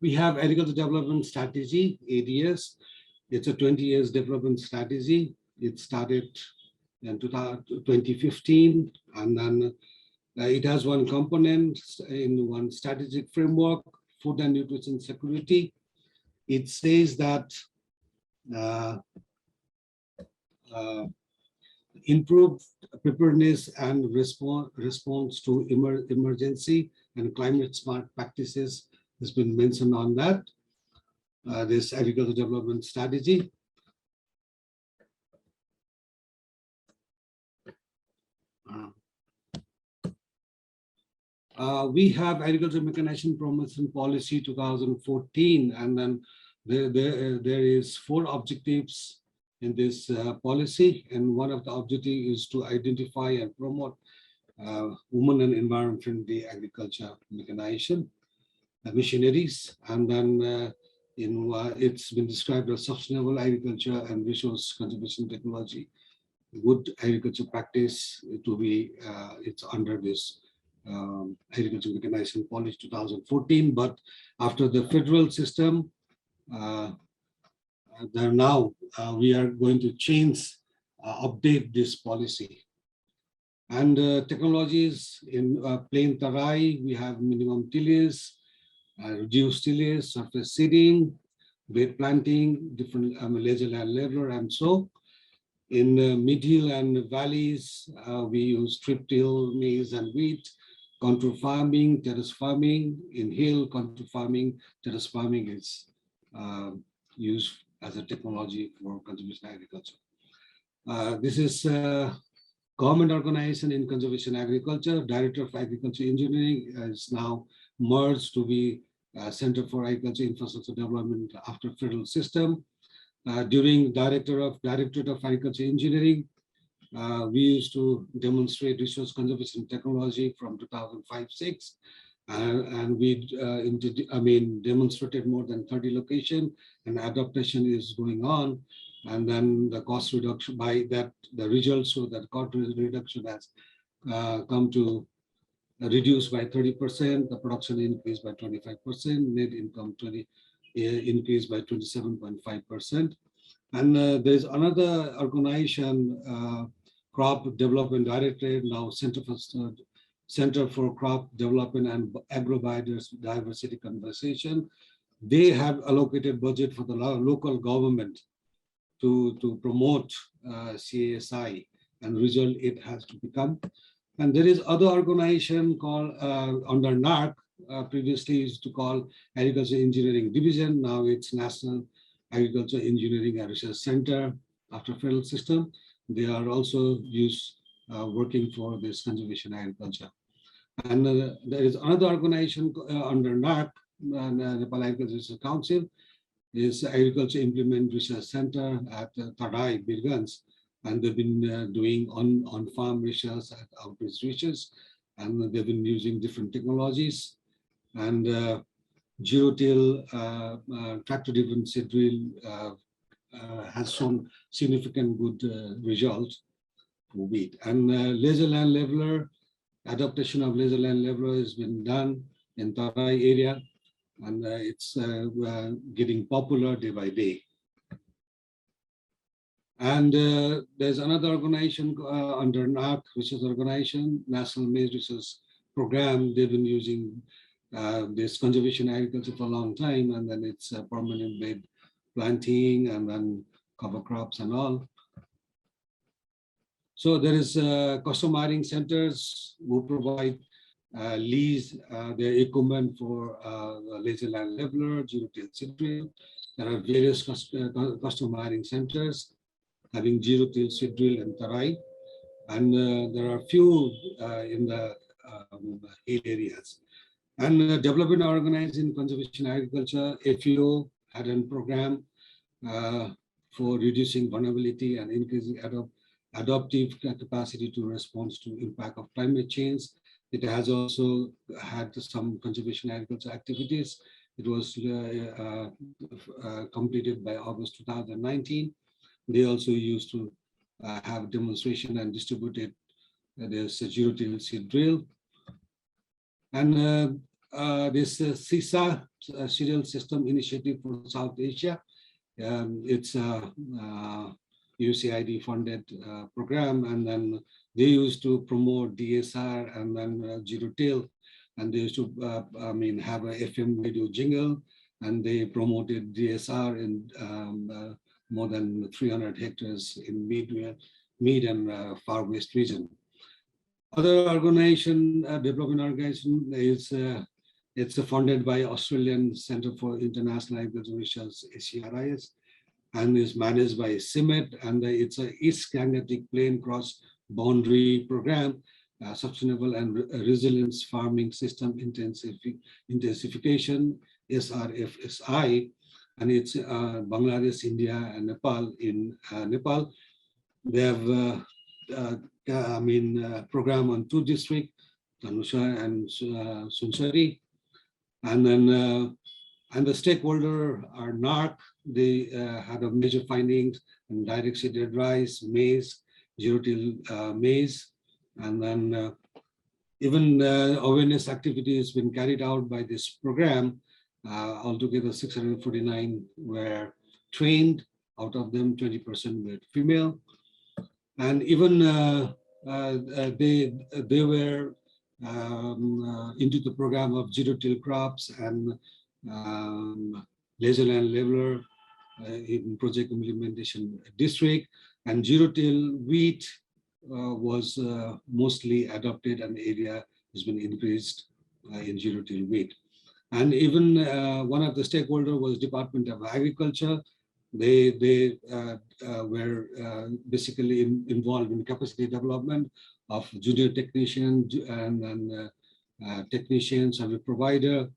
we have agriculture development strategy, ADS. It's a 20 years development strategy. It started in 2015, and then it has one component in one strategic framework, food and nutrition security. It says that improved preparedness and response to emergency and climate smart practices has been mentioned on that. This agriculture development strategy. We have agriculture mechanization promotion policy 2014, and then there is 4 objectives in this policy, and one of the objectives is to identify and promote women and environment friendly agriculture mechanization machineries, and then it's been described as sustainable agriculture and resource conservation technology, good agriculture practice to be, it's under this agriculture mechanization policy 2014. But after the federal system, now we are going to change, update this policy. And technologies in plain tarai, we have minimum tillage, reduced tillage, surface seeding, bed planting, different leisure land leveler, and so. In mid-hill and valleys, we use strip till, maize and wheat, contour farming, terrace farming. In hill, contour farming, terrace farming is used as a technology for conservation agriculture. This is government organization in conservation agriculture. Director of Agriculture Engineering is now merged to be Center for Agriculture Infrastructure Development after federal system. During Directorate of Agriculture Engineering, we used to demonstrate resource conservation technology from 2005-06, and we demonstrated more than 30 locations, and adaptation is going on. And then the cost reduction by that, the results show that cost reduction has come to reduced by 30%, the production increased by 25%, net income increased by 27.5%. And there's another organization, Crop Development Directorate, now Center for Crop Development and Agrobiodiversity Conservation. They have allocated budget for the local government to promote CASI, and result it has to become. And there is other organization called under NARC, previously used to call Agriculture Engineering Division. Now it's National Agriculture Engineering and Research Center, after federal system, they are also used working for this conservation agriculture. And there is another organization under NAC, Nepal Agriculture Research Council, is Agriculture Implement Research Center at Tarai, Birgans, and they've been doing on-farm research at outreach research, and they've been using different technologies. And zero-till tractor-driven seed drill has shown significant good results for wheat. And laser land leveler, adaptation of laser land leveler has been done in Tarai area, and it's getting popular day by day. And there's another organization under NAC, which is organization, National Maize Research Program. They've been using this conservation agriculture for a long time, and then it's permanent bed planting and then cover crops and all. So there is custom mining centers who provide lease their equipment for laser land leveler, zero-till seed drill. There are various custom mining centers having zero-till seed drill in Tarai, and there are few in the hill areas. And development organized in conservation agriculture, FAO had a program for reducing vulnerability and increasing adaptive capacity to respond to impact of climate change. It has also had some conservation agriculture activities. It was completed by August 2019. They also used to have demonstration and distributed this zero-till seed drill. And this CISA, Cereal System Initiative for South Asia, it's a USAID funded program, and then they used to promote DSR and then zero-till, and they used to have a FM radio jingle, and they promoted DSR in more than 300 hectares in mid and far west region. Other organization, development organization, is it's funded by Australian Centre for International Agricultural Research, ACRIS, and is managed by CIMET, and it's a East Gangetic Plain Cross Boundary Program, Sustainable and Resilience Farming System Intensification, SRFSI, and it's Bangladesh, India, and Nepal. In Nepal, they have program on 2 districts, Tanusha and Sunsari, and then and the stakeholder are NARC. They had a major findings in direct seeded rice, maize, zero-till maize, and then even awareness activity has been carried out by this program. Altogether 649 were trained, out of them 20% were female, and even they were into the program of zero-till crops and laser land leveler in project implementation district, and zero-till wheat was mostly adopted, and area has been increased in zero-till wheat. And even one of the stakeholders was Department of Agriculture. They were basically involved in capacity development of junior technicians and technicians, service provider,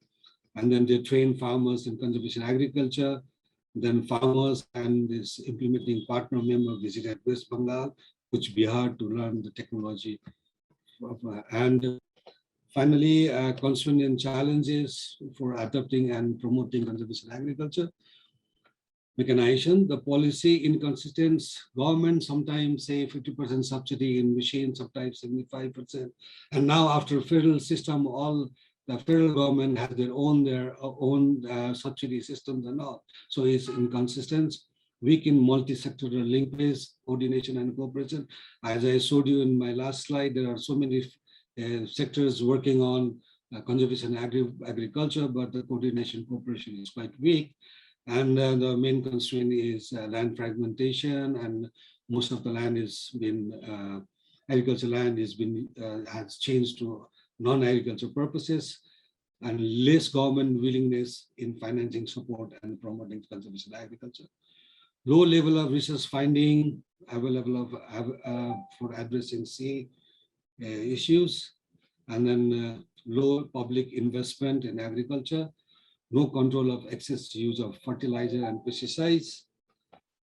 and then they train farmers in conservation agriculture. Then farmers and this implementing partner member visited West Bengal, Kuch Bihar, to learn the technology. And finally, constraints and challenges for adopting and promoting conservation agriculture. Mechanization, the policy inconsistent. Government sometimes say 50% subsidy in machines, sometimes 75%. And now after federal system, all the federal government has their own subsidy systems and all. So it's inconsistent. Weak in multi-sectoral linkage, coordination and cooperation. As I showed you in my last slide, there are so many sectors working on conservation agriculture, but the coordination cooperation is quite weak. And the main constraint is land fragmentation, and most of the land is been agricultural land has changed to non-agricultural purposes, and less government willingness in financing support and promoting conservation agriculture. low level of research finding available for addressing sea issues, and then low public investment in agriculture, no control of excess use of fertilizer and pesticides,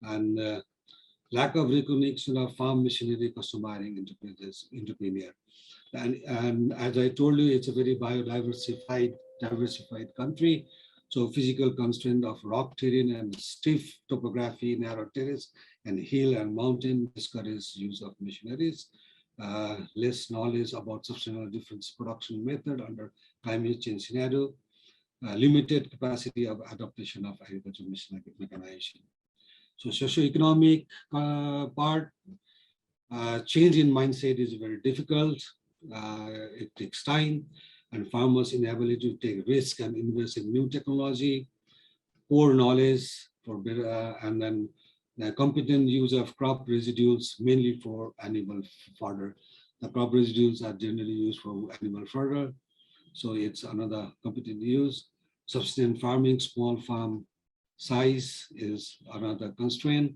and lack of recognition of farm machinery customizing entrepreneur. And as I told you, it's a very diversified country. So physical constraint of rock terrain and stiff topography, narrow terrace, and hill and mountain discourage use of machineries. Less knowledge about sustainable difference production method under climate change scenario. Limited capacity of adaptation of agricultural mechanization. So socioeconomic part, change in mindset is very difficult. It takes time, and farmers' inability to take risk and invest in new technology, poor knowledge for better, and then the competent use of crop residues, mainly for animal fodder. The crop residues are generally used for animal fodder, so it's another competent use. Subsistence farming, small farm size is another constraint.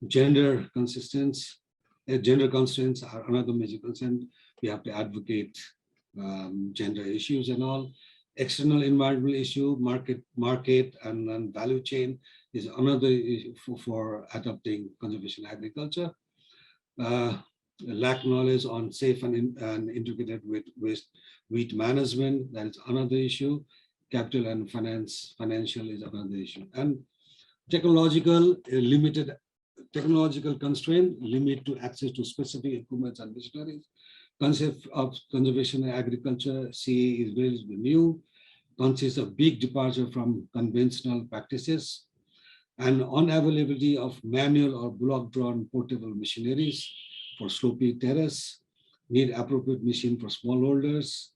Gender constraints are another major concern. We have to advocate gender issues and all. External environmental issue, market and then value chain is another issue for adopting conservation agriculture. Lack knowledge on safe and integrated wheat management, that is another issue. Capital and financial is another issue. And technological constraint, limit to access to specific equipment and machineries. Concept of conservation and agriculture, CA, is very new, consists of big departure from conventional practices, and unavailability of manual or block-drawn portable machineries for slopy terrace, need appropriate machine for smallholders,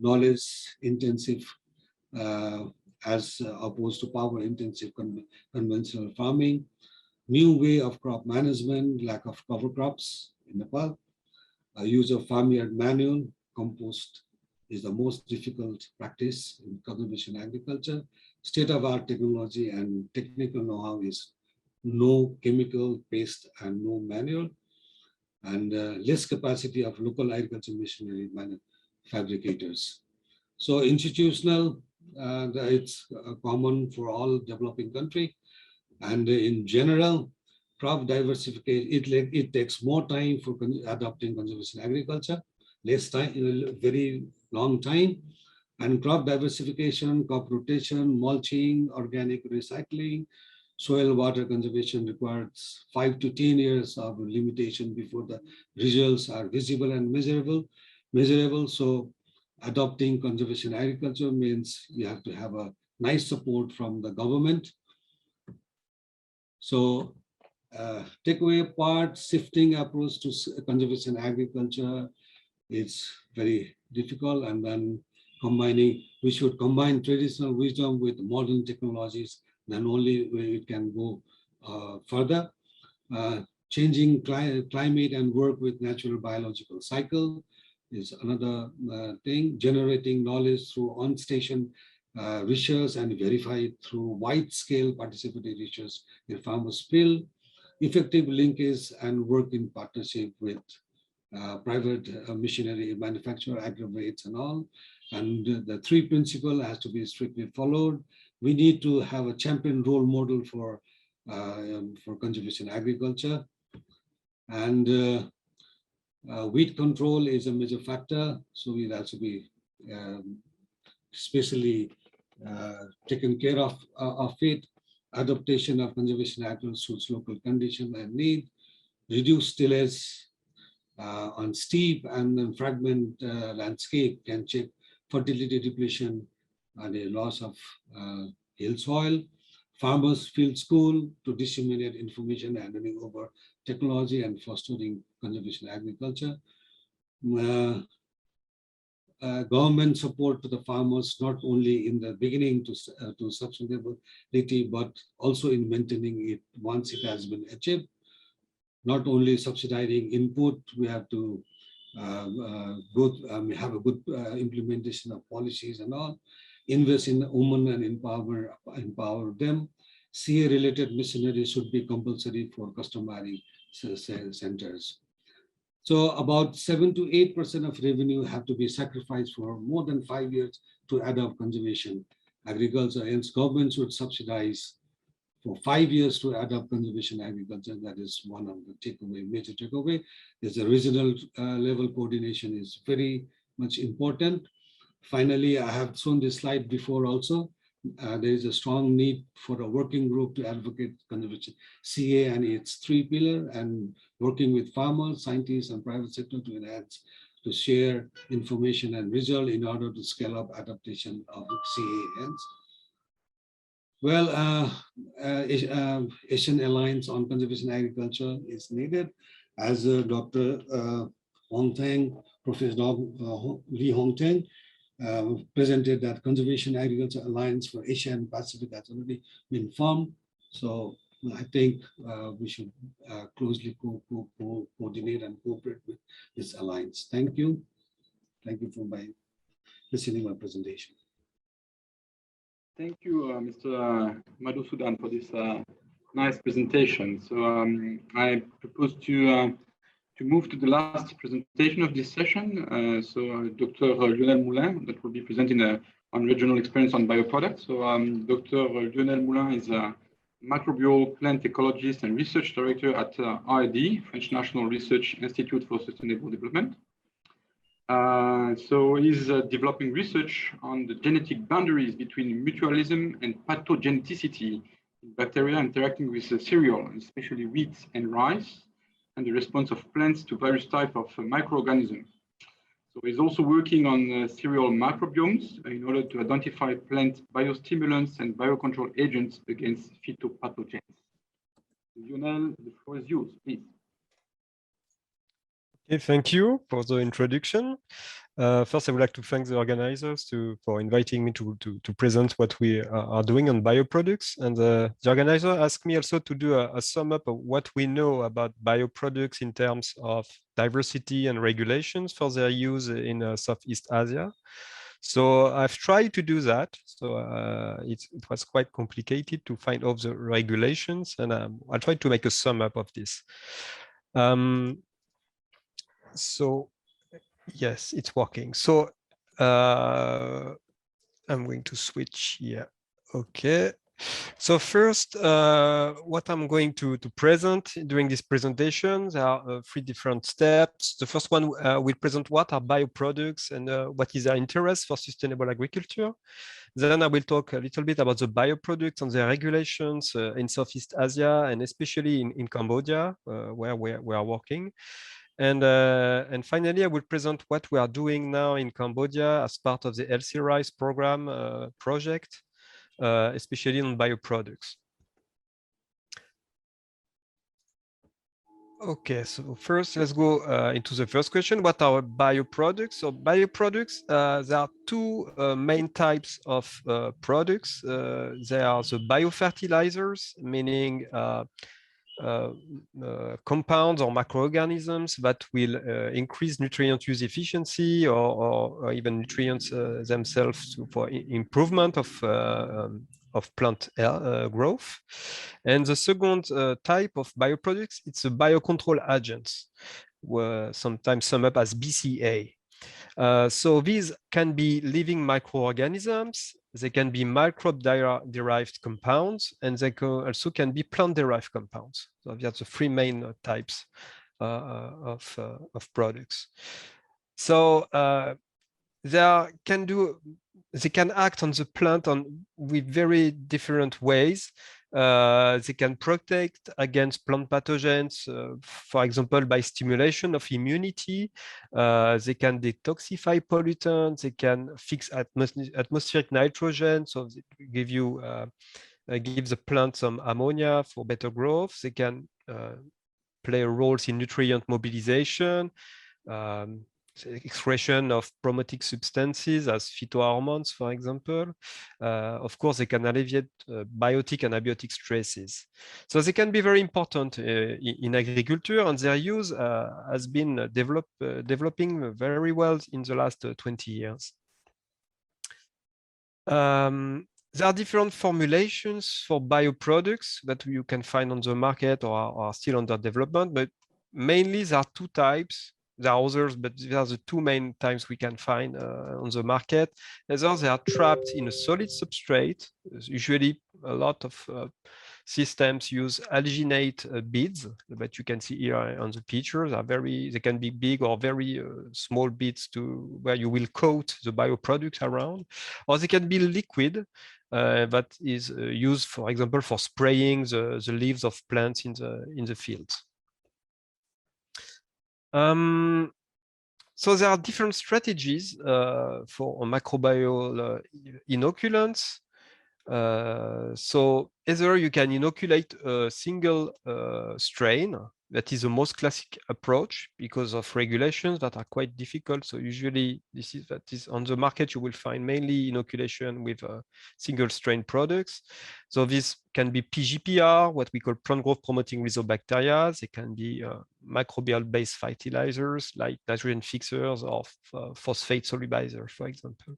knowledge intensive as opposed to power intensive conventional farming, new way of crop management, lack of cover crops in Nepal, use of farmyard manual, compost is the most difficult practice in conservation agriculture. State-of-art technology and technical know-how is no chemical paste and no manual, and less capacity of local agriculture machinery fabricators. So institutional, it's common for all developing country, and in general, crop diversification, it takes more time for adopting conservation agriculture, less time, very long time, and crop diversification, crop rotation, mulching, organic recycling, soil water conservation requires 5 to 10 years of limitation before the results are visible and measurable. So adopting conservation agriculture means you have to have a nice support from the government. So takeaway part, shifting approach to conservation agriculture is very difficult, and then we should combine traditional wisdom with modern technologies, then only we can go further. Changing climate and work with natural biological cycle is another thing. Generating knowledge through on-station research and verified through wide-scale participatory research in farmers' field. Effective linkage and work in partnership with private machinery manufacturer, aggregates and all. And the 3 principles has to be strictly followed. We need to have a champion role model for conservation agriculture. And weed control is a major factor. So it has to be especially taken care of it. Adaptation of conservation agriculture suits local condition and need. Reduce tillage on steep and then fragment landscape can check fertility depletion and a loss of hill soil. Farmers field school to disseminate information and handing over technology and fostering conservation agriculture. Government support to the farmers, not only in the beginning to sustainability, but also in maintaining it once it has been achieved. Not only subsidizing input, we have to have a good implementation of policies and all. Invest in women and empower them. CA-related machinery should be compulsory for customary centers. So about 7 to 8% of revenue have to be sacrificed for more than 5 years to adopt conservation agriculture. Hence, government should subsidize for 5 years to adopt conservation agriculture. That is one of the takeaway, major takeaway. There's a regional level coordination is very much important. Finally, I have shown this slide before also. There is a strong need for a working group to advocate conservation CA and its 3 pillars, and working with farmers, scientists, and private sector to enhance, to share information and result in order to scale up adaptation of CA. Hence, well, Asian Alliance on Conservation Agriculture is needed, as Dr. Hong Teng, Professor Lee Hong Teng, presented that Conservation Agriculture Alliance for Asia and Pacific has already been formed. So I think we should closely coordinate and cooperate with this alliance. Thank you. Thank you for listening to my presentation. Thank you, Mr. Madhusudan, for this nice presentation. So I propose to move to the last presentation of this session. Dr. Lionel Moulin, that will be presenting on regional experience on bioproducts. So Dr. Lionel Moulin is a microbial plant ecologist and research director at RD, French National Research Institute for Sustainable Development. So he's developing research on the genetic boundaries between mutualism and pathogenicity in bacteria interacting with cereal, especially wheat and rice, and the response of plants to various types of microorganisms. So he's also working on cereal microbiomes in order to identify plant biostimulants and biocontrol agents against phytopathogens. Lionel, the floor is yours, please. Okay, thank you for the introduction. First, I would like to thank the organizers for inviting me to present what we are doing on bioproducts. And the organizer asked me also to do a sum up of what we know about bioproducts in terms of diversity and regulations for their use in Southeast Asia. So I've tried to do that. So it was quite complicated to find all the regulations, and I'll try to make a sum up of this. So yes, it's working. So I'm going to switch here. Okay. So first, what I'm going to present during this presentation, there are 3 different steps. The first one will present what are bioproducts and what is their interest for sustainable agriculture. Then I will talk a little bit about the bioproducts and their regulations in Southeast Asia, and especially in Cambodia, where we are working. And finally, I will present what we are doing now in Cambodia as part of the Healthy Rice program project, especially on bioproducts. Okay, so first let's go into the first question. What are bioproducts? So bioproducts, there are 2 main types of products. There are the biofertilizers, meaning compounds or microorganisms that will increase nutrient use efficiency or even nutrients themselves for improvement of plant growth. And the second type of bioproducts, it's a biocontrol agents, sometimes summed up as BCA. So these can be living microorganisms, they can be microbe-derived compounds, and they also can be plant-derived compounds. So that's the 3 main types of products. So they can act on the plant with very different ways. They can protect against plant pathogens, for example, by stimulation of immunity. They can detoxify pollutants. They can fix atmospheric nitrogen, so they give the plant some ammonia for better growth. They can play roles in nutrient mobilization, expression of chromatic substances as phytohormones, for example. Of course, they can alleviate biotic and abiotic stresses. So they can be very important in agriculture, and their use has been developing very well in the last 20 years. There are different formulations for bioproducts that you can find on the market or are still under development, but mainly there are two types. There are others, but these are the two main types we can find on the market. Either they are trapped in a solid substrate. Usually a lot of systems use alginate beads, but you can see here on the pictures they can be big or very small beads to where you will coat the bioproducts around, or they can be liquid. That is used, for example, for spraying the leaves of plants in the fields. So there are different strategies for microbial inoculants. So either you can inoculate a single strain. That is the most classic approach because of regulations that are quite difficult. So usually that is on the market, you will find mainly inoculation with single strain products. So this can be PGPR, what we call plant growth promoting rhizobacteria. They can be microbial based fertilizers like nitrogen fixers or phosphate solubilizers, for example.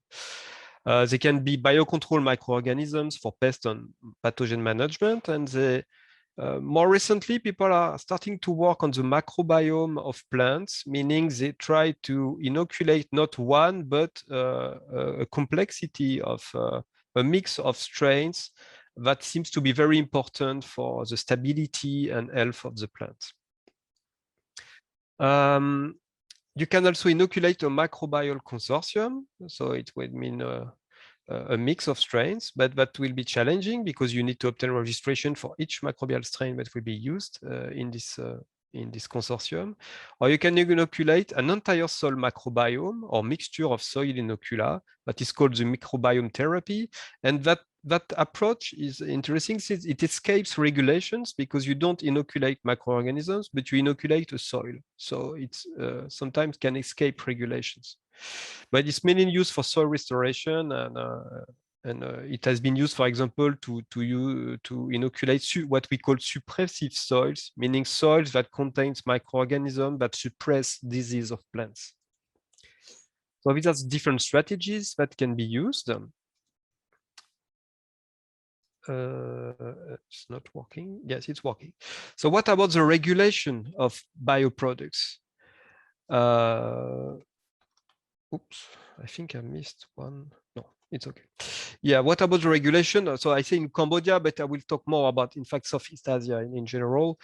They can be biocontrol microorganisms for pest and pathogen management, and they more recently, people are starting to work on the microbiome of plants, meaning they try to inoculate not one, but a complexity of a mix of strains that seems to be very important for the stability and health of the plant. You can also inoculate a microbial consortium, so it would mean a mix of strains, but that will be challenging because you need to obtain registration for each microbial strain that will be used in this consortium. Or you can inoculate an entire soil microbiome or mixture of soil inocula that is called the microbiome therapy. And that approach is interesting since it escapes regulations because you don't inoculate microorganisms, but you inoculate a soil. So it's sometimes can escape regulations. But it's mainly used for soil restoration, and it has been used, for example, to inoculate what we call suppressive soils, meaning soils that contains microorganisms that suppress disease of plants. So these are different strategies that can be used. It's not working. Yes, it's working. So what about the regulation of bioproducts? Oops, I think I missed one. No, it's okay. Yeah, what about the regulation? So I say in Cambodia, but I will talk more about, in fact, Southeast Asia in general.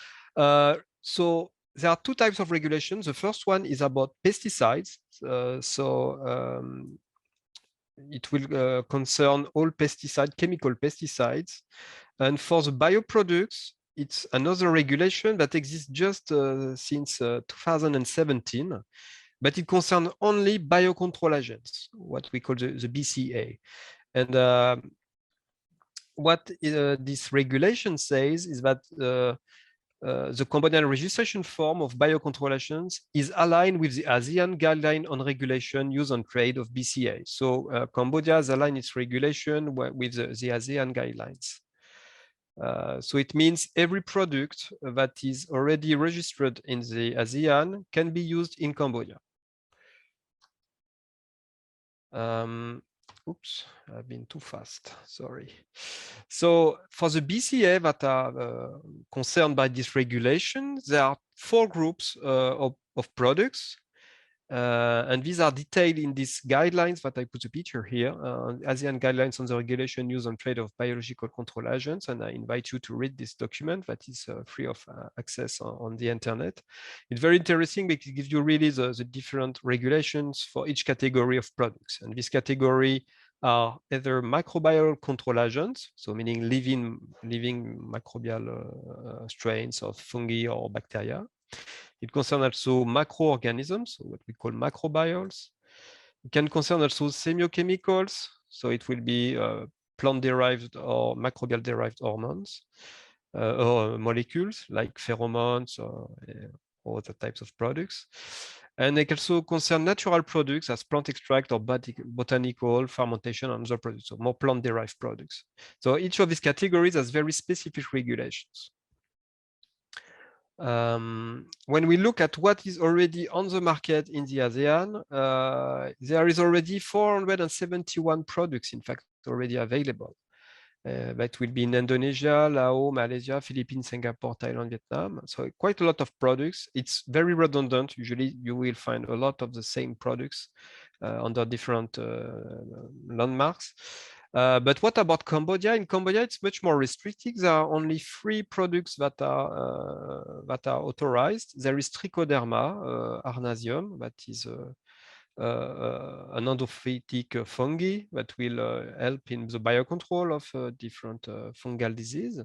So there are two types of regulations. The first one is about pesticides. It will concern all chemical pesticides. And for the bioproducts, it's another regulation that exists just since 2017. But it concerns only biocontrol agents, what we call the BCA. And what this regulation says is that the Cambodian registration form of biocontrol agents is aligned with the ASEAN guideline on regulation, use and trade of BCA. So Cambodia has aligned its regulation with the ASEAN guidelines. So it means every product that is already registered in the ASEAN can be used in Cambodia. Oops, I've been too fast, sorry. So for the BCA that are concerned by this regulation, there are 4 groups of products. And these are detailed in these guidelines that I put a picture here, ASEAN guidelines on the regulation, use and trade of biological control agents. And I invite you to read this document that is free of access on the internet. It's very interesting because it gives you really the different regulations for each category of products. And this category are either microbial control agents, so meaning living microbial strains of fungi or bacteria. It concerns also macroorganisms, so what we call macrobioles. It can concern also semiochemicals, so it will be plant-derived or microbial-derived hormones or molecules like pheromones or other types of products. And it also concern natural products as plant extract or botanical fermentation and other products, so more plant-derived products. So each of these categories has very specific regulations. When we look at what is already on the market in the ASEAN, there is already 471 products, in fact, already available. That will be in Indonesia, Laos, Malaysia, Philippines, Singapore, Thailand, Vietnam. So quite a lot of products. It's very redundant. Usually you will find a lot of the same products under different landmarks. But what about Cambodia? In Cambodia, it's much more restricted. There are only 3 products that are authorized. There is Trichoderma Arnasium, that is an endophytic fungi that will help in the biocontrol of different fungal disease.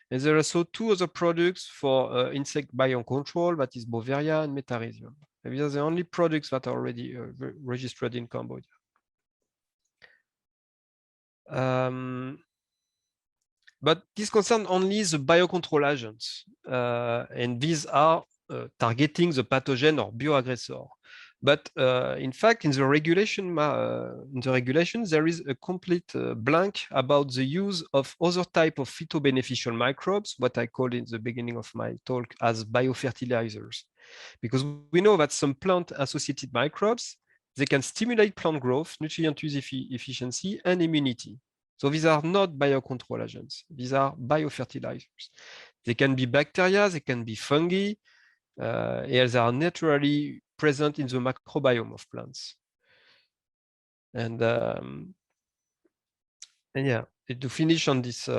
And there are also 2 other products for insect biocontrol, that is Bovaria and Metarhizium. These are the only products that are already registered in Cambodia. But this concerns only the biocontrol agents, and these are targeting the pathogen or bioaggressor. But in fact, in the regulation, there is a complete blank about the use of other type of phytobeneficial microbes, what I called in the beginning of my talk as biofertilizers. Because we know that some plant-associated microbes, they can stimulate plant growth, nutrient use efficiency, and immunity. So these are not biocontrol agents. These are biofertilizers. They can be bacteria, they can be fungi, and they are naturally present in the microbiome of plants. And yeah, to finish on this,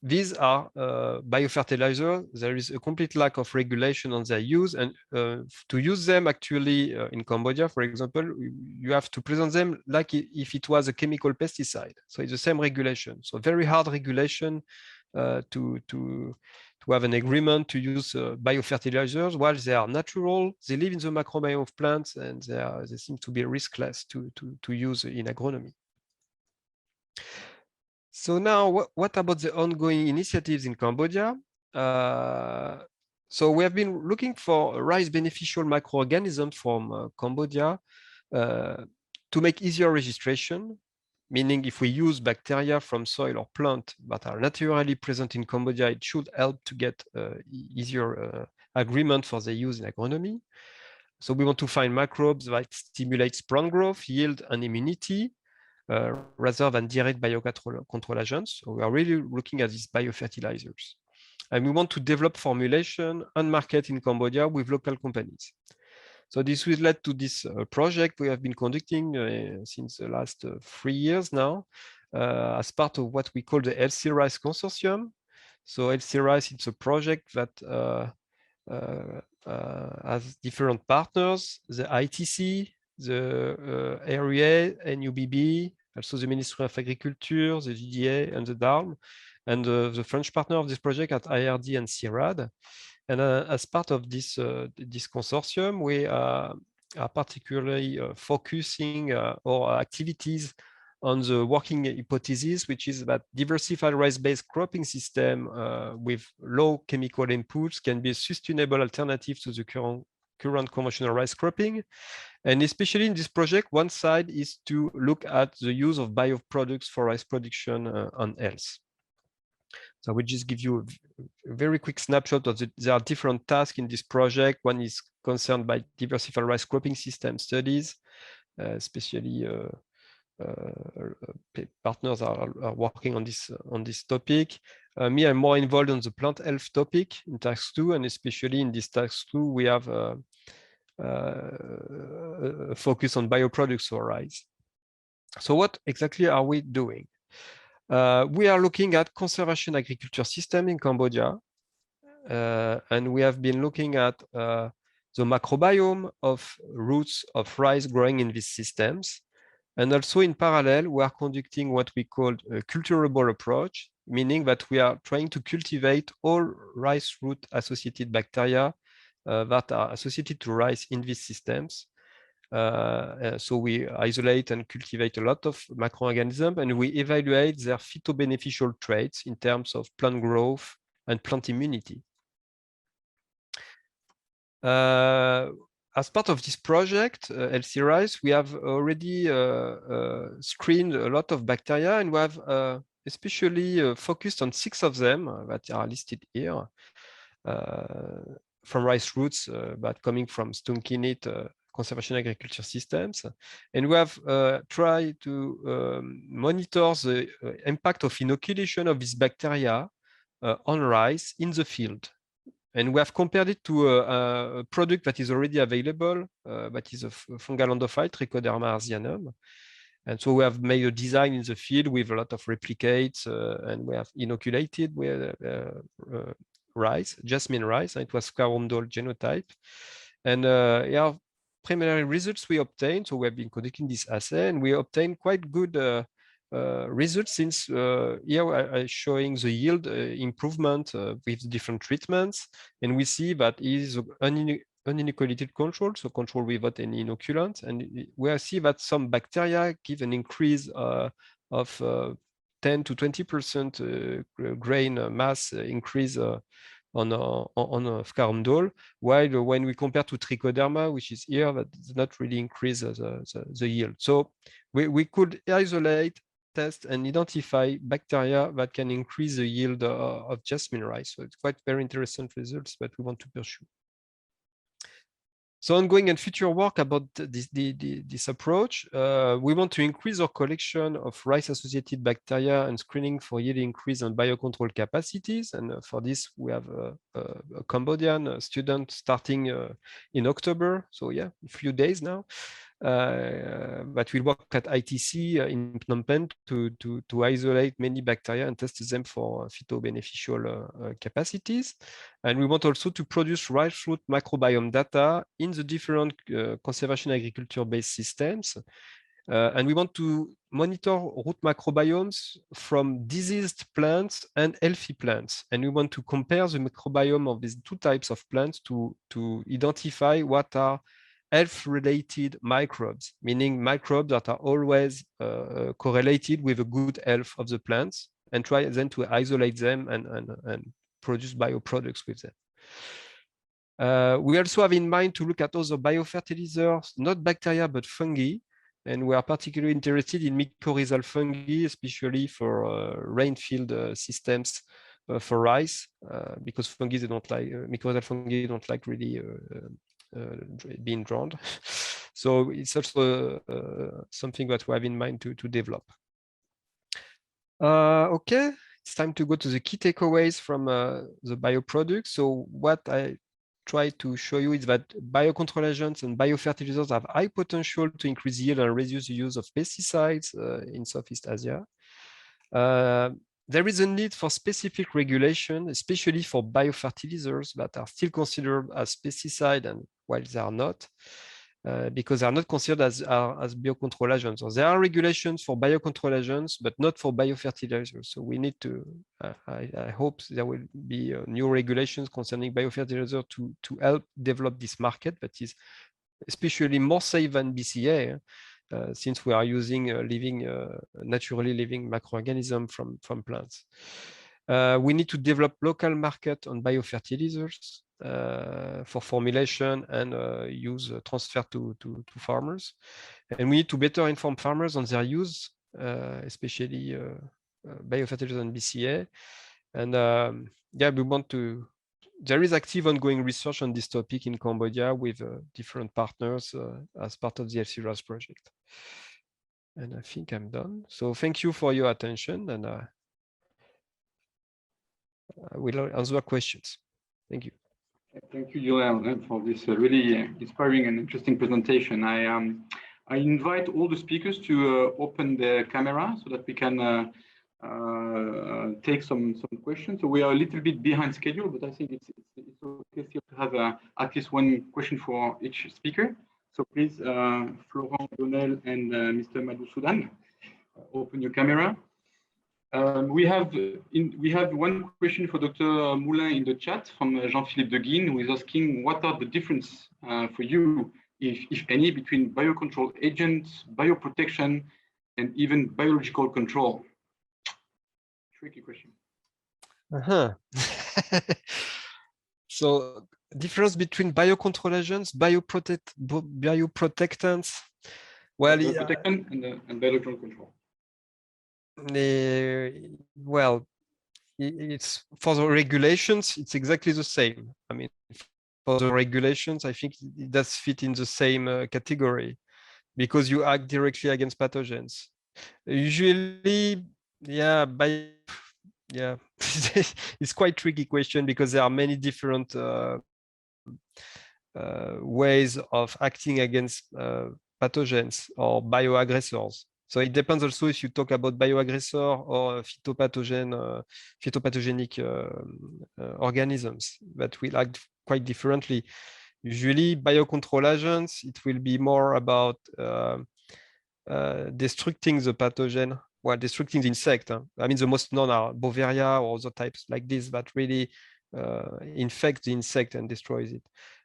these are biofertilizers. There is a complete lack of regulation on their use, and to use them actually in Cambodia, for example, you have to present them like if it was a chemical pesticide. So it's the same regulation. So very hard regulation to have an agreement to use biofertilizers while they are natural. They live in the microbiome of plants, and they seem to be riskless to use in agronomy. So now, what about the ongoing initiatives in Cambodia? So we have been looking for rice beneficial microorganisms from Cambodia to make easier registration, meaning if we use bacteria from soil or plant that are naturally present in Cambodia, it should help to get easier agreement for their use in agronomy. So we want to find microbes that stimulate plant growth, yield, and immunity, rather than direct biocontrol agents. So we are really looking at these biofertilizers. And we want to develop formulation and market in Cambodia with local companies. So this will lead to this project we have been conducting since the last 3 years now, as part of what we call the LC Rice Consortium. So LC Rice, it's a project that has different partners, the ITC, the AREA, NUBB, also the Ministry of Agriculture, the GDA, and the DARM, and the French partner of this project at IRD and CIRAD. And as part of this consortium, we are particularly focusing our activities on the working hypothesis, which is that diversified rice-based cropping system with low chemical inputs can be a sustainable alternative to the current conventional rice cropping. And especially in this project, one side is to look at the use of bioproducts for rice production and health. So I will just give you a very quick snapshot of there are different tasks in this project. One is concerned by diversified rice cropping system studies, especially partners are working on this topic. Me, I'm more involved on the plant health topic in task 2, and especially in this task 2, we have a focus on bioproducts for rice. So what exactly are we doing? We are looking at conservation agriculture system in Cambodia, and we have been looking at the microbiome of roots of rice growing in these systems. And also in parallel, we are conducting what we call a culturable approach, meaning that we are trying to cultivate all rice root associated bacteria that are associated to rice in these systems. So we isolate and cultivate a lot of microorganisms, and we evaluate their phytobeneficial traits in terms of plant growth and plant immunity. As part of this project, LC Rice, we have already screened a lot of bacteria, and we have especially focused on 6 of them that are listed here from rice roots, but coming from Stunkinit, conservation agriculture systems. And we have tried to monitor the impact of inoculation of this bacteria on rice in the field. And we have compared it to a product that is already available, that is a fungal endophyte, Trichoderma asianum. And so we have made a design in the field with a lot of replicates, and we have inoculated with rice, jasmine rice, and it was Scarondol genotype. And yeah, preliminary results we obtained, so we have been conducting this assay, and we obtained quite good results since here I'm showing the yield improvement with different treatments, and we see that is uninoculated control, so control without any inoculant, and we see that some bacteria give an increase of 10 to 20% grain mass increase on Scarondol, while when we compare to Trichoderma, which is here, that does not really increase the yield. So we could isolate, test, and identify bacteria that can increase the yield of jasmine rice. So it's quite very interesting results that we want to pursue. So ongoing and future work about this approach, we want to increase our collection of rice-associated bacteria and screening for yield increase and biocontrol capacities. And for this, we have a Cambodian student starting in October. So yeah, a few days now. But we'll work at ITC in Phnom Penh to isolate many bacteria and test them for phytobeneficial capacities. And we want also to produce rice root microbiome data in the different conservation agriculture-based systems. And we want to monitor root microbiomes from diseased plants and healthy plants. And we want to compare the microbiome of these two types of plants to identify what are health-related microbes, meaning microbes that are always correlated with the good health of the plants, and try then to isolate them and produce bioproducts with them. We also have in mind to look at other biofertilizers, not bacteria, but fungi. And we are particularly interested in mycorrhizal fungi, especially for rainfield systems for rice, because fungi, they don't like, mycorrhizal fungi don't like really being drowned. So it's also something that we have in mind to develop. Okay, it's time to go to the key takeaways from the bioproducts. So what I try to show you is that biocontrol agents and biofertilizers have high potential to increase yield and reduce the use of pesticides in Southeast Asia. There is a need for specific regulation, especially for biofertilizers that are still considered as pesticide, and while they are not, because they are not considered as biocontrol agents. So there are regulations for biocontrol agents, but not for biofertilizers. So we need to, I hope there will be new regulations concerning biofertilizers to help develop this market that is especially more safe than BCA. Since we are using naturally living microorganisms from plants. We need to develop local market on biofertilizers for formulation and use transfer to farmers. And we need to better inform farmers on their use, especially biofertilizers and BCA. And yeah, we want to, there is active ongoing research on this topic in Cambodia with different partners as part of the LCRAS project. And I think I'm done. So thank you for your attention, and I will answer questions. Thank you. Thank you, Julian, for this really inspiring and interesting presentation. I invite all the speakers to open their camera so that we can take some questions. So we are a little bit behind schedule, but I think it's okay still to have at least one question for each speaker. So please, Florent Donnel and Mr. Madhusudan, open your camera. We have one question for Dr. Moulin in the chat from Jean-Philippe de Guin, who is asking what are the difference for you, if any, between biocontrol agents, bioprotection, and even biological control? Tricky question. So difference between biocontrol agents, bioprotectants. Well, bioprotection and biological control. Well, it's for the regulations, it's exactly the same. I mean, for the regulations, I think it does fit in the same category because you act directly against pathogens. Usually, yeah, it's quite tricky question because there are many different ways of acting against pathogens or bioaggressors. So it depends also if you talk about bioaggressor or phytopathogenic organisms that will act quite differently. Usually biocontrol agents, it will be more about destructing the pathogen, well, destructing the insect. I mean, the most known are Bovaria or other types like this that really infect the insect and destroys it.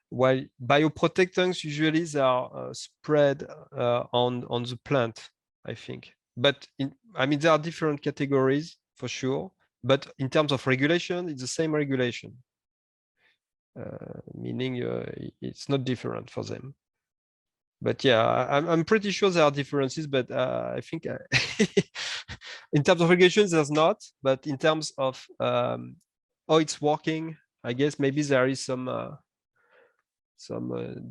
While bioprotectants, usually they are spread on the plant, I think. But I mean, there are different categories for sure. But in terms of regulation, it's the same regulation, meaning it's not different for them. But yeah, I'm pretty sure there are differences, but I think in terms of regulations, there's not. But in terms of how it's working, I guess maybe there is some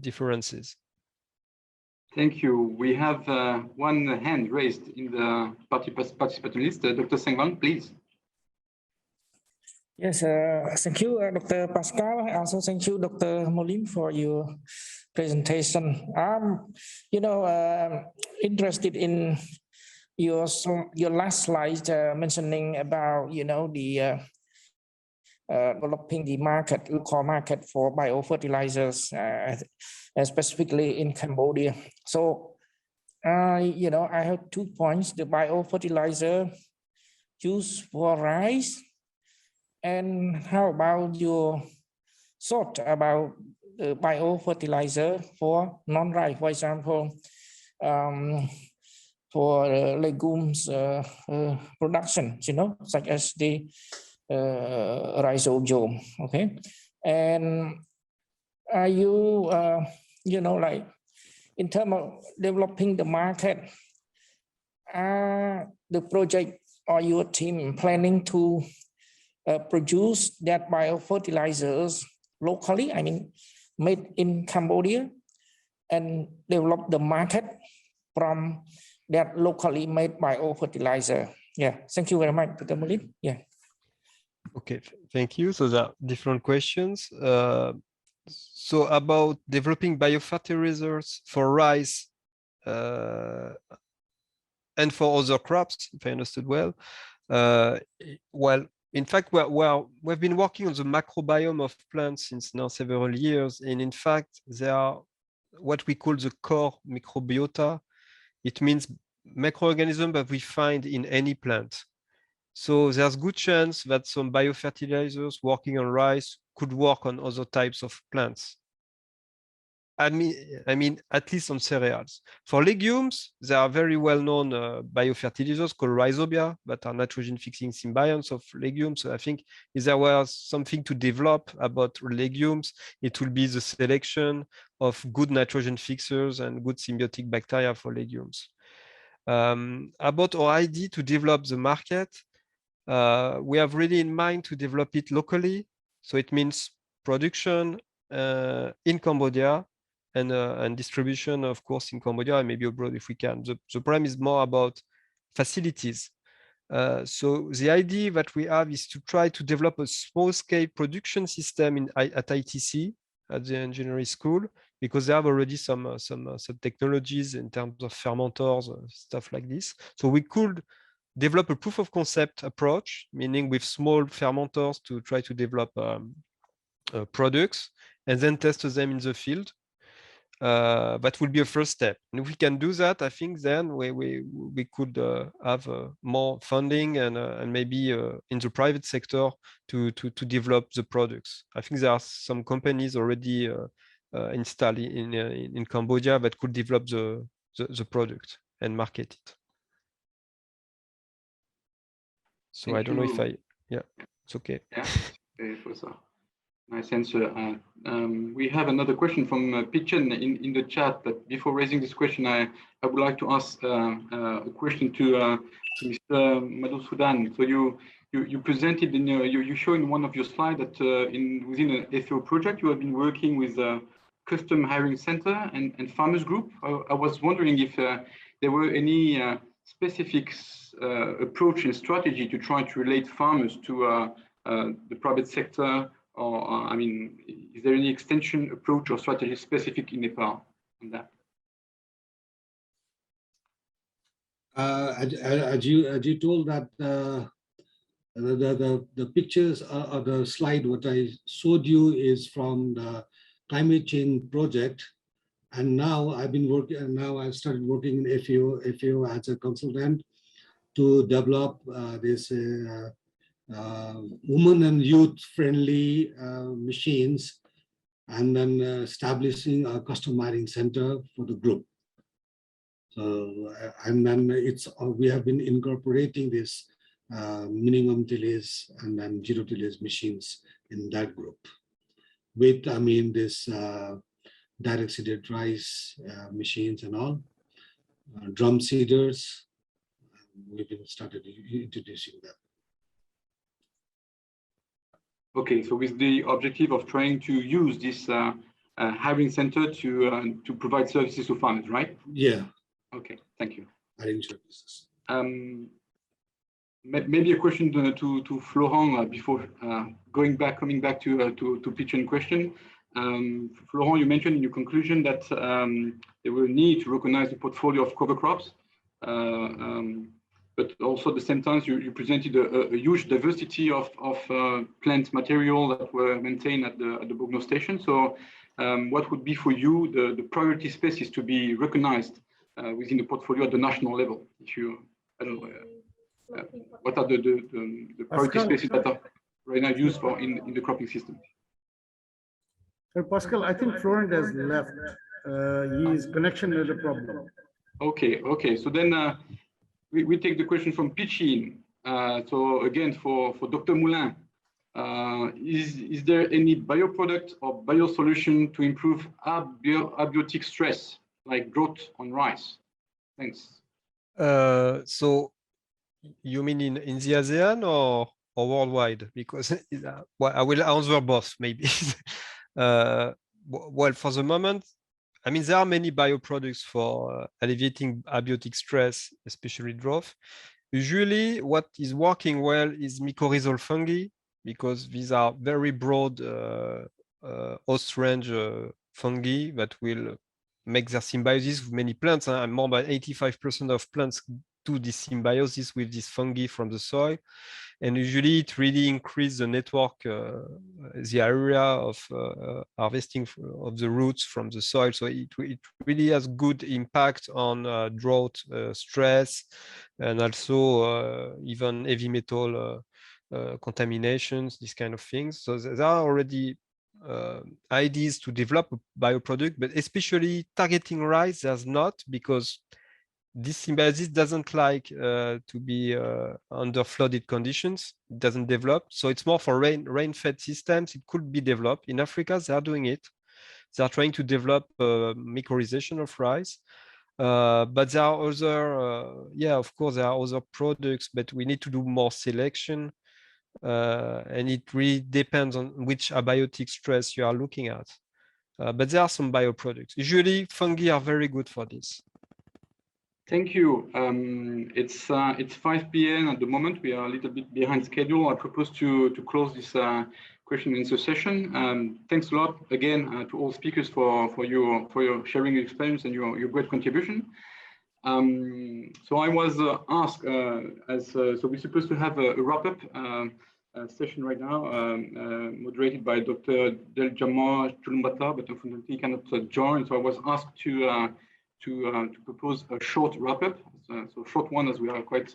differences. Thank you. We have one hand raised in the participant list. Dr. Sengwang, please. Yes, thank you, Dr. Pascal. Also, thank you, Dr. Molin, for your presentation. I'm, interested in your last slide mentioning about, the developing the market, local market for biofertilizers, specifically in Cambodia. So, I have 2 points: the biofertilizer used for rice. And how about your thought about the biofertilizer for non-rice, for example, for legumes production, such as the rhizobium, okay? And are you, like in terms of developing the market, the project or your team planning to produce that biofertilizers locally, I mean, made in Cambodia, and develop the market from that locally made biofertilizer? Yeah, thank you very much, Dr. Molin. Yeah. Okay, thank you. So there are different questions. So about developing biofertilizers for rice and for other crops, if I understood well. Well, in fact, we've been working on the macrobiome of plants since now several years. And in fact, there are what we call the core microbiota. It means microorganisms that we find in any plant. So there's good chance that some biofertilizers working on rice could work on other types of plants. I mean, at least on cereals. For legumes, there are very well-known biofertilizers called rhizobia that are nitrogen-fixing symbionts of legumes. So I think if there was something to develop about legumes, it will be the selection of good nitrogen fixers and good symbiotic bacteria for legumes. About our idea to develop the market, we have really in mind to develop it locally. So it means production in Cambodia, and distribution, of course, in Cambodia and maybe abroad if we can. The problem is more about facilities. So the idea that we have is to try to develop a small-scale production system at ITC, at the engineering school, because they have already some technologies in terms of fermenters, stuff like this. So we could develop a proof of concept approach, meaning with small fermenters to try to develop products and then test them in the field. That will be a first step. And if we can do that, I think then we could have more funding and maybe in the private sector to develop the products. I think there are some companies already installed in Cambodia that could develop the product and market it. So I don't know if yeah, it's okay. Yeah, okay, Professor. Nice answer. We have another question from Pichen in the chat, but before raising this question, I would like to ask a question to Mr. Madhusudan. So you presented in you show in one of your slides that within an FAO project you have been working with a custom hiring center and farmers group. I was wondering if there were any specific approach and strategy to try to relate farmers to the private sector, or I mean, is there any extension approach or strategy specific in Nepal on that? As you told that the pictures or the slide what I showed you is from the climate change project, and now I've been working. And now I've started working in FAO as a consultant to develop this women and youth friendly machines, and then establishing a custom hiring center for the group. So, and then we have been incorporating this minimum tillage and then zero tillage machines in that group. With, I mean, this direct seeded rice machines and all, drum seeders, we've been started introducing them. Okay, so with the objective of trying to use this hiring center to provide services to farmers, right? Yeah. Okay, thank you. Hiring services. Maybe a question to Florent before coming back to Pichen question. Florent, you mentioned in your conclusion that there will need to recognize the portfolio of cover crops, but also at the same time you presented a huge diversity of plant material that were maintained at the Bogno station. So what would be for you the priority species to be recognized within the portfolio at the national level? If you, I don't know, what are the priority species that are right now used for in the cropping system? Pascal, I think Florent has left. His connection has a problem. Okay. So then we take the question from Pichin. So again, for Dr. Moulin, is there any bioproduct or biosolution to improve abiotic stress, like drought on rice? Thanks. So you mean in the ASEAN or worldwide? Because well, I will answer both maybe. Well, for the moment, I mean, there are many bioproducts for alleviating abiotic stress, especially drought. Usually what is working well is mycorrhizal fungi, because these are very broad host range fungi that will make their symbiosis with many plants. And more than 85% of plants do this symbiosis with this fungi from the soil. And usually it really increases the network, the area of harvesting of the roots from the soil. So it really has good impact on drought, stress, and also even heavy metal contaminations, these kind of things. So there are already ideas to develop a bioproduct, but especially targeting rice, there's not, because this symbiosis doesn't like to be under flooded conditions. It doesn't develop. So it's more for rain-fed systems. It could be developed. In Africa, they are doing it. They are trying to develop mycorrhization of rice. But there are other, yeah, of course, there are other products, but we need to do more selection. And it really depends on which abiotic stress you are looking at. But there are some bioproducts. Usually, fungi are very good for this. Thank you. It's 5 p.m. at the moment. We are a little bit behind schedule. I propose to close this question and answer session. Thanks a lot again to all speakers for your sharing your experience and your great contribution. So I was asked so we're supposed to have a wrap-up session right now, moderated by Dr. Deljamar Chulumbata, but unfortunately he cannot join. So I was asked to propose a short wrap-up, so short one, as we are quite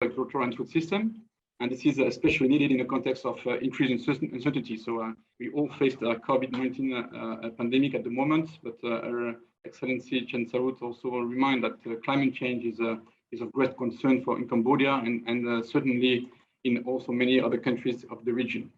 agricultural and food system, and this is especially needed in the context of increasing uncertainty. So we all faced the COVID-19 pandemic at the moment, but Her Excellency Chen Sarut also remind that climate change is of great concern in Cambodia and certainly in also many other countries of the region.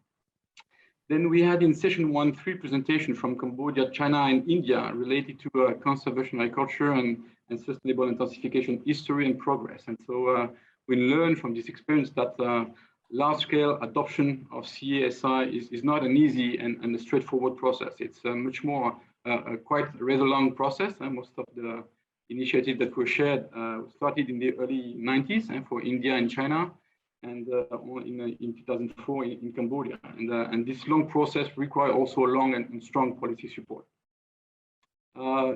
Then we had in session 1 3 presentations from Cambodia, China, and India related to conservation agriculture and sustainable intensification history and progress. And so we learned from this experience that large-scale adoption of CASI is not an easy and a straightforward process. It's much more quite a rather long process, and most of the initiatives that were shared started in the early 90s and for India and China, and in 2004 in Cambodia. And this long process requires also long and strong policy support.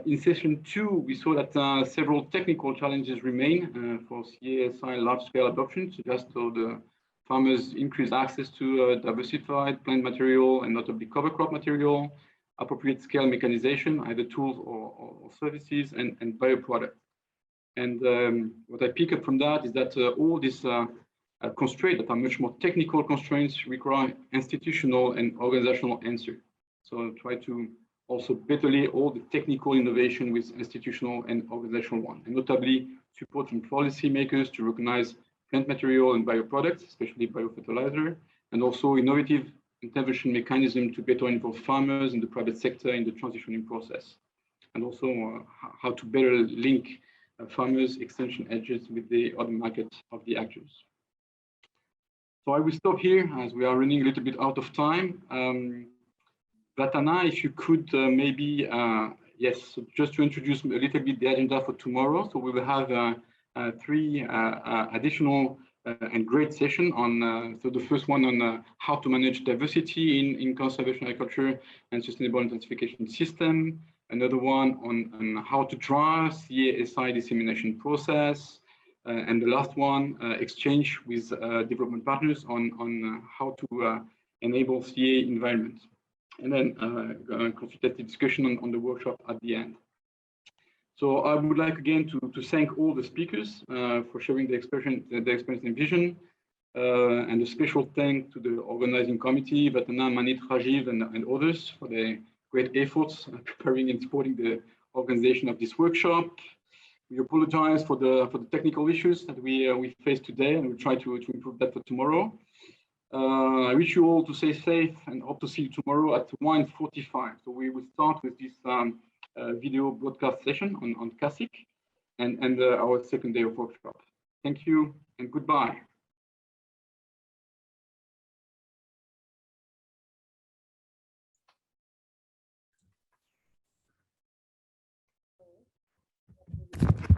In session 2, we saw that several technical challenges remain for CASI large-scale adoption, such as the farmers' increased access to diversified plant material and notably cover crop material, appropriate scale mechanization, either tools or services, and bioproduct. And what I pick up from that is that all these constraints that are much more technical constraints require institutional and organizational answer. So I'll try to also better lay all the technical innovation with institutional and organizational one, and notably supporting policymakers to recognize plant material and bioproducts, especially biofertilizer, and also innovative intervention mechanism to better involve farmers in the private sector in the transitioning process, and also how to better link farmers' extension edges with the other markets of the actors. So I will stop here as we are running a little bit out of time. Vatana, if you could maybe, yes, so just to introduce a little bit the agenda for tomorrow. So we will have 3 additional and great session on, so the first one on how to manage diversity in conservation agriculture and sustainable intensification system. Another one on how to drive CASI dissemination process. And the last one, exchange with development partners on how to enable CA environment. And then consultative discussion on the workshop at the end. So I would like again to thank all the speakers for sharing the experience and vision, and a special thank to the organizing committee, Vatana, Manit, Rajiv, and others for their great efforts preparing and supporting the organization of this workshop. We apologize for the technical issues that we faced today, and we'll try to improve that for tomorrow. I wish you all to stay safe and hope to see you tomorrow at 1:45. So we will start with this video broadcast session on CASIC and our second day of workshop. Thank you and goodbye. Thank you.